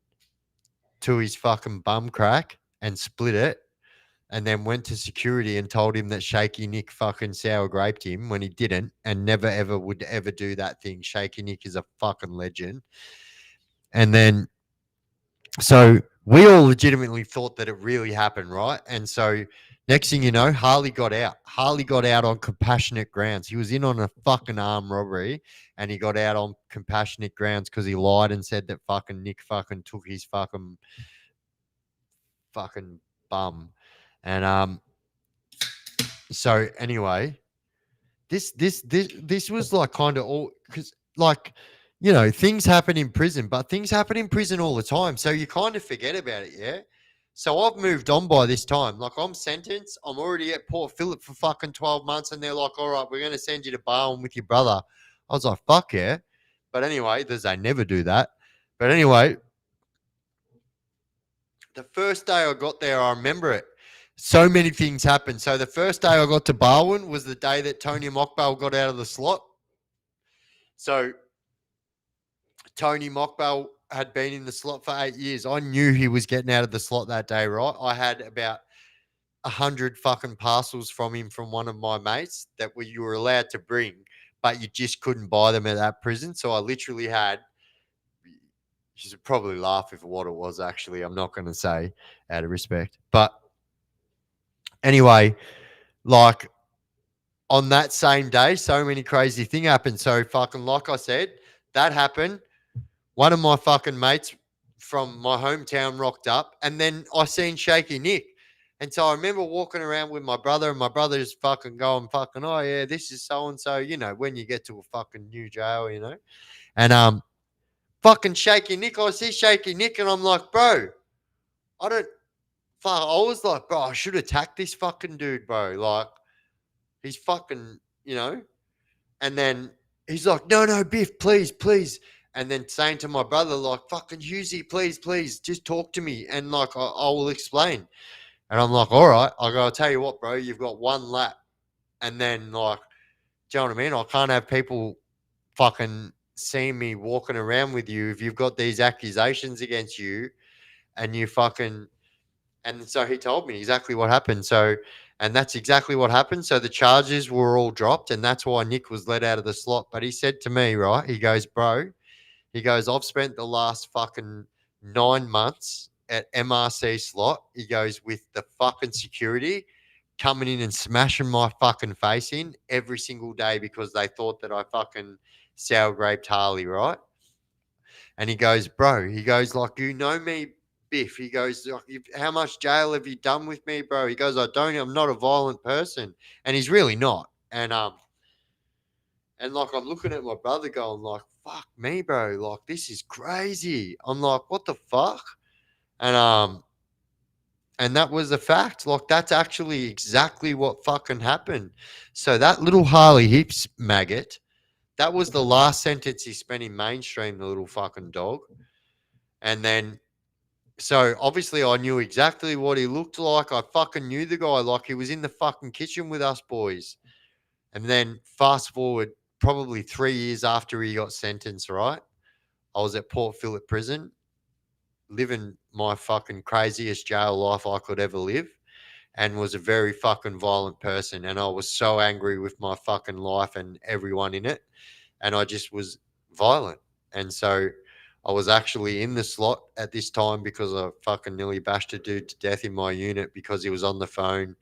to his fucking bum crack and split it, and then went to security and told him that Shaky Nick fucking sour graped him when he didn't and never ever would ever do that thing. Shaky Nick is a fucking legend. And then so we all legitimately thought that it really happened, right? And so next thing you know, Harley got out. Harley got out on compassionate grounds. He was in on a fucking armed robbery and he got out on compassionate grounds because he lied and said that fucking Nick fucking took his fucking bum. And so anyway, this was like kind of all because like things happen in prison, but things happen in prison all the time, so you kind of forget about it. Yeah, so I've moved on by this time. Like I'm sentenced, I'm already at Port Phillip for fucking 12 months, and they're like, all right, we're going to send you to Barwon with your brother. I was like, fuck yeah. But anyway, they never do that. But anyway, the first day I got there, I remember it. So many things happened. So the first day I got to Barwon was the day that Tony Mockbell got out of the slot. So Tony Mockbell had been in the slot for 8 years. I knew he was getting out of the slot that day, right? I had about 100 fucking parcels from him from one of my mates that you were allowed to bring, but you just couldn't buy them at that prison. So I literally had, you should probably laugh if what it was actually. I'm not going to say out of respect. But anyway, like on that same day, so many crazy thing happened. So fucking like I said, that happened. One of my fucking mates from my hometown rocked up, and then I seen Shaky Nick. And so I remember walking around with my brother, and my brother's fucking going, fucking, oh yeah, this is so and so, when you get to a fucking new jail, And fucking Shaky Nick, I see Shaky Nick, and I'm like, bro, I don't fuck. I was like, bro, I should attack this fucking dude, bro. Like, he's fucking, And then he's like, no, no, Biff, please, please. And then saying to my brother, like, fucking Husey, please, please, just talk to me. And like, I will explain. And I'm like, all right. I go, I'll tell you what, bro, you've got one lap. And then, like, do you know what I mean? I can't have people fucking seeing me walking around with you if you've got these accusations against you and you fucking. And so he told me exactly what happened. So, and that's exactly what happened. So the charges were all dropped, and that's why Nick was let out of the slot. But he said to me, right? He goes, bro, he goes, I've spent the last fucking 9 months at MRC slot. He goes, with the fucking security coming in and smashing my fucking face in every single day because they thought that I fucking sour graped Harley, right? And he goes, bro, he goes, like, you know me, Biff. He goes, like, how much jail have you done with me, bro? He goes, I'm not a violent person. And he's really not. And like, I'm looking at my brother going, like, fuck me, bro. Like, this is crazy. I'm like, what the fuck? And, and that was a fact. Like, that's actually exactly what fucking happened. So that little Harley Hips maggot, that was the last sentence he spent in mainstream, the little fucking dog. And then so obviously I knew exactly what he looked like. I fucking knew the guy, like he was in the fucking kitchen with us boys. And then fast forward probably 3 years after he got sentenced, right? I was at Port Phillip prison, living my fucking craziest jail life I could ever live, and was a very fucking violent person. And I was so angry with my fucking life and everyone in it. And I just was violent. And so I was actually in the slot at this time because I fucking nearly bashed a dude to death in my unit because he was on the phone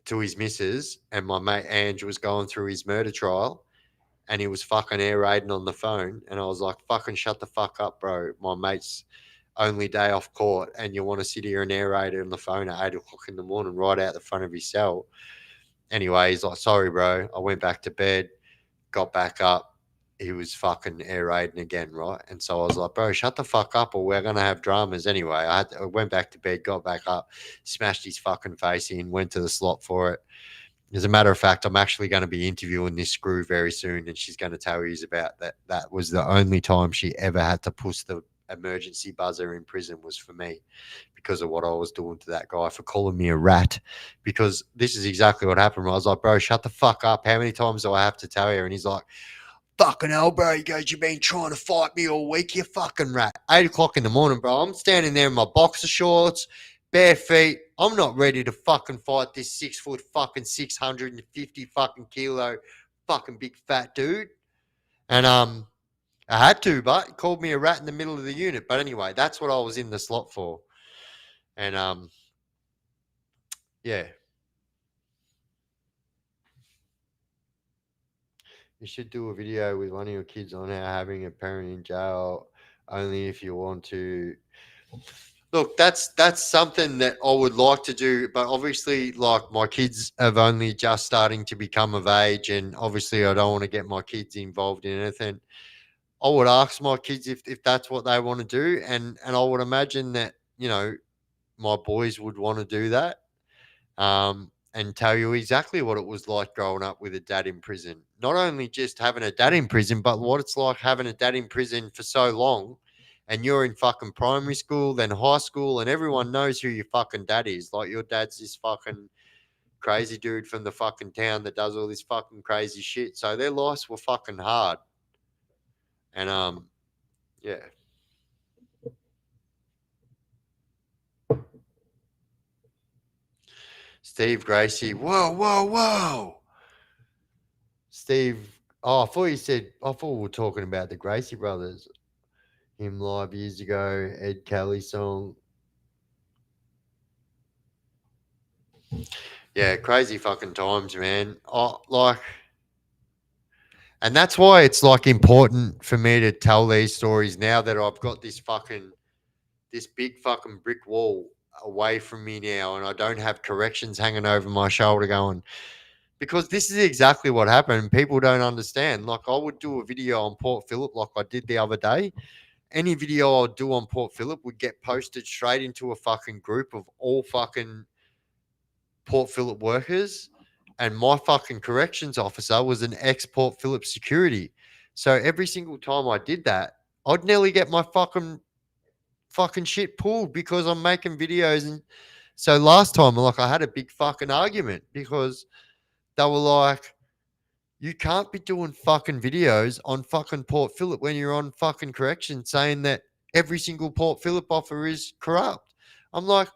to his missus, and my mate Ange was going through his murder trial, and he was fucking air raiding on the phone. And I was like, fucking shut the fuck up, bro. My mate's only day off court, and you want to sit here and air raid on the phone at 8 o'clock in the morning right out the front of his cell. Anyway, he's like, sorry, bro. I went back to bed, got back up. He was fucking air raiding again, right? And so I was like, bro, shut the fuck up or we're going to have dramas anyway. I went back to bed, got back up, smashed his fucking face in, went to the slot for it. As a matter of fact, I'm actually going to be interviewing this screw very soon, and she's going to tell you about that. That was the only time she ever had to push the emergency buzzer in prison was for me because of what I was doing to that guy for calling me a rat. Because this is exactly what happened. I was like, bro, shut the fuck up. How many times do I have to tell you? And he's like, fucking hell, bro. He goes, you've been trying to fight me all week, you fucking rat. 8 o'clock in the morning, bro. I'm standing there in my boxer shorts, bare feet. I'm not ready to fucking fight this 6 foot fucking 650 fucking kilo fucking big fat dude. And I had to, but he called me a rat in the middle of the unit. But anyway, that's what I was in the slot for. And yeah. You should do a video with one of your kids on how having a parent in jail only if you want to. Look, that's something that I would like to do, but obviously, like my kids have only just starting to become of age, and obviously, I don't want to get my kids involved in anything. I would ask my kids if that's what they want to do, and I would imagine that my boys would want to do that, and tell you exactly what it was like growing up with a dad in prison. Not only just having a dad in prison, but what it's like having a dad in prison for so long. And you're in fucking primary school, then high school, and everyone knows who your fucking dad is. Like your dad's this fucking crazy dude from the fucking town that does all this fucking crazy shit. So their lives were fucking hard. And yeah. Steve Gracie. Whoa, whoa, whoa. Steve. Oh, I thought we were talking about the Gracie brothers. Him live years ago, Ed Kelly song. Yeah, crazy fucking times, man. Oh, like, and that's why it's like important for me to tell these stories now that I've got this big fucking brick wall away from me now, and I don't have corrections hanging over my shoulder going, because this is exactly what happened. People don't understand. Like, I would do a video on Port Phillip like I did the other day. Any video I'd do on Port Phillip would get posted straight into a fucking group of all fucking Port Phillip workers, and my fucking corrections officer was an ex Port Phillip security. So every single time I did that, I'd nearly get my fucking shit pulled because I'm making videos. And so last time, like, I had a big fucking argument because they were like, you can't be doing fucking videos on fucking Port Phillip when you're on fucking correction saying that every single Port Phillip officer is corrupt. I'm like,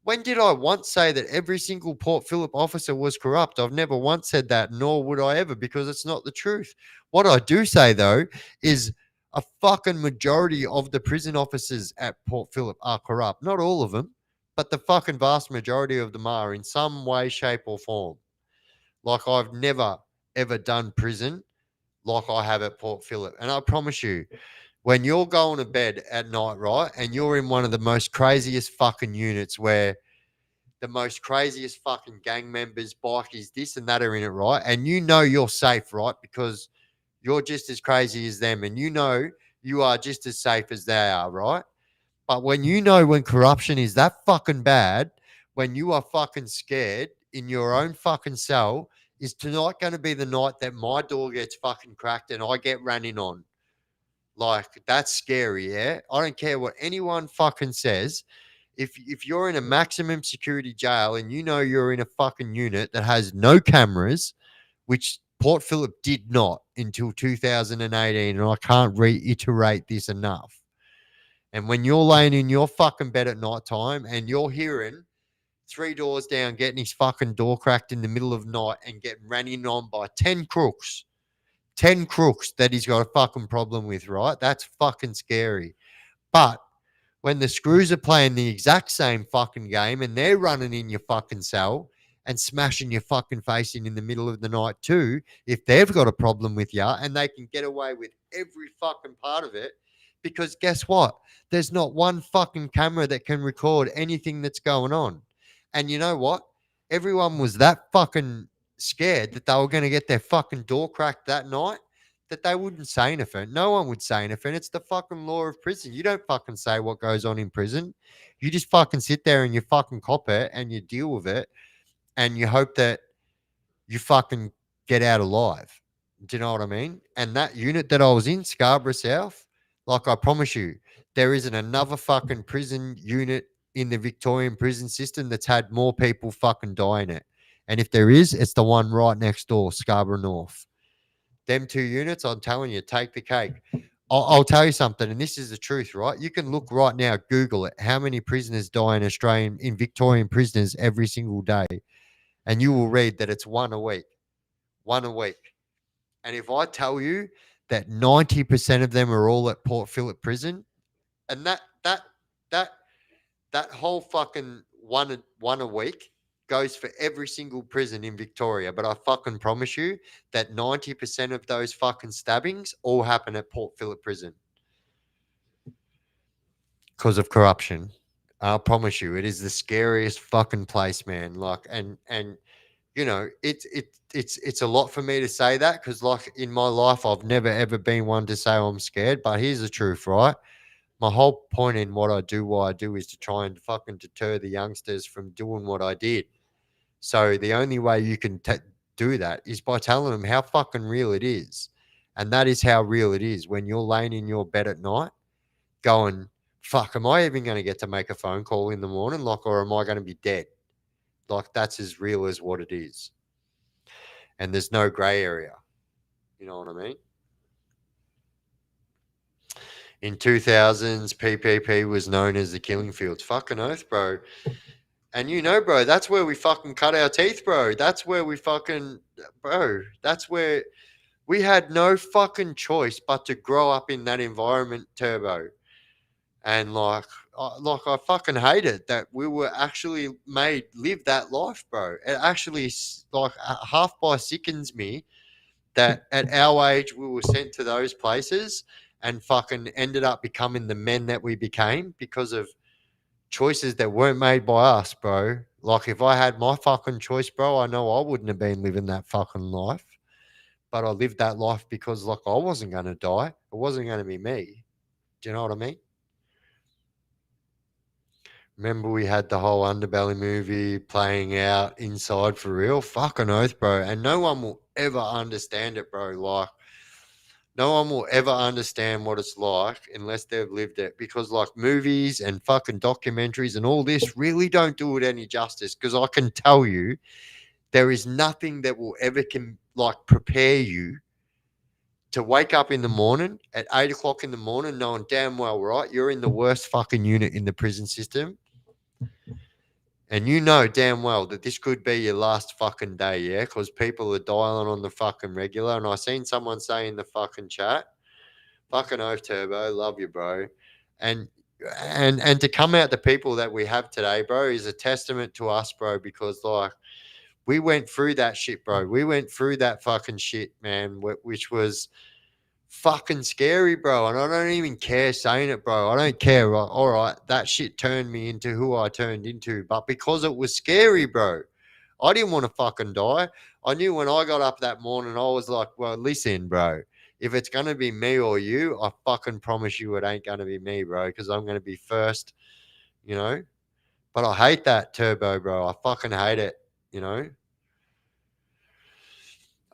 when did I once say that every single Port Phillip officer was corrupt? I've never once said that, nor would I ever, because it's not the truth. What I do say, though, is a fucking majority of the prison officers at Port Phillip are corrupt. Not all of them, but the fucking vast majority of them are in some way, shape, or form. Like, I've never ever done prison like I have at Port Phillip. And I promise you, when you're going to bed at night, right, and you're in one of the most craziest fucking units where the most craziest fucking gang members, bikies, this and that are in it, right? And you know you're safe, right? Because you're just as crazy as them, and you know you are just as safe as they are, right? But when you know when corruption is that fucking bad, when you are fucking scared in your own fucking cell, is tonight going to be the night that my door gets fucking cracked and I get ran in on? Like, that's scary, yeah? I don't care what anyone fucking says. If you're in a maximum security jail and you know you're in a fucking unit that has no cameras, which Port Phillip did not until 2018, and I can't reiterate this enough. And when you're laying in your fucking bed at night time and you're hearing three doors down getting his fucking door cracked in the middle of night and getting ran in on by 10 crooks that he's got a fucking problem with, right? That's fucking scary. But when the screws are playing the exact same fucking game and they're running in your fucking cell and smashing your fucking face in the middle of the night too, if they've got a problem with you and they can get away with every fucking part of it, because guess what? There's not one fucking camera that can record anything that's going on. And you know what? Everyone was that fucking scared that they were going to get their fucking door cracked that night that they wouldn't say anything. No one would say anything. It's the fucking law of prison. You don't fucking say what goes on in prison. You just fucking sit there and you fucking cop it and you deal with it and you hope that you fucking get out alive. Do you know what I mean? And that unit that I was in, Scarborough South, like, I promise you, there isn't another fucking prison unit in the Victorian prison system that's had more people fucking die in it. And if there is, it's the one right next door, Scarborough North. Them two units, I'm telling you, take the cake. I'll tell you something, and this is the truth, right? You can look right now, Google it, how many prisoners die in Victorian prisoners every single day, and you will read that it's one a week, one a week. And if I tell you that 90% of them are all at Port Phillip prison, and that that whole fucking one a week goes for every single prison in Victoria. But I fucking promise you that 90% of those fucking stabbings all happen at Port Phillip prison because of corruption. I promise you, it is the scariest fucking place, man. Like, and you know, it's a lot for me to say that because, like, in my life, I've never ever been one to say I'm scared. But here's the truth, right? My whole point in why I do, is to try and fucking deter the youngsters from doing what I did. So the only way you can do that is by telling them how fucking real it is. And that is how real it is when you're laying in your bed at night going, fuck, am I even going to get to make a phone call in the morning? Like, or am I going to be dead? Like, that's as real as what it is. And there's no gray area. You know what I mean? In 2000s, PPP was known as the killing fields. Fucking oath, bro. And you know, bro, that's where we fucking cut our teeth, bro. That's where we fucking, bro, that's where we had no fucking choice but to grow up in that environment, Turbo. And like, I fucking hate it that we were actually made live that life, bro. It actually half by sickens me that at our age we were sent to those places and fucking ended up becoming the men that we became because of choices that weren't made by us, bro. Like if I had my fucking choice, bro, I know I wouldn't have been living that fucking life. But I lived that life because like I wasn't gonna die. It wasn't gonna be me. Do you know what I mean? Remember we had the whole Underbelly movie playing out inside for real? Fucking oath, bro. And no one will ever understand it, bro. Like no one will ever understand what it's like unless they've lived it because like movies and fucking documentaries and all this really don't do it any justice because I can tell you there is nothing that will ever can like prepare you to wake up in the morning at 8 o'clock in the morning knowing damn well right you're in the worst fucking unit in the prison system and you know damn well that this could be your last fucking day, yeah, because people are dialing on the fucking regular and I seen someone say in the fucking chat fucking oath, Turbo. Love you, bro. And and to come out the people that we have today, bro, is a testament to us, bro. Because like we went through that shit, bro. We went through that fucking shit, man. Which was fucking scary, bro. And I don't even care saying it, bro. I don't care. Right? All right, that shit turned me into who I turned into, but because it was scary, bro. I didn't want to fucking die. I knew when I got up that morning, I was like, well, listen, bro. If it's gonna be me or you, I fucking promise you it ain't gonna be me, bro, because I'm gonna be first, you know. But I hate that turbo, bro. I fucking hate it, you know.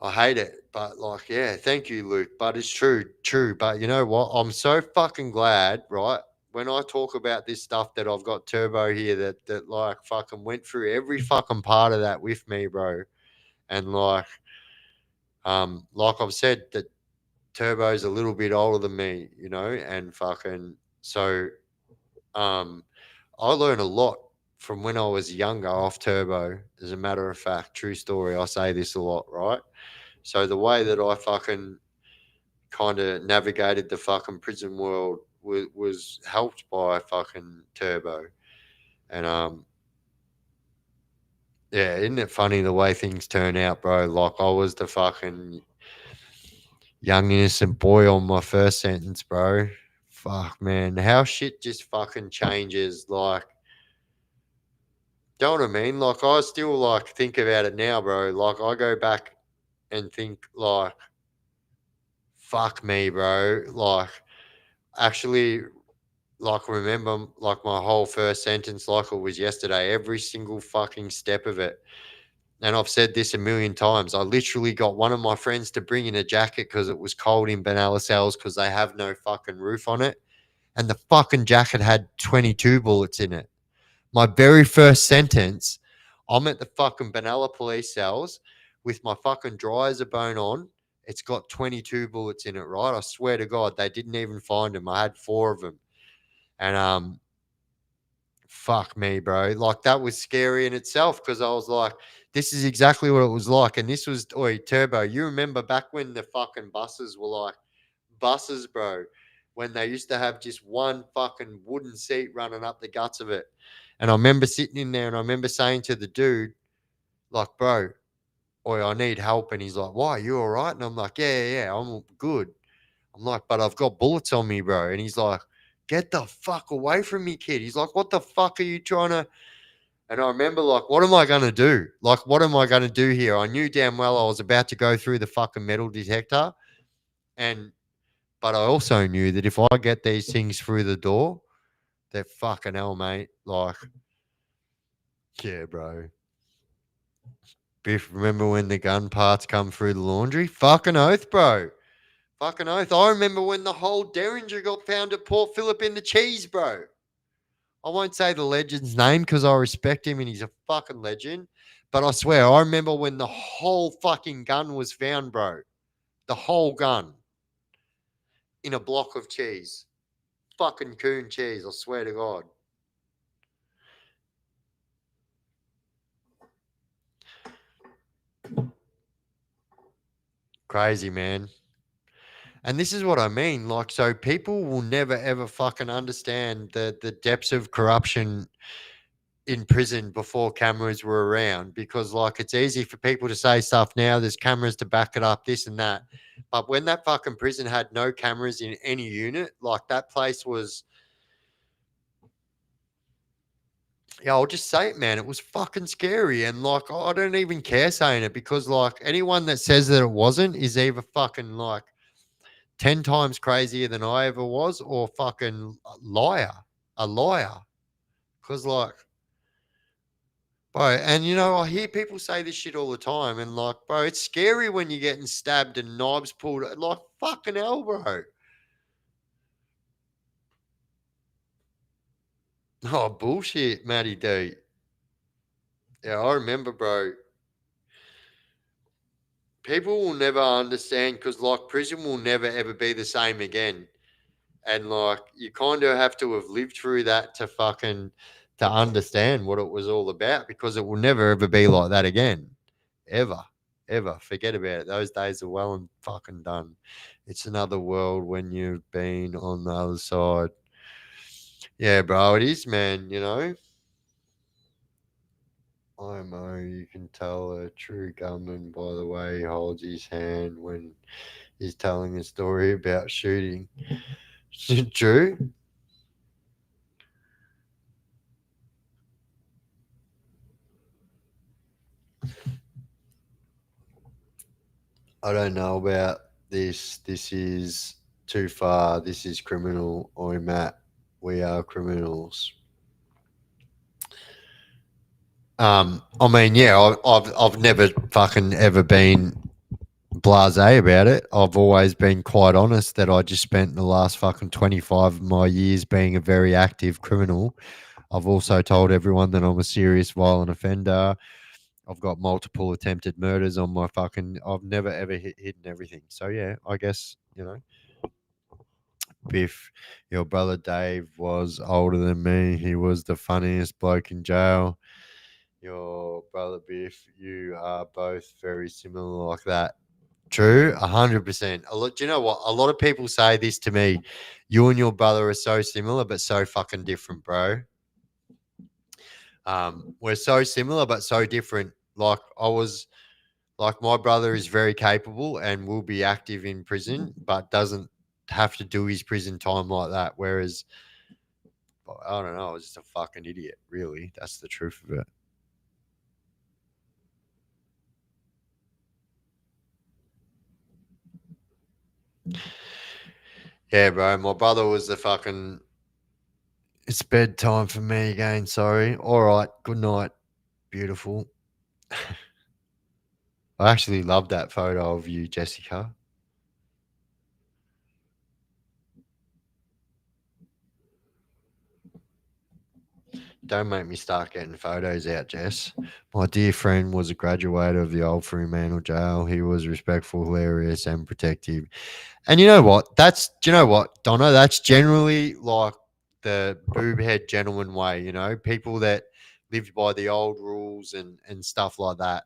I hate it, but like, yeah, thank you, Luke. But it's true, true. But you know what? I'm so fucking glad, right? When I talk about this stuff that I've got Turbo here that like fucking went through every fucking part of that with me, bro. And like I've said, that Turbo's a little bit older than me, you know, and fucking so um I learned a lot from when I was younger off Turbo. As a matter of fact, true story. I say this a lot, right? So the way that I fucking kind of navigated the fucking prison world was helped by fucking Turbo. And yeah, isn't it funny the way things turn out, bro? Like I was the fucking young innocent boy on my first sentence, bro. Fuck, man, how shit just fucking changes. Like, do you know what I mean? Like, I still like think about it now, bro. Like, I go back and think, like, fuck me, bro. Like, actually, like, remember, like, my whole first sentence, like it was yesterday, every single fucking step of it. And I've said this a million times. I literally got one of my friends to bring in a jacket because it was cold in Benalla cells because they have no fucking roof on it. And the fucking jacket had 22 bullets in it. My very first sentence, I'm at the fucking Benalla police cells with my fucking dry as a bone on. It's got 22 bullets in it, right? I swear to God, they didn't even find them. I had four of them. And fuck me, bro. Like that was scary in itself because I was like, this is exactly what it was like. And this was, oi, Turbo, you remember back when the fucking buses were like buses, bro, when they used to have just one fucking wooden seat running up the guts of it. And I remember sitting in there and I remember saying to the dude, like, bro, oi, I need help. And he's like, why? You all right? And I'm like, yeah, I'm good. I'm like, but I've got bullets on me, bro. And he's like, get the fuck away from me, kid. He's like, what the fuck are you trying to? And I remember, like, what am I going to do? Like, what am I going to do here? I knew damn well I was about to go through the fucking metal detector. And, but I also knew that if I get these things through the door, that fucking hell, mate. Like, yeah, bro. Biff, remember when the gun parts come through the laundry? Fucking oath, bro. Fucking oath. I remember when the whole Derringer got found at Port Phillip in the cheese, bro. I won't say the legend's name because I respect him and he's a fucking legend. But I swear, I remember when the whole fucking gun was found, bro. The whole gun in a block of cheese. Fucking coon cheese, I swear to God. Crazy, man. And this is what I mean. Like, so people will never ever fucking understand the depths of corruption in prison before cameras were around, because like it's easy for people to say stuff now, there's cameras to back it up, this and that. But when that fucking prison had no cameras in any unit, like that place was, yeah, I'll just say it, man, it was fucking scary. And like I don't even care saying it, because like anyone that says that it wasn't is either fucking like 10 times crazier than I ever was, or fucking liar, a liar. Because like, bro, and you know, I hear people say this shit all the time, and like, bro, it's scary when you're getting stabbed and knives pulled. Like, fucking hell, bro. Oh, bullshit, Matty D. Yeah, I remember, bro. People will never understand, because like prison will never ever be the same again. And like you kind of have to have lived through that to fucking to understand what it was all about, because it will never ever be like that again, ever, ever. Forget about it. Those days are well and fucking done. It's another world when you've been on the other side. Yeah, bro, it is, man. You know, IMO. You can tell a true gunman by the way he holds his hand when he's telling a story about shooting. True. I don't know about this. This is too far. This is criminal. Oi, Matt. We are criminals. I mean, yeah, I've never fucking ever been blasé about it. I've always been quite honest that I just spent the last fucking 25 of my years being a very active criminal. I've also told everyone that I'm a serious violent offender. I've got multiple attempted murders on my fucking. I've never ever hidden everything. So yeah, I guess you know, Biff, your brother Dave was older than me. He was the funniest bloke in jail. Your brother Biff, you are both very similar like that. True, 100%. A lot. Do you know what? A lot of people say this to me. You and your brother are so similar, but so fucking different, bro. We're so similar, but so different. Like I was, like my brother is very capable and will be active in prison, but doesn't have to do his prison time like that. Whereas I don't know, I was just a fucking idiot. Really, that's the truth of it. Yeah, bro. My brother was the fucking. It's bedtime for me again. Sorry. All right. Good night. Beautiful. I actually love that photo of you, Jessica. Don't make me start getting photos out, Jess. My dear friend was a graduate of the old Fremantle jail. He was respectful, hilarious, and protective. And you know what? Do you know what, Donna? That's generally like the boob head gentleman way, you know, people that lived by the old rules and stuff like that.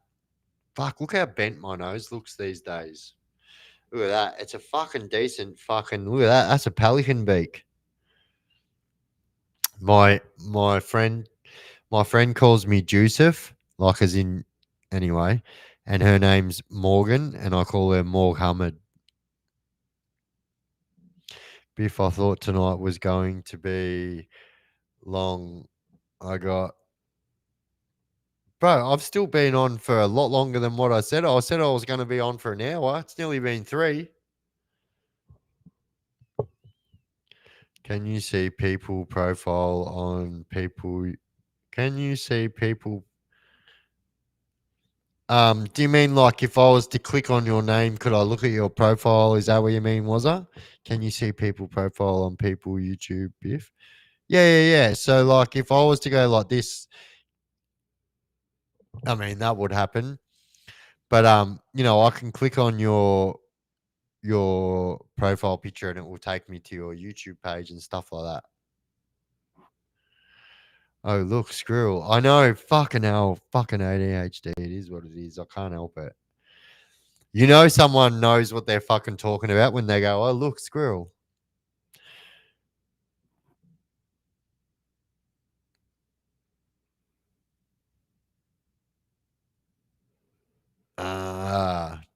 Fuck, look how bent my nose looks these days. Look at that. It's a fucking decent fucking look at that. That's a pelican beak. My friend calls me Joseph, like as in anyway, and her name's Morgan, and I call her Morghammed. Biff, I thought tonight was going to be long. I got, bro, I've still been on for a lot longer than what I said. I said I was going to be on for an hour. It's nearly been three. Can you see people profile on people? Can you see people? Do you mean like if I was to click on your name, could I look at your profile? Is that what you mean, was I? Can you see people profile on people YouTube, Biff? Yeah, yeah, yeah. So like if I was to go like this, I mean that would happen. But I can click on your profile picture and it will take me to your YouTube page and stuff like that. Oh, look, squirrel. I know, fucking hell, fucking ADHD. It is what it is. I can't help it. You know, someone knows what they're fucking talking about when they go, "Oh, look, squirrel."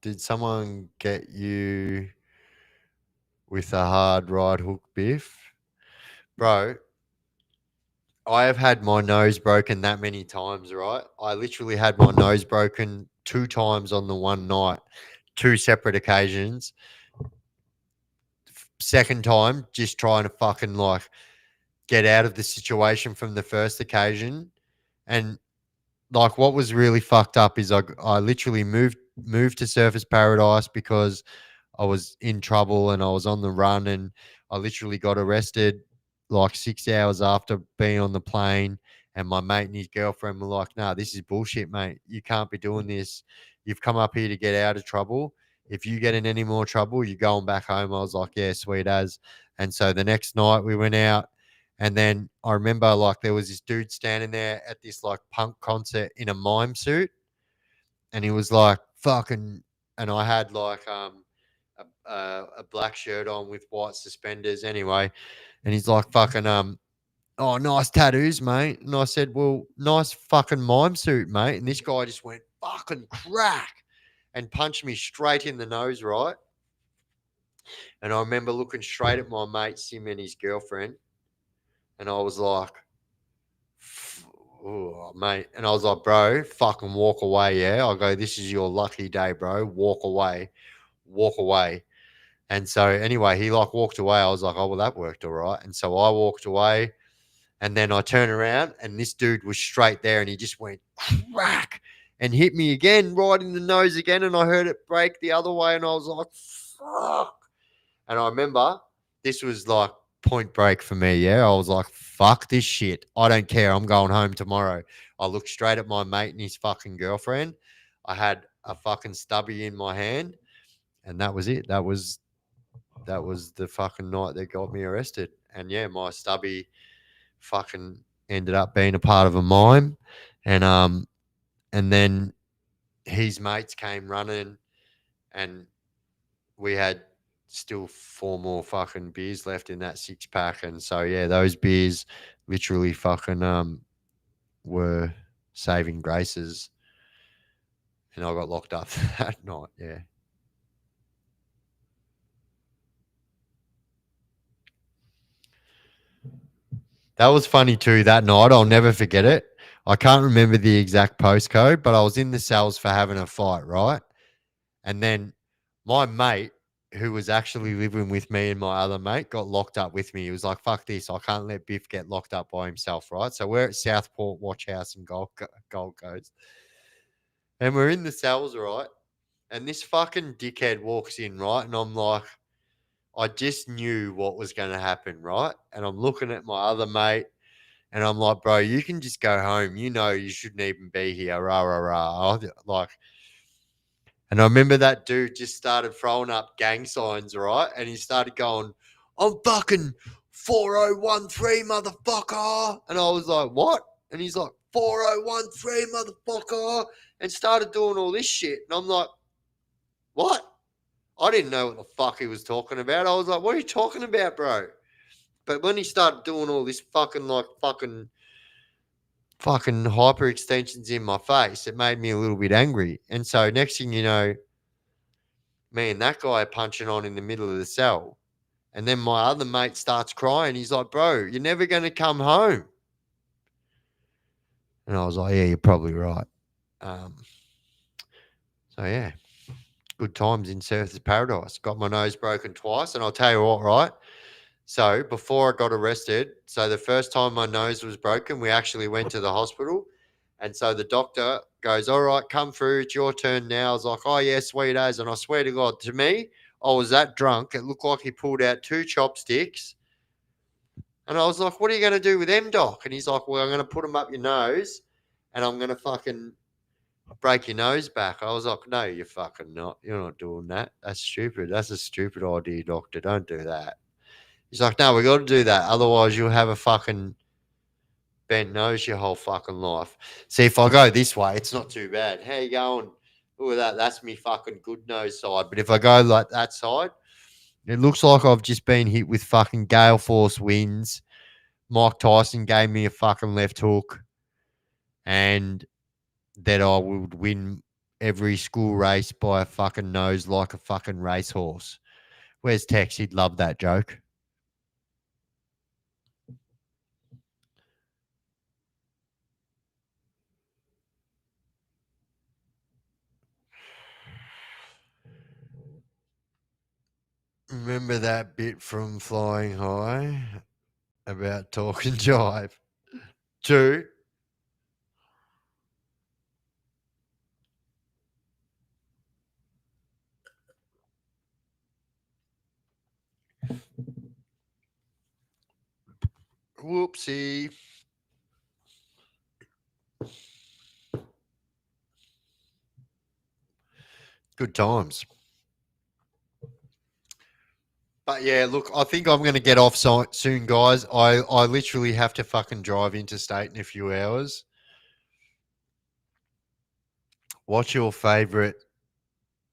Did someone get you with a hard right hook, Biff? Bro, I have had my nose broken that many times, right? I literally had my nose broken 2 times on the one night, 2 separate occasions. Second time, just trying to fucking like get out of the situation from the first occasion. And like what was really fucked up is I literally moved to Surface Paradise because I was in trouble and I was on the run and I literally got arrested like 6 hours after being on the plane. And my mate and his girlfriend were like, "Nah, this is bullshit, mate. You can't be doing this. You've come up here to get out of trouble. If you get in any more trouble, you're going back home." I was like, "Yeah, sweet as." And so the next night we went out. And then I remember like there was this dude standing there at this like punk concert in a mime suit. And he was like, fucking, and I had like a black shirt on with white suspenders anyway. And he's like, fucking, oh, nice tattoos, mate. And I said, well, nice fucking mime suit, mate. And this guy just went, fucking crack, and punched me straight in the nose, right? And I remember looking straight at my mate, Sim, and his girlfriend. And I was like, oh, mate. And I was like, bro, fucking walk away. Yeah. I go, this is your lucky day, bro. Walk away. Walk away. And so, anyway, he like walked away. I was like, oh, well, that worked all right. And so I walked away. And then I turned around and this dude was straight there and he just went crack and hit me again, right in the nose again. And I heard it break the other way. And I was like, fuck. And I remember this was like point break for me. Yeah. I was like, fuck this shit. I don't care. I'm going home tomorrow. I looked straight at my mate and his fucking girlfriend. I had a fucking stubby in my hand. And that was it. That was the fucking night that got me arrested. And yeah, my stubby fucking ended up being a part of a mime. And then his mates came running and we had still 4 more fucking beers left in that 6 pack. And so yeah, those beers literally fucking were saving graces. And I got locked up that night. Yeah. That was funny too that night. I'll never forget it. I can't remember the exact postcode, but I was in the cells for having a fight, right? And then my mate, who was actually living with me and my other mate, got locked up with me. He was like, fuck this. I can't let Biff get locked up by himself, right? So we're at Southport Watch House in Gold Coast. And we're in the cells, right? And this fucking dickhead walks in, right? And I'm like, I just knew what was going to happen, right? And I'm looking at my other mate and I'm like, bro, you can just go home. You know, you shouldn't even be here. Rah, rah, rah. Like, and I remember that dude just started throwing up gang signs, right? And he started going, I'm fucking 4013, motherfucker. And I was like, what? And he's like, 4013, motherfucker. And started doing all this shit. And I'm like, what? I didn't know what the fuck he was talking about. I was like, what are you talking about, bro? But when he started doing all this fucking hyper extensions in my face, it made me a little bit angry. And so next thing you know, me and that guy are punching on in the middle of the cell. And then my other mate starts crying. He's like, bro, you're never going to come home. And I was like, yeah, you're probably right. Um, so, yeah, good times in Surfers Paradise. Got my nose broken twice. And I'll tell you what, right? So, before I got arrested, so the first time my nose was broken, we actually went to the hospital. And so the doctor goes, all right, come through. It's your turn now. I was like, oh, yeah, sweet as. And I swear to God, to me, I was that drunk. It looked like he pulled out 2 chopsticks. And I was like, what are you going to do with them, doc? And he's like, well, I'm going to put them up your nose and I'm going to fucking break your nose back. I was like, no, you're fucking not. You're not doing that. That's stupid. That's a stupid idea, doctor. Don't do that. He's like, no, we got to do that. Otherwise, you'll have a fucking bent nose your whole fucking life. See, if I go this way, it's not too bad. How you going, Look at that. That's me fucking good nose side. But if I go like that side, it looks like I've just been hit with fucking gale force winds. Mike Tyson gave me a fucking left hook, and that I would win every school race by a fucking nose like a fucking racehorse. Where's Tex? He'd love that joke. Remember that bit from Flying High about talking jive? Two. Whoopsie. Good times. But yeah, look, I think I'm going to get off soon, guys. I literally have to fucking drive interstate in a few hours. What's your favorite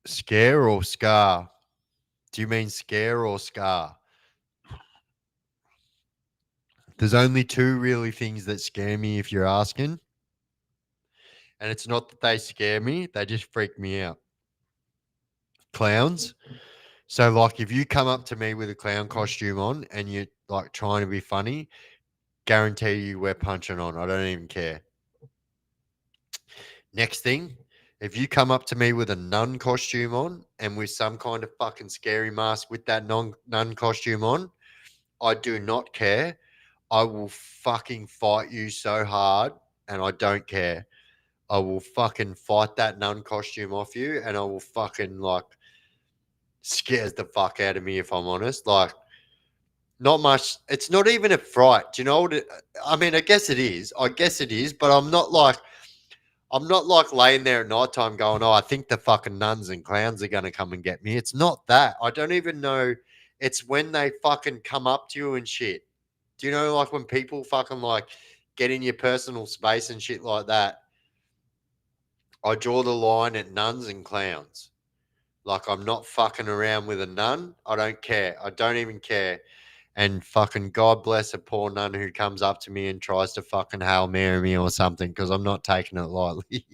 scare or scar? Do you mean scare or scar? There's only two really things that scare me if you're asking. And it's not that they scare me, they just freak me out. Clowns. So, like, if you come up to me with a clown costume on and you're like trying to be funny, guarantee you we're punching on. I don't even care. Next thing, if you come up to me with a nun costume on and with some kind of fucking scary mask with that nun costume on, I do not care. I will fucking fight you so hard and I don't care. I will fucking fight that nun costume off you and I will fucking like scares the fuck out of me if I'm honest. Like, not much. It's not even a fright. Do you know what? I mean, I guess it is. I guess it is, but I'm not like laying there at night time going, oh, I think the fucking nuns and clowns are going to come and get me. It's not that. I don't even know. It's when they fucking come up to you and shit. Do you know, like when people fucking like get in your personal space and shit like that? I draw the line at nuns and clowns. Like, I'm not fucking around with a nun. I don't care. I don't even care. And fucking God bless a poor nun who comes up to me and tries to fucking Hail Mary me or something because I'm not taking it lightly.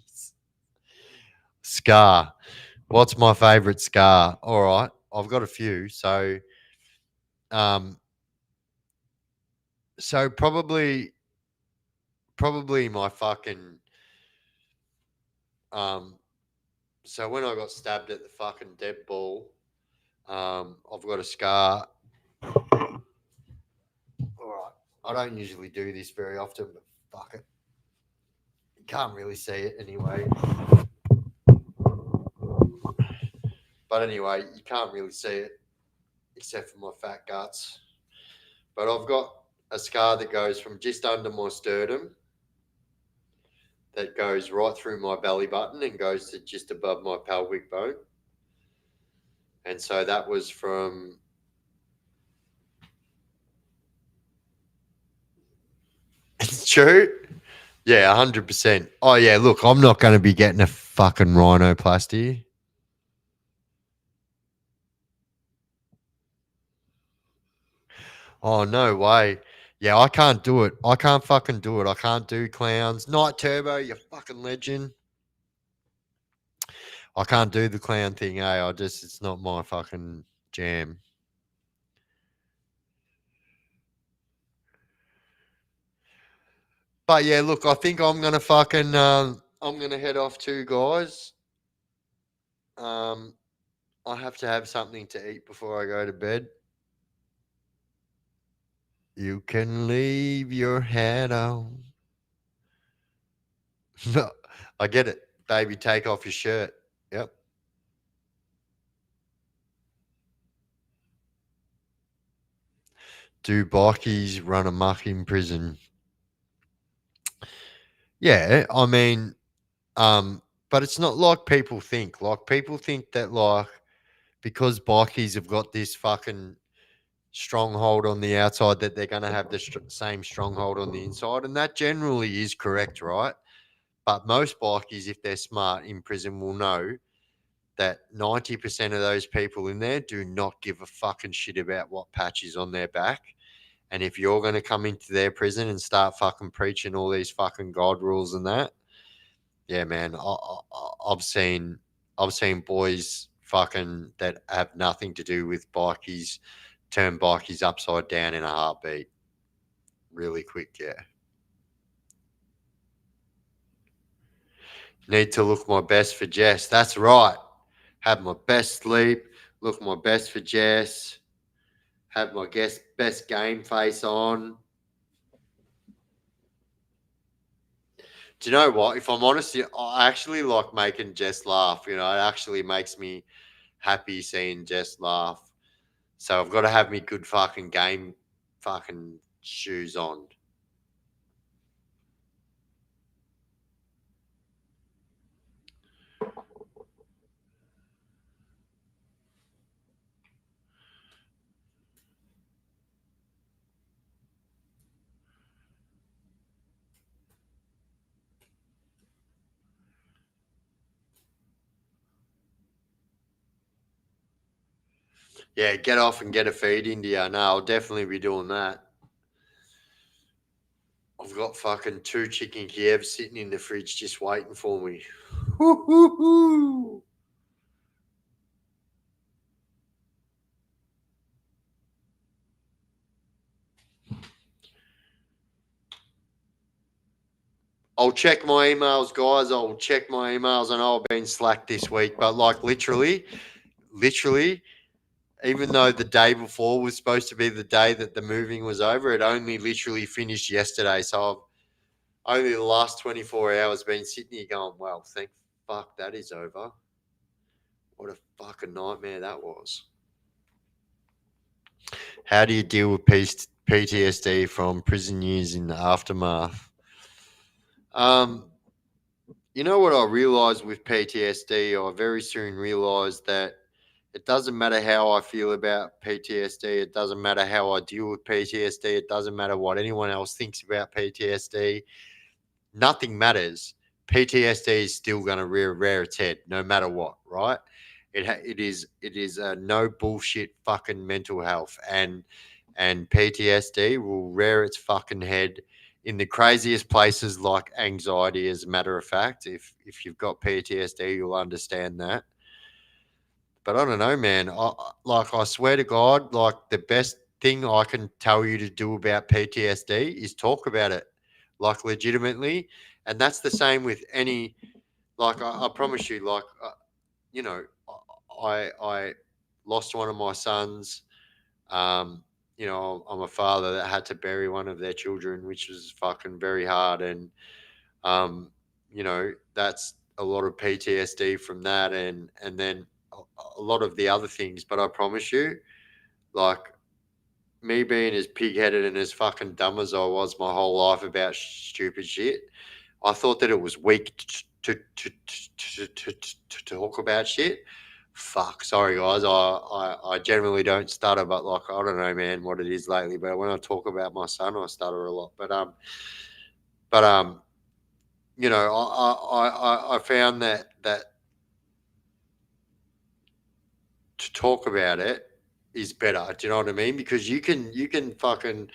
Scar. What's my favorite scar? All right. I've got a few. Um, so probably my fucking, um, so when I got stabbed at the fucking dead ball, I've got a scar. All right. I don't usually do this very often, but fuck it. You can't really see it anyway. But anyway, you can't really see it except for my fat guts. But I've got a scar that goes from just under my sternum, that goes right through my belly button and goes to just above my pelvic bone. And so that was from. It's true. Yeah, 100%. Oh, yeah, look, I'm not going to be getting a fucking rhinoplasty. Oh, no way. Yeah, I can't do it. I can't fucking do it. I can't do clowns. Night Turbo, you fucking legend. I can't do the clown thing, it's not my fucking jam. But yeah, look, I think I'm gonna fucking I'm gonna head off too, guys. Um, I have to have something to eat before I go to bed. You can leave your hat on. No, I get it, baby. Take off your shirt. Yep. Do bikies run amok in prison? Yeah, I mean, but it's not like people think. Like people think that like because bikies have got this fucking stronghold on the outside that they're going to have the same stronghold on the inside, and that generally is correct, right? But most bikies, if they're smart in prison, will know that 90% of those people in there do not give a fucking shit about what patch is on their back. And if you're going to come into their prison and start fucking preaching all these fucking God rules and that, yeah, man, I've seen boys fucking that have nothing to do with bikies turn bikies upside down in a heartbeat, really quick. Yeah, need to look my best for Jess. That's right. Have my best sleep. Look my best for Jess. Have my best game face on. Do you know what? If I'm honest, I actually like making Jess laugh. You know, it actually makes me happy seeing Jess laugh. So I've got to have me good fucking game fucking shoes on. Yeah, get off and get a feed into you. No, I'll definitely be doing that. I've got fucking 2 chicken Kievs sitting in the fridge just waiting for me. Woo-hoo-hoo. I'll check my emails, guys. I'll check my emails. I know I've been slack this week, but like literally, even though the day before was supposed to be the day that the moving was over, it only literally finished yesterday. So I've only the last 24 hours been sitting here going, well, thank fuck that is over. What a fucking nightmare that was. How do you deal with PTSD from prison years in the aftermath? Um, you know what I realized with PTSD? I very soon realized that it doesn't matter how I feel about PTSD. It doesn't matter how I deal with PTSD. It doesn't matter what anyone else thinks about PTSD. Nothing matters. PTSD is still going to rear its head no matter what, right? It is a no bullshit fucking mental health, and PTSD will rear its fucking head in the craziest places like anxiety. As a matter of fact, if you've got PTSD, you'll understand that. But I don't know, man. I swear to God, like the best thing I can tell you to do about PTSD is talk about it, like legitimately. And that's the same with any. Like I promise you, like you know, I lost one of my sons. Um, I'm a father that had to bury one of their children, which was fucking very hard, and um, that's a lot of PTSD from that, and then a lot of the other things. But I promise you, like me being as pig-headed and as fucking dumb as I was my whole life about stupid shit, I thought that it was weak to talk about shit. Fuck, sorry guys. I generally don't stutter, but like I don't know, man, what it is lately. But when I talk about my son, I stutter a lot. But I found that to talk about it is better. Do you know what I mean? Because you can fucking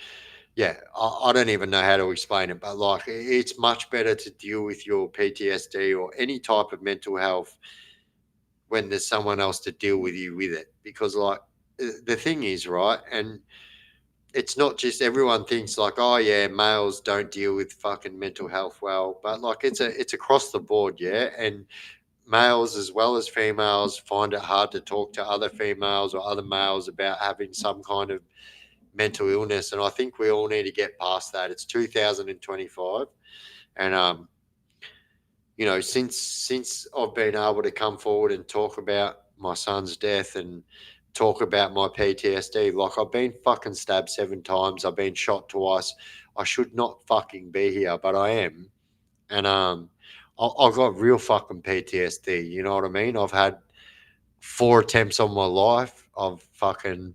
yeah. I don't even know how to explain it, but like it's much better to deal with your PTSD or any type of mental health when there's someone else to deal with you with it. Because like the thing is right, and it's not just everyone thinks like, oh yeah, males don't deal with fucking mental health well, but like it's across the board, yeah. And males as well as females find it hard to talk to other females or other males about having some kind of mental illness. And I think we all need to get past that. It's 2025, and since I've been able to come forward and talk about my son's death and talk about my PTSD, like I've been fucking stabbed 7 times, I've been shot twice. I should not fucking be here, but I am, and I've got real fucking PTSD. You know what I mean? I've had 4 attempts on my life. I've fucking,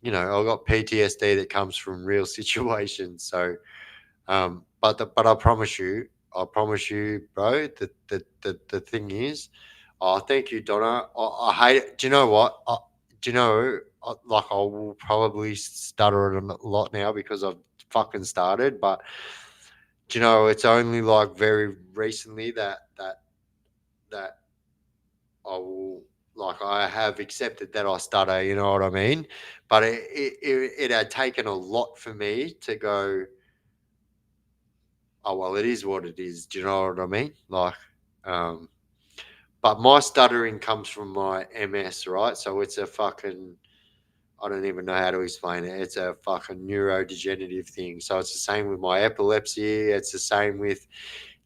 I've got PTSD that comes from real situations. So, but I promise you, I promise you, bro. The thing is, oh, thank you, Donna. I hate it. Do you know what? Do you know? Like, I will probably stutter it a lot now because I've fucking started. But do you know? It's only like very recently that I will, like, I have accepted that I stutter. You know what I mean? But it had taken a lot for me to go. Oh well, it is what it is. Do you know what I mean? Like, um, but my stuttering comes from my MS, right? So it's a fucking, I don't even know how to explain it. It's a fucking neurodegenerative thing. So it's the same with my epilepsy. It's the same with,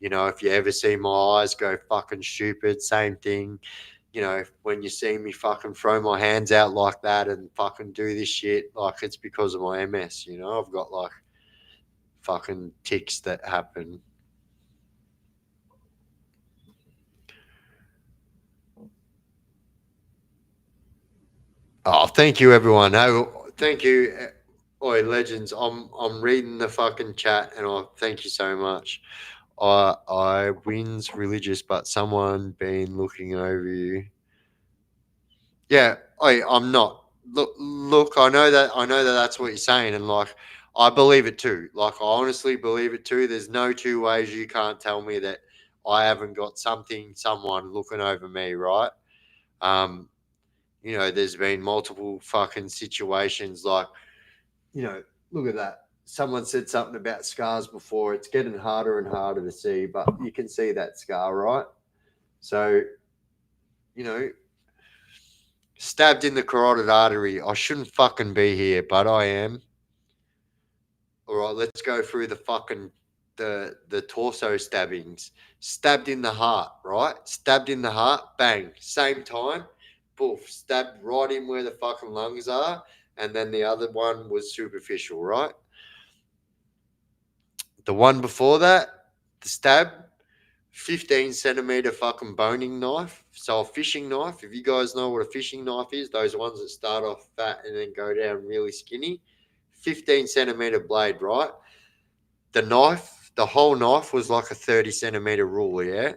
if you ever see my eyes go fucking stupid, same thing. When you see me fucking throw my hands out like that and fucking do this shit, like, it's because of my MS. I've got like fucking tics that happen. Oh, thank you, everyone. No, thank you, oi, legends. I'm reading the fucking chat, and I thank you so much. I wins religious, but someone been looking over you. Yeah, I'm not. Look. I know that that's what you're saying, and like, I believe it too. Like, I honestly believe it too. There's no two ways you can't tell me that I haven't got someone looking over me, right? Um, there's been multiple fucking situations like, look at that. Someone said something about scars before. It's getting harder and harder to see, but you can see that scar, right? So, you know, stabbed in the carotid artery. I shouldn't fucking be here, but I am. All right, let's go through the torso stabbings. Stabbed in the heart, right? Stabbed in the heart, bang. Same time, poof, stabbed right in where the fucking lungs are, and then the other one was superficial, right? The one before that, the stab, 15 centimeter fucking boning knife. So a fishing knife, if you guys know what a fishing knife is, those ones that start off fat and then go down really skinny, 15 centimeter blade, right? The whole knife was like a 30 centimeter rule, yeah?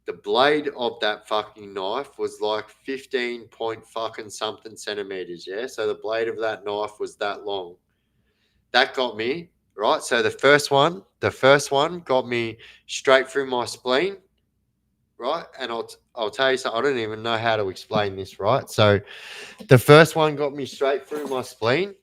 The blade of that fucking knife was like 15 point fucking something centimeters, yeah? So the blade of that knife was that long. That got me, right? So the first one got me straight through my spleen, right? And I'll tell you something, I don't even know how to explain this, right? So the first one got me straight through my spleen,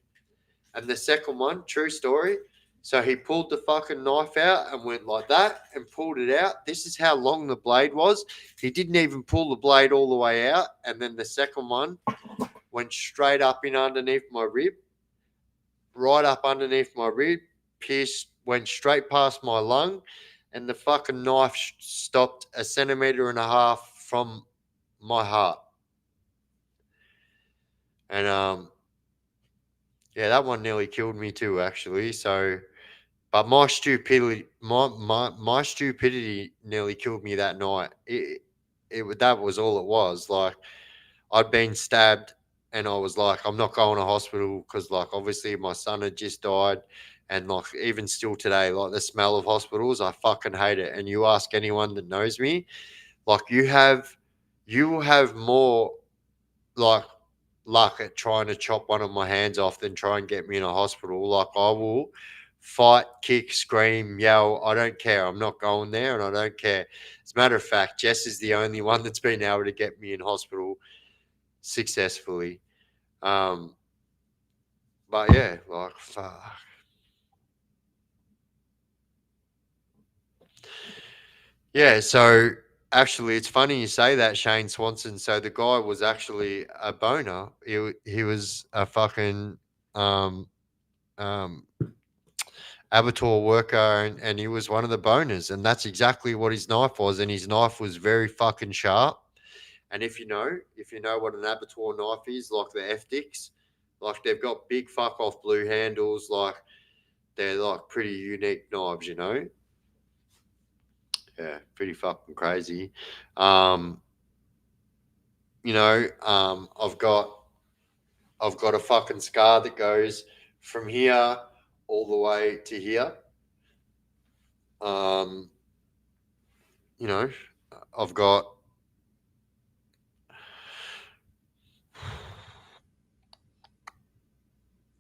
and the second one, true story. So he pulled the fucking knife out and went like that and pulled it out. This is how long the blade was. He didn't even pull the blade all the way out. And then the second one went straight up in underneath my rib, right up underneath my rib, pierced, went straight past my lung, and the fucking knife stopped a centimeter and a half from my heart. And yeah, that one nearly killed me too, actually. So, but my stupidity nearly killed me that night. That was all it was. Like, I'd been stabbed, and I was like, I'm not going to hospital because, like, obviously my son had just died, and like, even still today, like, the smell of hospitals, I fucking hate it. And you ask anyone that knows me, like, you will have more like luck at trying to chop one of my hands off than try and get me in a hospital. Like, I will fight, kick, scream, yell. I don't care. I'm not going there, and I don't care. As a matter of fact, Jess is the only one that's been able to get me in hospital successfully. Um, but yeah, like, fuck. Yeah, so actually, it's funny you say that, Shane Swanson. So the guy was actually a boner. He was a fucking um um abattoir worker, and he was one of the boners, and that's exactly what his knife was. And his knife was very fucking sharp. And if you know what an abattoir knife is, like the FDICs, like, they've got big fuck off blue handles, like, they're like pretty unique knives. Yeah, pretty fucking crazy. Um, I've got a fucking scar that goes from here all the way to here. Um, you know, I've got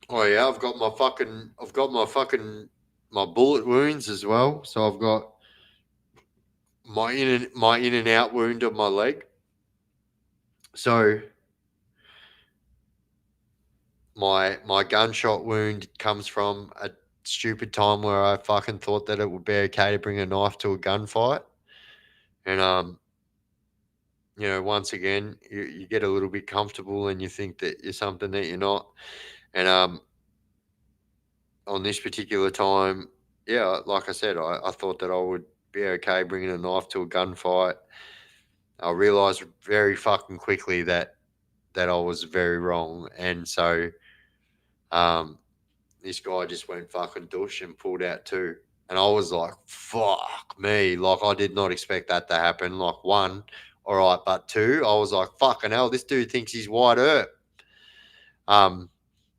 oh yeah, my bullet wounds as well. So I've got my in and out wound of my leg. So my gunshot wound comes from a stupid time where I fucking thought that it would be okay to bring a knife to a gunfight, and once again, you get a little bit comfortable and you think that you're something that you're not. And on this particular time, yeah, like I said, I thought that I would be okay bringing a knife to a gunfight. I realized very fucking quickly that I was very wrong, and so um, this guy just went fucking douche and pulled out two. And I was like, fuck me. Like, I did not expect that to happen. Like, one, all right, but two, I was like, fucking hell, this dude thinks he's White Earp.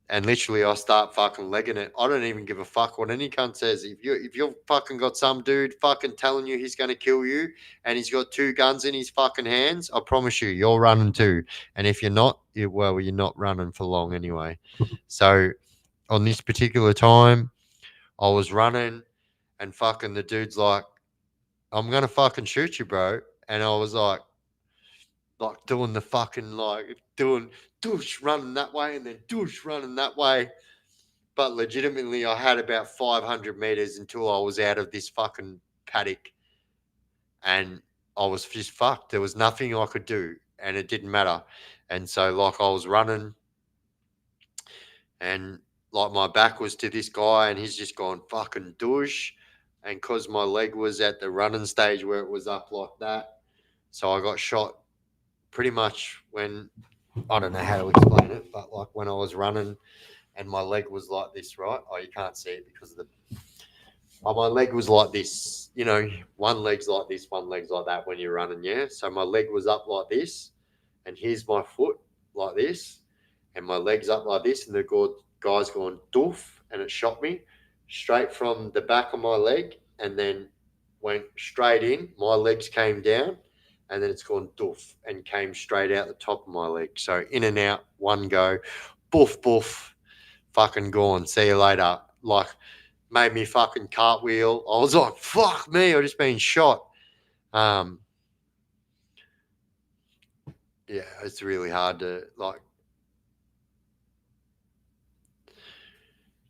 And literally, I start fucking legging it. I don't even give a fuck what any cunt says. If you've fucking got some dude fucking telling you he's gonna kill you, and he's got two guns in his fucking hands, I promise you, you're running too. And if you're not, you're not running for long anyway. So on this particular time, I was running, and fucking the dude's like, "I'm gonna fucking shoot you, bro." And I was like doing the fucking like doing douche running that way and then douche running that way. But legitimately, I had about 500 meters until I was out of this fucking paddock, and I was just fucked. There was nothing I could do, and it didn't matter. And so, like, I was running, and like my back was to this guy, and he's just gone fucking douche. And because my leg was at the running stage where it was up like that, so I got shot pretty much when I don't know how to explain it, but like when I was running and my leg was like this, right? Oh, you can't see it because of the. Oh, my leg was like this, one leg's like this, one leg's like that when you're running, yeah. So my leg was up like this, and here's my foot like this, and my leg's up like this, and the guy's going doof, and it shot me straight from the back of my leg, and then went straight in. My legs came down, and then it's gone doof and came straight out the top of my leg. So in and out, one go, boof, boof, fucking gone. See you later. Like, made me fucking cartwheel. I was like, fuck me, I just been shot. Um, yeah, it's really hard to like,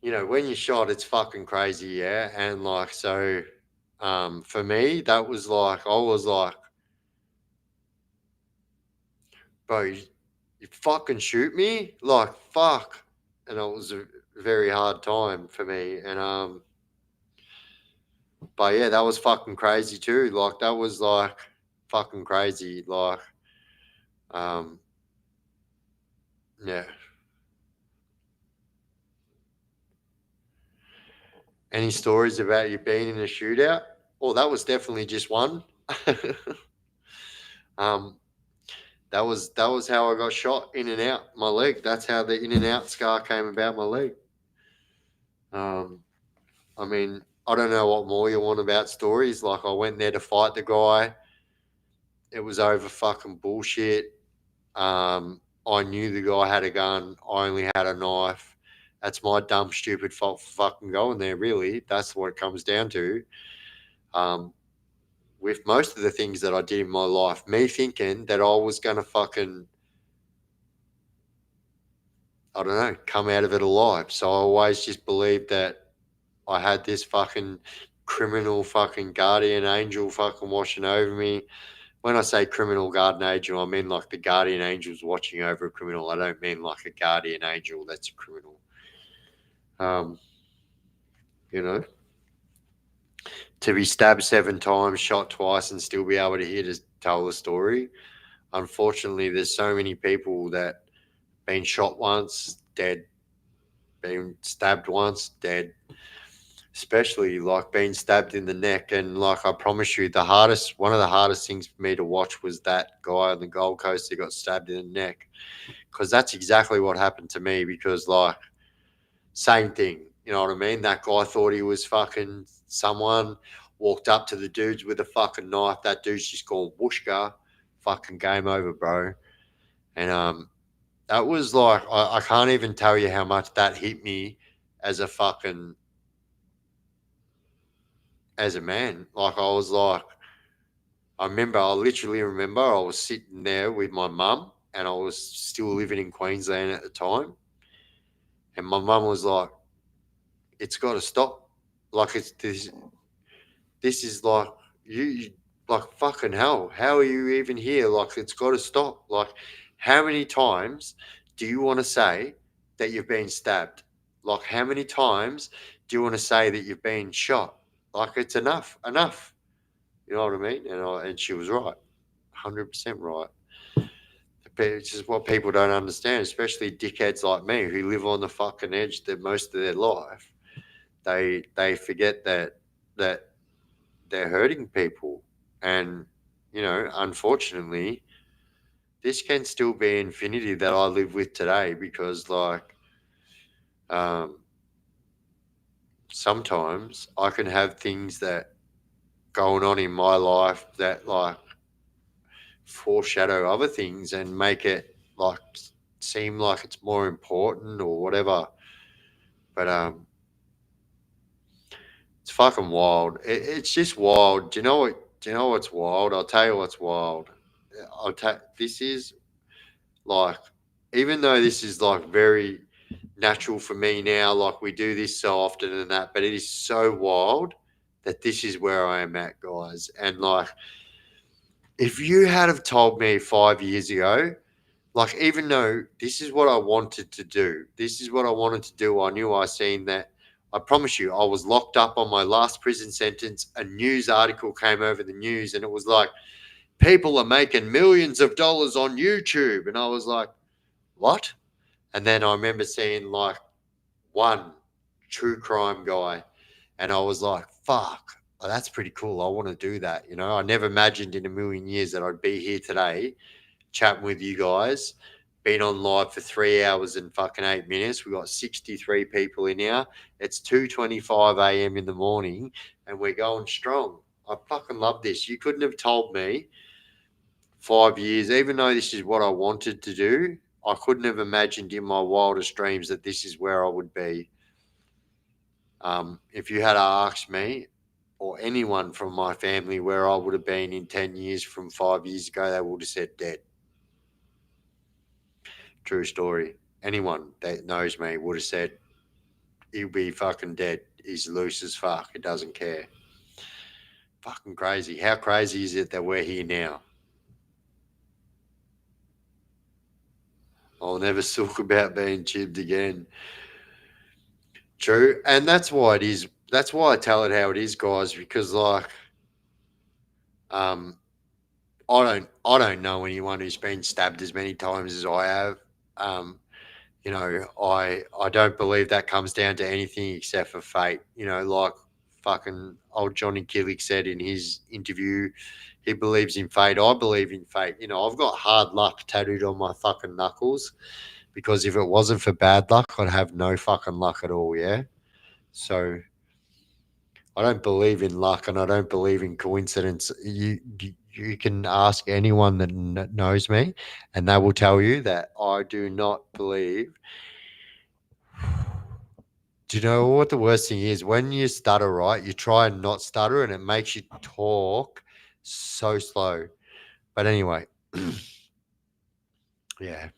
when you're shot, it's fucking crazy, yeah. And like, so, for me, that was like, I was like, bro, you fucking shoot me, like, fuck. And it was a very hard time for me. And but yeah, that was fucking crazy too. Like, that was like fucking crazy. Like, um, yeah. Any stories about you being in a shootout? Oh, that was definitely just one. um, that was how I got shot in and out my leg. That's how the in and out scar came about my leg. Um, I mean, I don't know what more you want about stories. Like, I went there to fight the guy. It was over fucking bullshit. I knew the guy had a gun. I only had a knife. That's my dumb, stupid fault for fucking going there. Really, that's what it comes down to. Um, with most of the things that I did in my life, me thinking that I was gonna fucking, I don't know, come out of it alive. So I always just believed that I had this fucking criminal fucking guardian angel fucking watching over me. When I say criminal guardian angel, I mean like the guardian angel's watching over a criminal. I don't mean like a guardian angel that's a criminal. Um, you know, to be stabbed 7 times, shot twice, and still be able to hear to tell the story. Unfortunately, there's so many people that been shot once, dead, been stabbed once, dead. Especially like being stabbed in the neck. And like, I promise you, one of the hardest things for me to watch was that guy on the Gold Coast that got stabbed in the neck. Because that's exactly what happened to me. Because, like, same thing, you know what I mean? That guy thought he was fucking someone. walked up to the dudes with a fucking knife. That dude's just called Wooshka. Fucking game over, bro. And that was like I can't even tell you how much that hit me as a fucking as a man. Like I was like I literally remember I was sitting there with my mum and I was still living in Queensland at the time. And my mum was like, it's got to stop. Like it's this is like you like fucking hell. How are you even here? Like it's got to stop. Like how many times do you want to say that you've been stabbed? Like how many times do you want to say that you've been shot? Like it's enough. You know what I mean? And she was right, 100% right. It's just what people don't understand, especially dickheads like me who live on the fucking edge that most of their life. They forget that they're hurting people, and unfortunately, this can still be infinity that I live with today because um, sometimes I can have things that going on in my life that foreshadow other things and make it seem like it's more important or whatever. But it's fucking wild. It's just wild. Do you know what? Do you know what's wild? I'll tell you what's wild. This is like, even though this is like very natural for me now, like we do this so often and that, but it is so wild that this is where I am at, guys. And like, if you had have told me 5 years ago, like even though this is what I wanted to do, this is what I wanted to do, I knew I seen that. I promise you, I was locked up on my last prison sentence. A news article came over the news, and it was like, people are making millions of dollars on YouTube, and I was like, what? And then I remember seeing like one true crime guy, and I was like, fuck, that's pretty cool. I want to do that. I never imagined in a million years that I'd be here today chatting with you guys. Been on live for 3 hours and fucking 8 minutes. We got 63 people in here. It's 2:25 a.m. in the morning, and we're going strong. I fucking love this. You couldn't have told me 5 years, even though this is what I wanted to do. I couldn't have imagined in my wildest dreams that this is where I would be. If you had asked me or anyone from my family where I would have been in 10 years from 5 years ago, they would have said dead. True story. Anyone that knows me would have said he'll be fucking dead. He's loose as fuck. He doesn't care. Fucking crazy. How crazy is it that we're here now? I'll never talk about being chipped again. True. And that's why it is. That's why I tell it how it is, guys, because um I don't know anyone who's been stabbed as many times as I have. Um I don't believe that comes down to anything except for fate. Like fucking old Johnny Killick said in his interview, he believes in fate. I believe in fate. I've got hard luck tattooed on my fucking knuckles because if it wasn't for bad luck, I'd have no fucking luck at all. Yeah. So I don't believe in luck and I don't believe in coincidence. You can ask anyone that knows me, and they will tell you that I do not believe. Do you know what the worst thing is? When you stutter, right? You try and not stutter, and it makes you talk so slow. But anyway, yeah.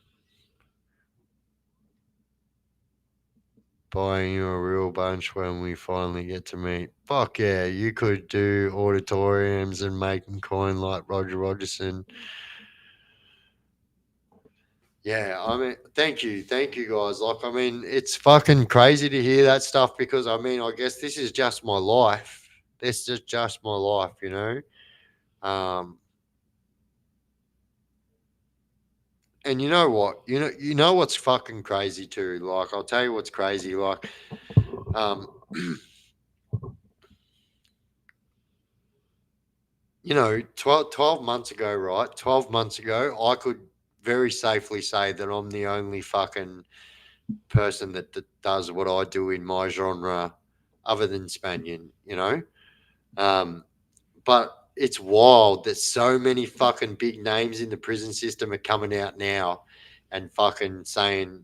Buying you a real bunch when we finally get to meet. Fuck yeah, you could do auditoriums and making coin like Roger Rogerson. Yeah, I mean, thank you guys. Like, I mean, it's fucking crazy to hear that stuff because I mean, I guess this is just my life. This is just my life. Um, and you know what? You know what's fucking crazy too. Like, I'll tell you what's crazy. Like, um, 12 months ago, right? 12 months ago, I could very safely say that I'm the only fucking person that does what I do in my genre other than Spanian. But it's wild that so many fucking big names in the prison system are coming out now and fucking saying,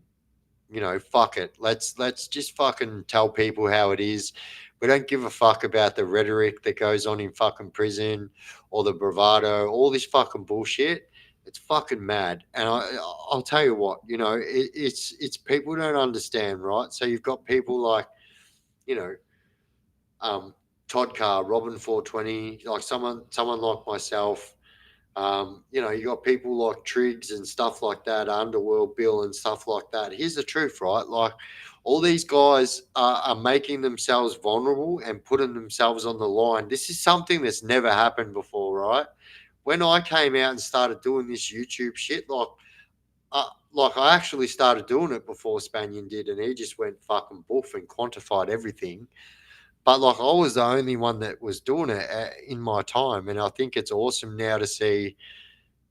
fuck it. Let's just fucking tell people how it is. We don't give a fuck about the rhetoric that goes on in fucking prison or the bravado, all this fucking bullshit. It's fucking mad. And I'll tell you what, it's people don't understand, right? So you've got people like, you know, um, Todd Carr, Robin 420, like someone like myself. You got people like Triggs and stuff like that, Underworld Bill and stuff like that. Here's the truth, right? Like all these guys are making themselves vulnerable and putting themselves on the line. This is something that's never happened before, right? When I came out and started doing this YouTube shit, like I actually started doing it before Spanian did, and he just went fucking boof and quantified everything. But like I was the only one that was doing it in my time, and I think it's awesome now to see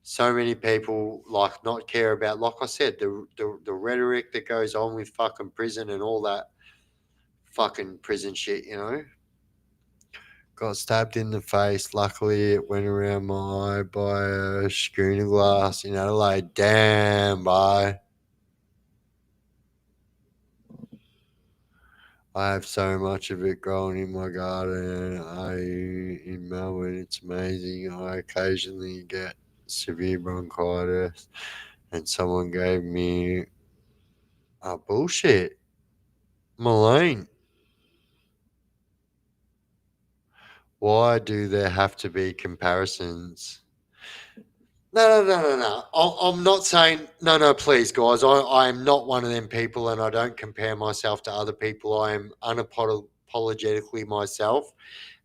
so many people like not care about, like I said, the rhetoric that goes on with fucking prison and all that fucking prison shit. Got stabbed in the face. Luckily, it went around my eye by a schooner glass in Adelaide. Damn, bye. I have so much of it growing in my garden. In Melbourne, it's amazing. I occasionally get severe bronchitis, and someone gave me bullshit. Malene, why do there have to be comparisons? No, no, no, no, no. I'm not saying no, no. Please, guys, I am not one of them people, and I don't compare myself to other people. I am unapologetically myself,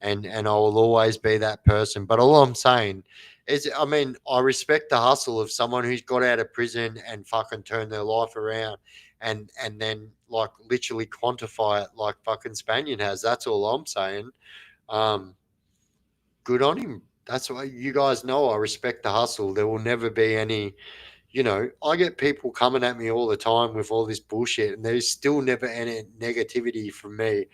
and I will always be that person. But all I'm saying is, I mean, I respect the hustle of someone who's got out of prison and fucking turned their life around, and then like literally quantify it like fucking Spaniard has. That's all I'm saying. Um, Good on him. That's why you guys know I respect the hustle. There will never be any, I get people coming at me all the time with all this bullshit, and there's still never any negativity from me.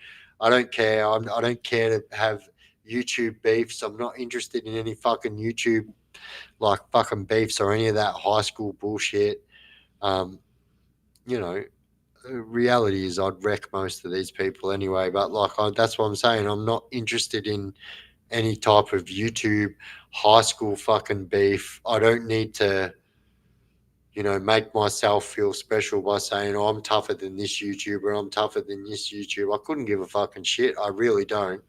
I don't care. I don't care to have YouTube beefs. I'm not interested in any fucking YouTube like fucking beefs or any of that high school bullshit. Um, you know, reality is I'd wreck most of these people anyway. But that's what I'm saying. I'm not interested in any type of YouTube high school fucking beef. I don't need to, make myself feel special by saying, oh, I'm tougher than this YouTuber, I'm tougher than this YouTube. I couldn't give a fucking shit. I really don't.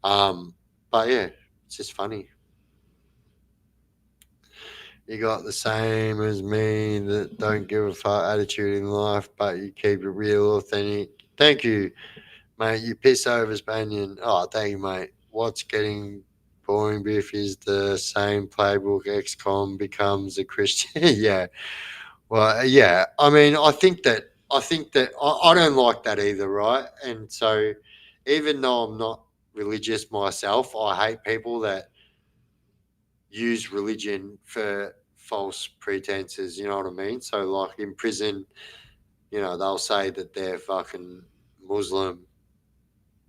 Um, but yeah, it's just funny. You got the same as me that don't give a fuck attitude in life, but you keep it real, authentic. Thank you, mate. You piss over Spanian. Oh, thank you, mate. What's getting boring, Biff, is the same playbook. XCOM becomes a Christian. Yeah. Well, yeah. I mean, I think that I don't like that either, right? And so, even though I'm not religious myself, I hate people that use religion for false pretenses. You know what I mean? So, like in prison, they'll say that they're fucking Muslim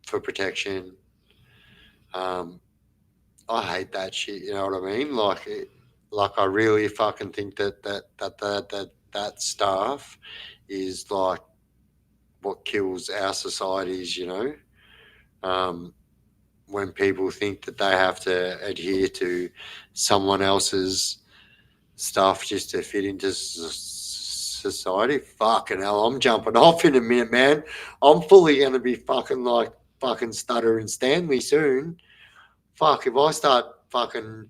for protection. Um, I hate that shit. You know what I mean? Like I really fucking think that stuff is like what kills our societies. Um, when people think that they have to adhere to someone else's stuff just to fit into society. Fucking hell, I'm jumping off in a minute, man. I'm fully gonna be fucking like fucking stuttering Stanley soon. Fuck, if I start fucking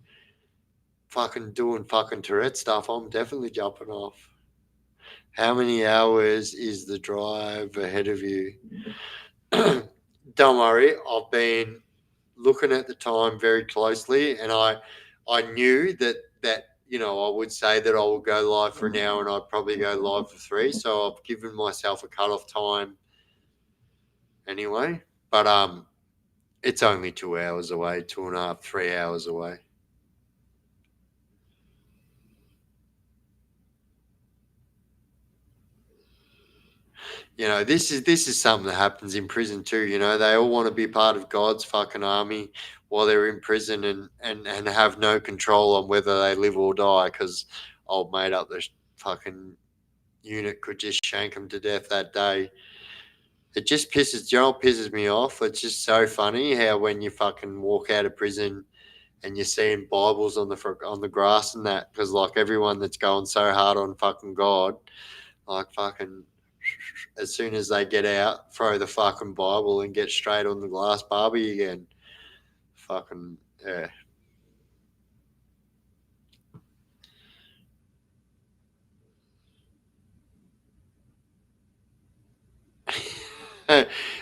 doing fucking Tourette stuff, I'm definitely jumping off. How many hours is the drive ahead of you? Don't worry, I've been looking at the time very closely, and I knew that I would say that I will go live for an hour, and I'd probably go live for three. So I've given myself a cutoff time anyway. But it's only 2 hours away, 2.5, 3 hours away. this is something that happens in prison too. They all want to be part of God's fucking army while they're in prison and have no control on whether they live or die because old mate up the fucking unit could just shank them to death that day. It just pisses me off. It's just so funny how when you fucking walk out of prison and you're seeing Bibles on the grass and that, because like everyone that's going so hard on fucking God, like fucking as soon as they get out, throw the fucking Bible and get straight on the glass Barbie again. Fucking yeah.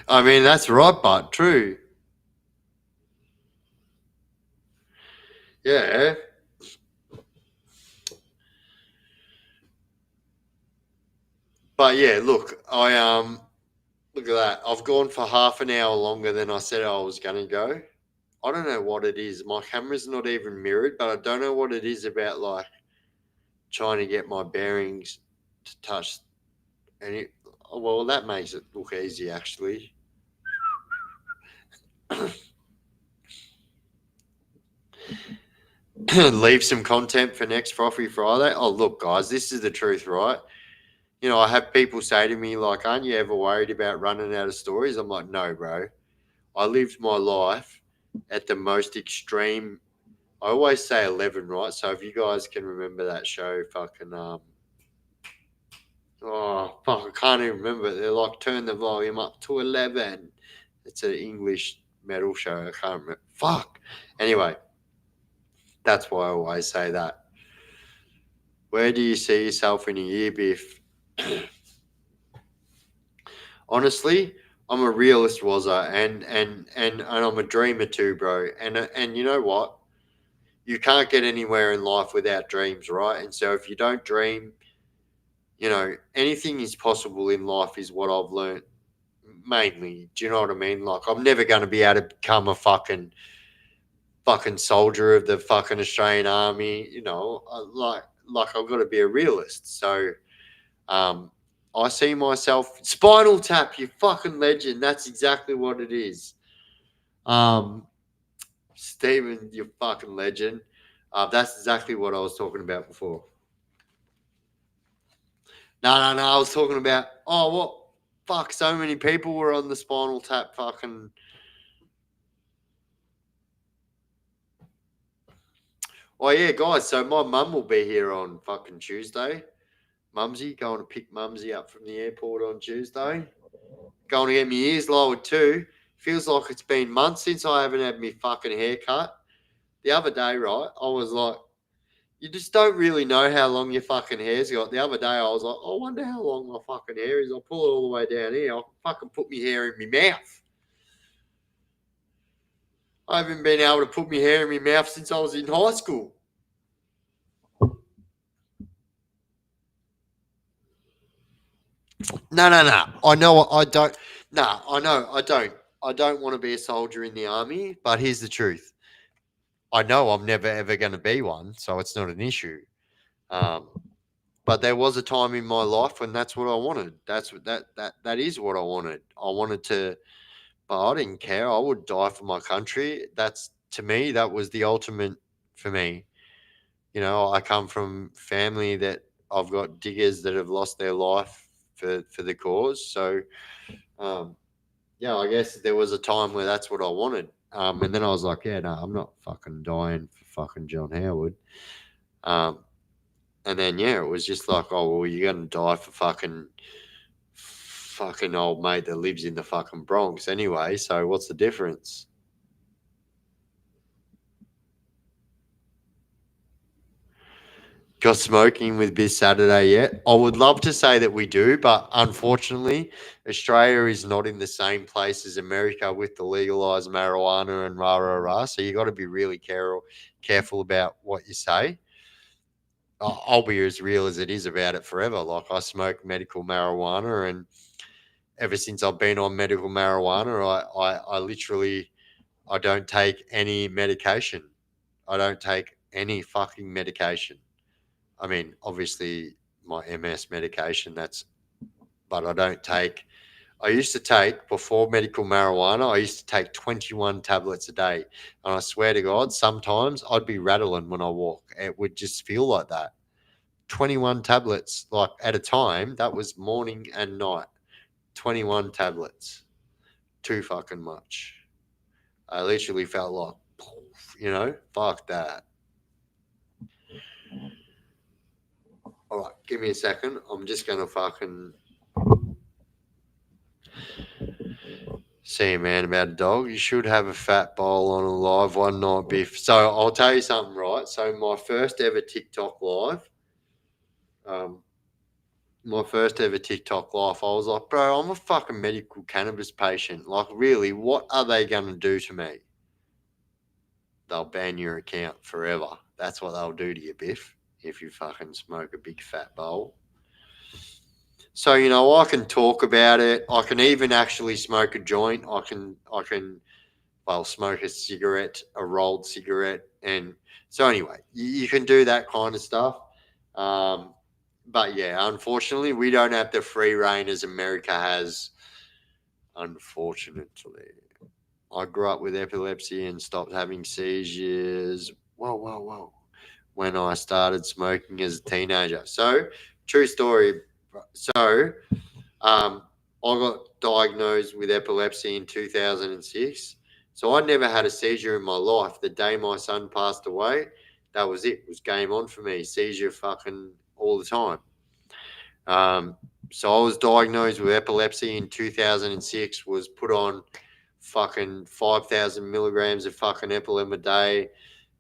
I mean that's right, but true. Yeah. But yeah, look, look at that. I've gone for half an hour longer than I said I was gonna go. I don't know what it is. My camera's not even mirrored, but I don't know what it is about like trying to get my bearings to touch any. Well, that makes it look easy actually. Leave some content for next Frothy Friday. Oh, look, guys, this is the truth, right? I have people say to me, like, aren't you ever worried about running out of stories? I'm like, no, bro. I lived my life at the most extreme. I always say 11, right? So if you guys can remember that show, fucking, oh, fuck, I can't even remember. They're like, turn the volume up to 11. It's an English metal show. I can't remember. Fuck. Anyway, that's why I always say that. Where do you see yourself in a year, Biff? Honestly, I'm a realist, was I, and I'm a dreamer too, bro. And you know what? You can't get anywhere in life without dreams, right? And so if you don't dream, anything is possible in life, is what I've learned mainly. Do you know what I mean? Like I'm never going to be able to become a fucking soldier of the fucking Australian Army. Like I've got to be a realist. So um, I see myself Spinal Tap, you fucking legend. That's exactly what it is. Um, Stephen, you fucking legend. That's exactly what I was talking about before. No. I was talking about what? Fuck, so many people were on the Spinal Tap fucking. Oh yeah, guys. So my mum will be here on fucking Tuesday. Mumsy, going to pick Mumsy up from the airport on Tuesday. Going to get my ears lowered too. Feels like it's been months since I haven't had my fucking haircut. The other day, right, I was like, you just don't really know how long your fucking hair's got. The other day, I was like, I wonder how long my fucking hair is. I'll pull it all the way down here. I'll fucking put my hair in my mouth. I haven't been able to put my hair in my mouth since I was in high school. No. I know I don't. No, I know I don't. I don't want to be a soldier in the army, but here's the truth. I know I'm never ever going to be one, so it's not an issue. Um, but there was a time in my life when that's what I wanted. That is what I wanted. I wanted to, but I didn't care. I would die for my country. That's to me that was the ultimate for me. I come from family that I've got diggers that have lost their life for the cause. So um, yeah, I guess there was a time where that's what I wanted. And then I was like, yeah, no, I'm not fucking dying for fucking John Howard. Um, and then yeah, it was just like, oh well, you're gonna die for fucking old mate that lives in the fucking Bronx anyway. So what's the difference? Got smoking with Biz Saturday yet? I would love to say that we do, but unfortunately, Australia is not in the same place as America with the legalized marijuana and rah rah rah. So you got to be really careful about what you say. I'll be as real as it is about it forever. Like I smoke medical marijuana, and ever since I've been on medical marijuana, I literally I don't take any medication. I don't take any fucking medication. I mean, obviously my MS medication. But I don't take I used to take, before medical marijuana, I used to take 21 tablets a day. And I swear to God, sometimes I'd be rattling when I walk. It would just feel like that. 21 tablets, like at a time, that was morning and night. 21 tablets. Too fucking much. I literally felt like, fuck that. All right, give me a second. I'm just going to fucking see a man about a dog. You should have a fat bowl on a live one night, Biff. So I'll tell you something, right? So my first ever TikTok live, um, I was like, bro, I'm a fucking medical cannabis patient. Like, really, what are they going to do to me? They'll ban your account forever. That's what they'll do to you, Biff, if you fucking smoke a big fat bowl. So, I can talk about it. I can even actually smoke a joint. Well, smoke a cigarette, a rolled cigarette. And so, anyway, you can do that kind of stuff. But yeah, unfortunately, we don't have the free reign as America has. Unfortunately, I grew up with epilepsy and stopped having seizures. Whoa, whoa, whoa. When I started smoking as a teenager. So, true story. So, I got diagnosed with epilepsy in 2006. So I'd never had a seizure in my life. The day my son passed away, that was it. It was game on for me. Seizure fucking all the time. Um, so I was diagnosed with epilepsy in 2006, was put on fucking 5,000 milligrams of fucking Epilim a day,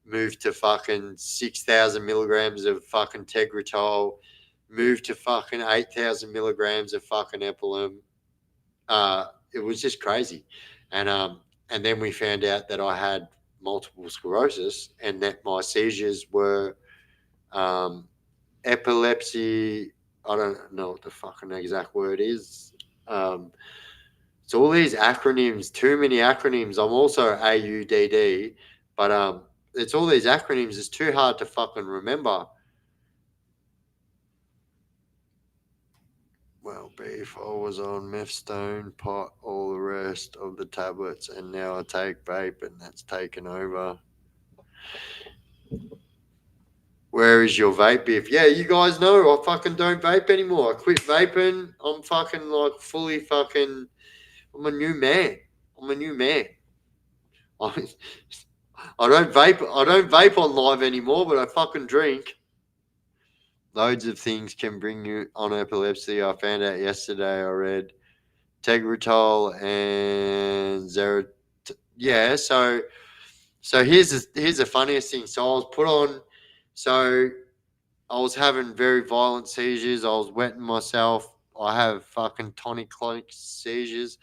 moved to fucking 6,000 milligrams of fucking Tegretol, moved to fucking 8,000 milligrams of fucking Epilim. It was just crazy. And then we found out that I had multiple sclerosis and that my seizures were epilepsy. I don't know what the fucking exact word is. It's all these acronyms, too many acronyms. I'm also AUDD, but it's all these acronyms. It's too hard to fucking remember. Well, Beef, I was on meth, stone, pot, all the rest of the tablets, and now I take vape, and that's taken over. Where is your vape, Biff? Yeah, you guys know I fucking don't vape anymore. I quit vaping. I'm fucking like fully fucking. I'm a new man. I'm a new man. I, I don't vape. I don't vape on live anymore, but I fucking drink. Loads of things can bring you on epilepsy. I found out yesterday. I read Tegretol and Zero. Yeah, so here's the funniest thing. So I was put on. So I was having very violent seizures. I was wetting myself. I have fucking tonic-clonic seizures,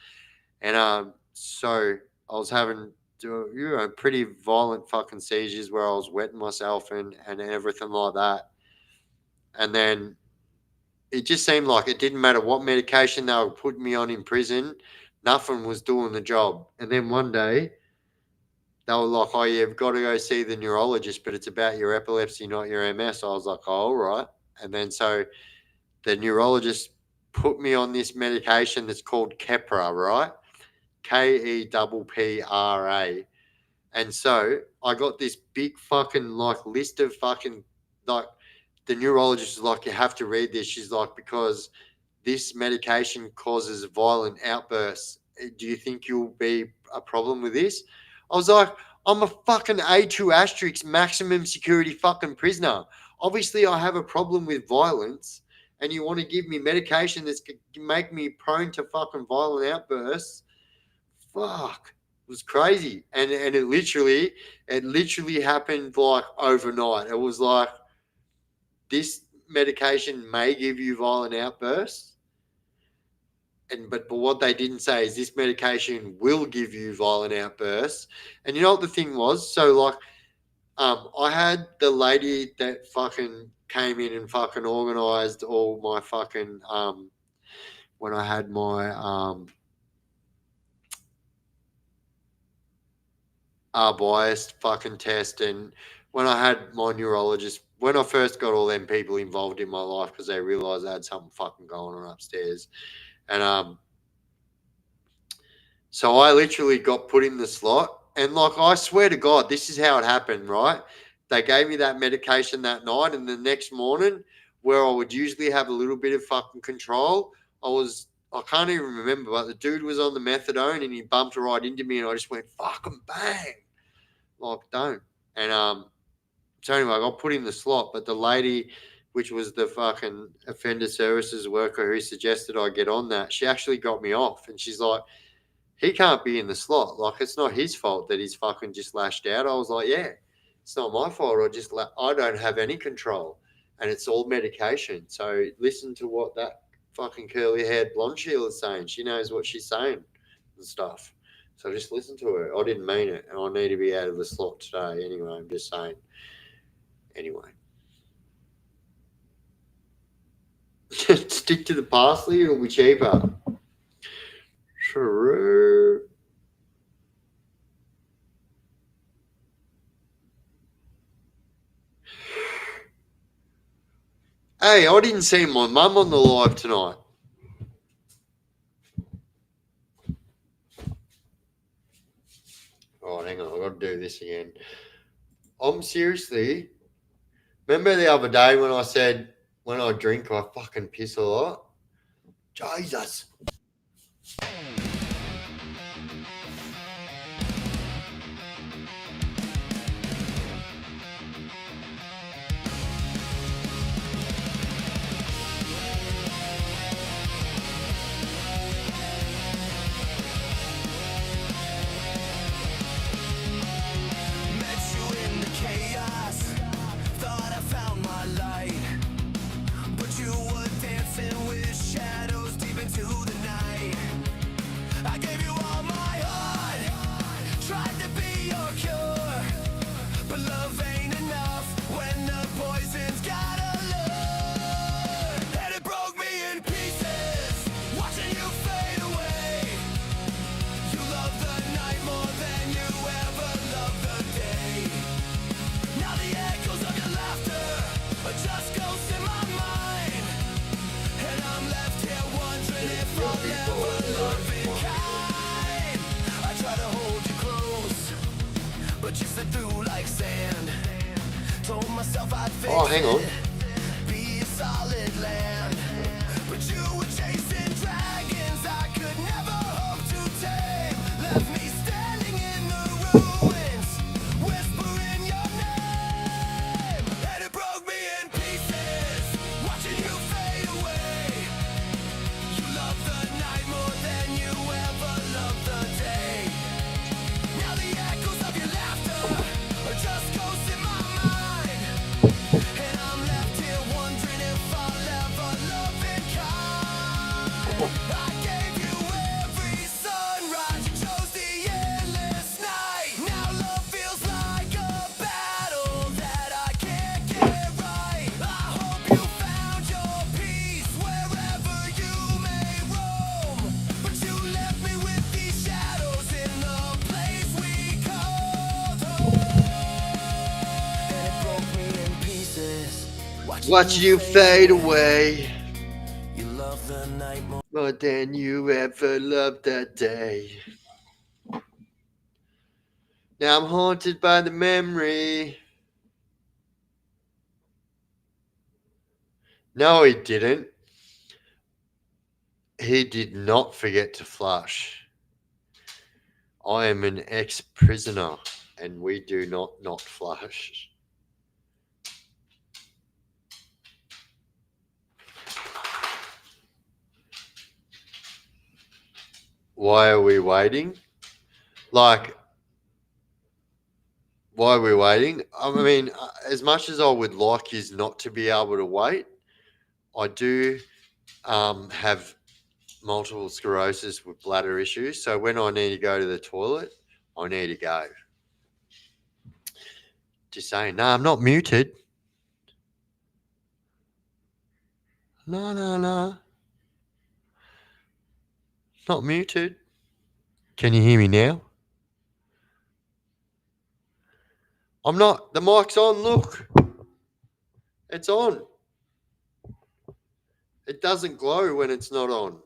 and so I was having pretty violent fucking seizures where I was wetting myself and everything like that. And then it just seemed like it didn't matter what medication they were putting me on in prison, nothing was doing the job. And then one day they were like, "Oh, you've got to go see the neurologist, but it's about your epilepsy, not your MS." I was like, "Oh, all right." And then so the neurologist put me on this medication that's called Keppra, right? Keppra. And so I got this big fucking like list of fucking like the neurologist is like, you have to read this. She's like, because this medication causes violent outbursts. Do you think you'll be a problem with this? I was like, I'm a fucking A2 asterisk maximum security fucking prisoner. Obviously, I have a problem with violence, and you want to give me medication that's going to make me prone to fucking violent outbursts. Fuck. It was crazy. And it literally happened like overnight. It was like, this medication may give you violent outbursts, but what they didn't say is this medication will give you violent outbursts. And you know what the thing was? So like, I had the lady that fucking came in and fucking organized all my fucking when I had my biased fucking test, and when I had my neurologist, when I first got all them people involved in my life because they realized I had something fucking going on upstairs. And So I literally got put in the slot. And like, I swear to God, this is how it happened, right? They gave me that medication that night. And the next morning, where I would usually have a little bit of fucking control, I can't even remember, but the dude was on the methadone and he bumped right into me and I just went, fucking bang. Like, don't. And so anyway, I got put in the slot, but the lady, which was the fucking offender services worker who suggested I get on that, she actually got me off. And she's like, he can't be in the slot. Like, it's not his fault that he's fucking just lashed out. I was like, yeah, it's not my fault. I don't have any control, and it's all medication. So listen to what that fucking curly haired blonde Sheila is saying. She knows what she's saying and stuff. So just listen to her. I didn't mean it, and I need to be out of the slot today. Anyway, I'm just saying. Anyway. Stick to the parsley, it'll be cheaper. True. Hey, I didn't see my mum on the live tonight. Oh, hang on, I've got to do this again. I'm seriously. Remember the other day when I said when I drink, I fucking piss a lot? Jesus. Met you in the chaos, thought I found my light, but you were dancing with shadows deep into the night. I gave you all my heart, tried to be your cure, but love ain't enough when the poison's got a lure. And it broke me in pieces, watching you fade away. You love the night more than you ever loved the day. Now the echoes of your laughter are just ghosts in my mind, and I'm left here wondering if I'll ever love in kind. I try to hold you close, but you slip through like sand. Told myself I'd fix Oh, hang on. it, be a solid land, but you were chasing dragons I could never hope to tame. Left me standing in the ruins, whispering your name. And it broke me in pieces, watching you fade away. You love the night more than you ever loved the day. Now the echoes of your laughter are just ghosts in my mind, and I'm left here wondering if I'll ever love in kind. I gave you every sunrise, you chose the endless night. Now love feels like a battle that I can't get right. I hope you found your peace wherever you may roam, but you left me with these shadows in the place we called home. And it broke me in pieces, Watch you fade away You love the night more. more than you ever loved that day. Now I'm haunted by the memory. No, he didn't. He did not forget to flush. I am an ex-prisoner, and we do not flush. Why are we waiting? Like, why are we waiting? I mean, as much as I would like is not to be able to wait, I do have multiple sclerosis with bladder issues. So when I need to go to the toilet, I need to go. Just saying, no, I'm not muted. No. Not muted. Can you hear me now? I'm not. The mic's on. Look. It's on. It doesn't glow when it's not on.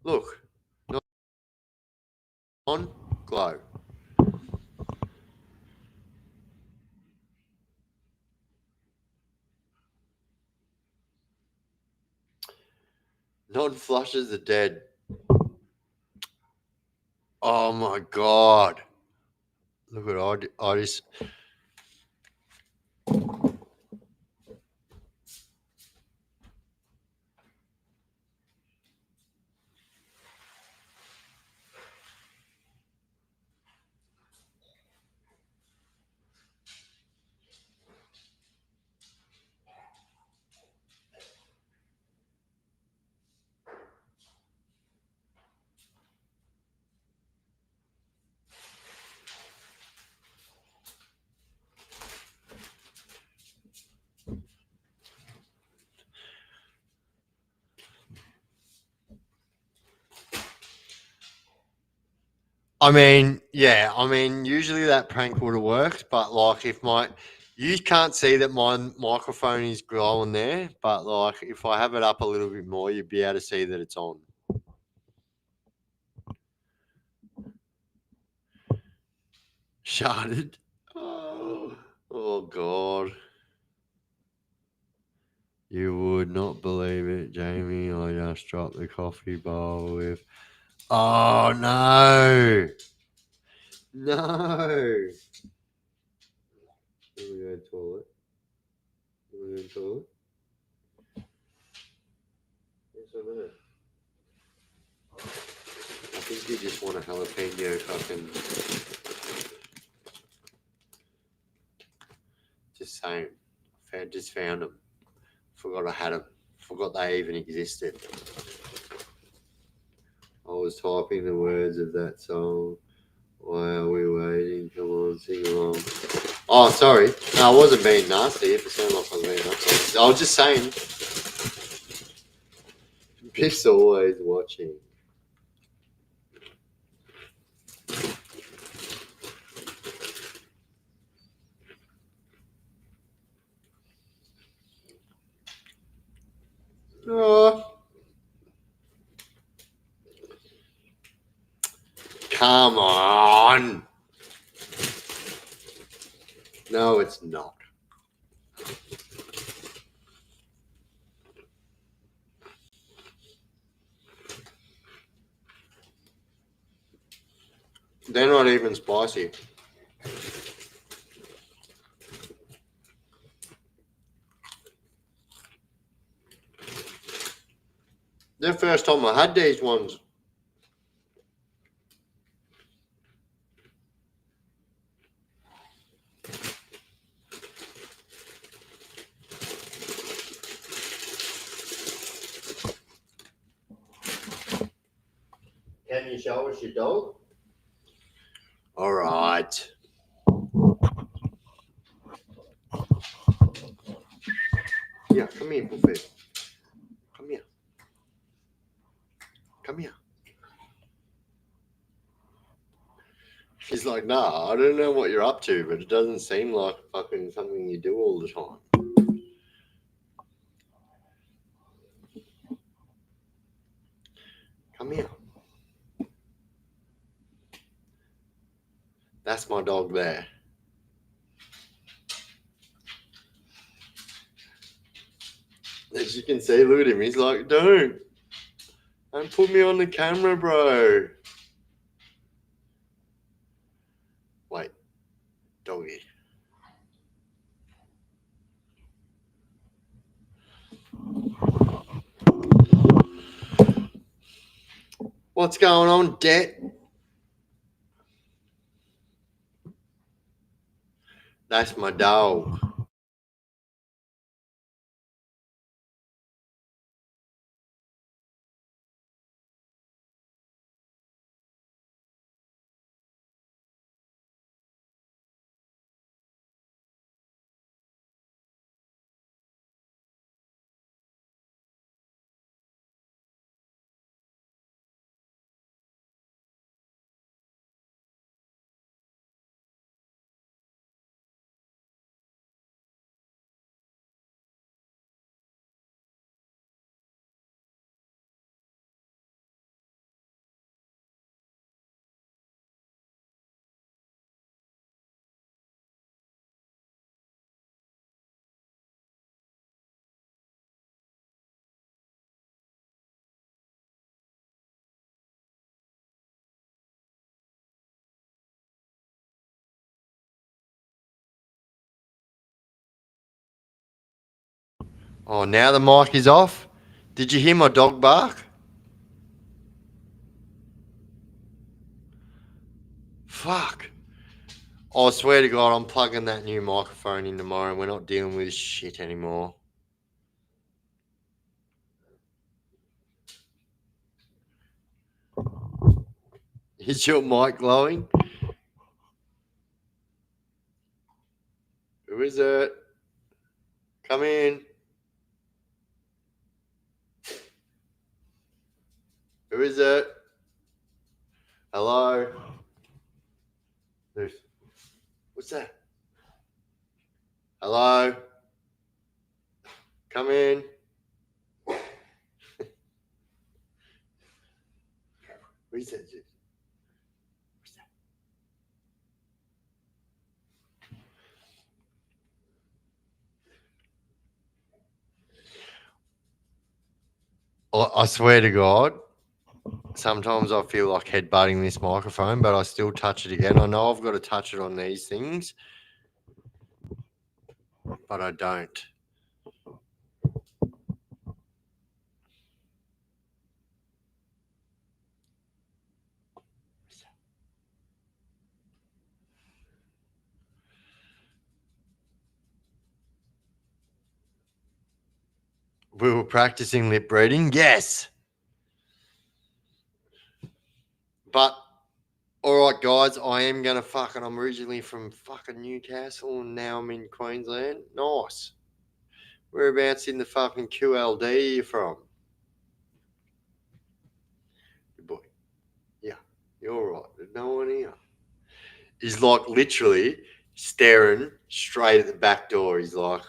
Look. On, glow. Non-flushes are dead. Oh my god. Look at I just. I mean, yeah, I mean, usually that prank would have worked, but like if you can't see that my microphone is glowing there, but like if I have it up a little bit more, you'd be able to see that it's on. Sharded. Oh god. You would not believe it, Jamie. I just dropped the coffee bowl with. Oh no! No! I'm gonna go to the toilet. I'm gonna go to the toilet. Yes, I know. I think you just want a jalapeno fucking. Just saying. Just found them. Forgot I had them. Forgot they even existed. I was typing the words of that song. Why are we waiting? Come on, sing along. Oh, sorry. No, I wasn't being nasty. If it sounded like I was being nasty. I was just saying. Biff's always watching. Oh, come on. No, it's not. They're not even spicy. The first time I had these ones. Can you show us your dog? All right. Yeah, come here, Buffy. Come here. Come here. She's like, nah, I don't know what you're up to, but it doesn't seem like fucking something you do all the time. Come here. That's my dog there. As you can see, look at him. He's like, don't put me on the camera, bro. Wait, doggy. What's going on, Det? That's my dog. Oh, now the mic is off. Did you hear my dog bark? Fuck. I swear to God, I'm plugging that new microphone in tomorrow and we're not dealing with this shit anymore. Is your mic glowing? Who is it? Come in. Who is it? Hello? What's that? Hello? Come in. Who is that? I swear to God, sometimes I feel like headbutting this microphone, but I still touch it again. I know I've got to touch it on these things, but I don't. We were practicing lip reading, yes. But all right, guys, I am gonna I'm originally from fucking Newcastle, and now I'm in Queensland. Nice. Whereabouts in the fucking QLD are you from? Good boy. Yeah, you're all right. There's no one here. He's like literally staring straight at the back door. He's like,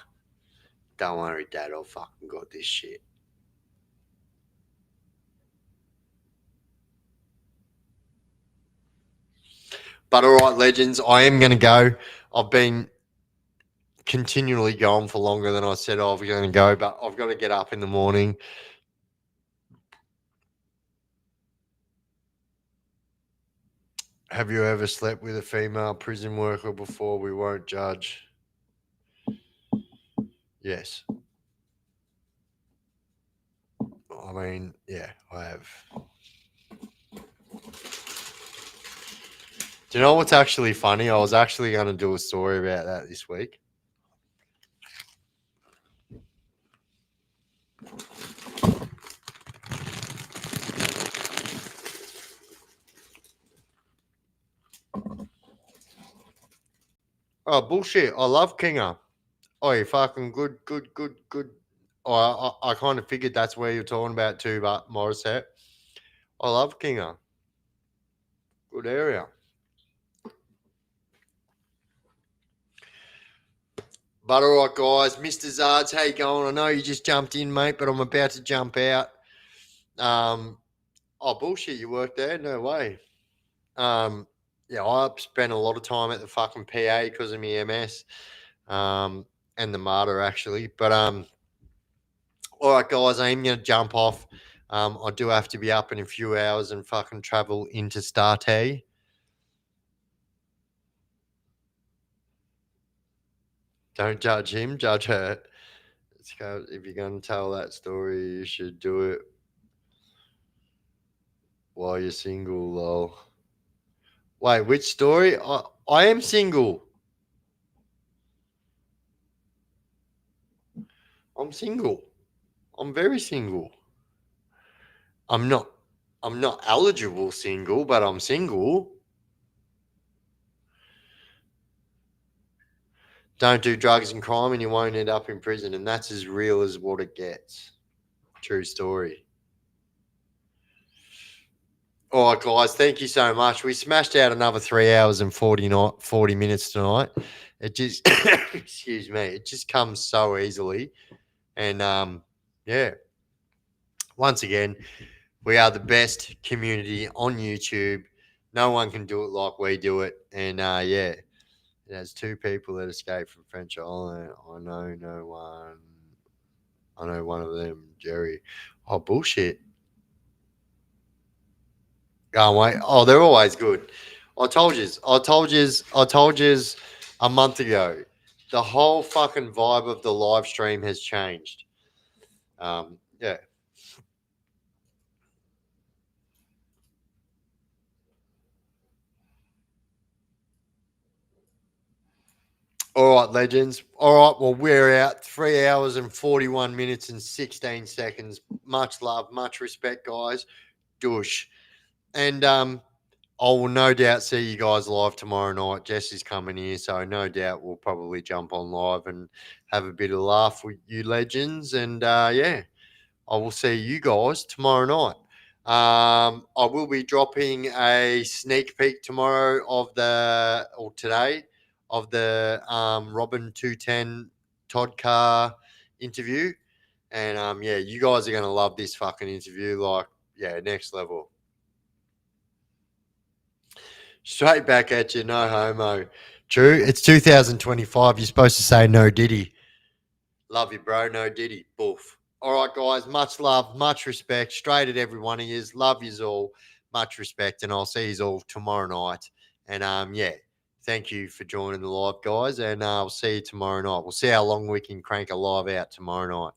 "Don't worry, Dad. I'll fucking got this shit." But all right, legends, I am going to go. I've been continually going for longer than I said I was going to go, but I've got to get up in the morning. Have you ever slept with a female prison worker before? We won't judge. Yes. I mean, yeah, I have. Do you know what's actually funny? I was actually going to do a story about that this week. Oh, bullshit. I love Kinga. Oh, you fucking good. Oh, I kind of figured that's where you're talking about too, but Morisset. I love Kinga. Good area. But all right, guys. Mr. Zards, how you going? I know you just jumped in, mate, but I'm about to jump out. Oh, bullshit. You work there? No way. Yeah, I spent a lot of time at the fucking PA because of my MS, and the MARTA actually. But all right, guys, I'm gonna jump off. I do have to be up in a few hours and fucking travel into Starte. Don't judge him, judge her. If you're gonna tell that story, you should do it while you're single, lol. Wait, which story? I am single. I'm single. I'm very single. I'm not eligible single, but I'm single. Don't do drugs and crime and you won't end up in prison. And that's as real as what it gets. True story. All right, guys, thank you so much. We smashed out another 3 hours and 40 minutes tonight. It just, excuse me, it just comes so easily. And yeah, once again, we are the best community on YouTube. No one can do it like we do it. And yeah, it has 2 people that escaped from French Island. I know no one. I know one of them, Jerry. Oh, bullshit. Go away. Oh, they're always good. I told yous a month ago. The whole fucking vibe of the live stream has changed. Yeah. All right, legends. All right, well, we're out 3 hours and 41 minutes and 16 seconds. Much love, much respect, guys. Douche. And I will no doubt see you guys live tomorrow night. Jesse's coming here, so no doubt we'll probably jump on live and have a bit of laugh with you legends. And yeah, I will see you guys tomorrow night. I will be dropping a sneak peek tomorrow or today of the Robin 210 Todd Carr interview. And yeah, you guys are going to love this fucking interview. Like, yeah, next level. Straight back at you, no homo. True, it's 2025. You're supposed to say no Diddy. Love you, bro. No Diddy. Boof. All right, guys. Much love, much respect. Straight at every one of yous. Love yous all. Much respect, and I'll see yous all tomorrow night. And yeah, thank you for joining the live, guys. And I'll see you tomorrow night. We'll see how long we can crank a live out tomorrow night.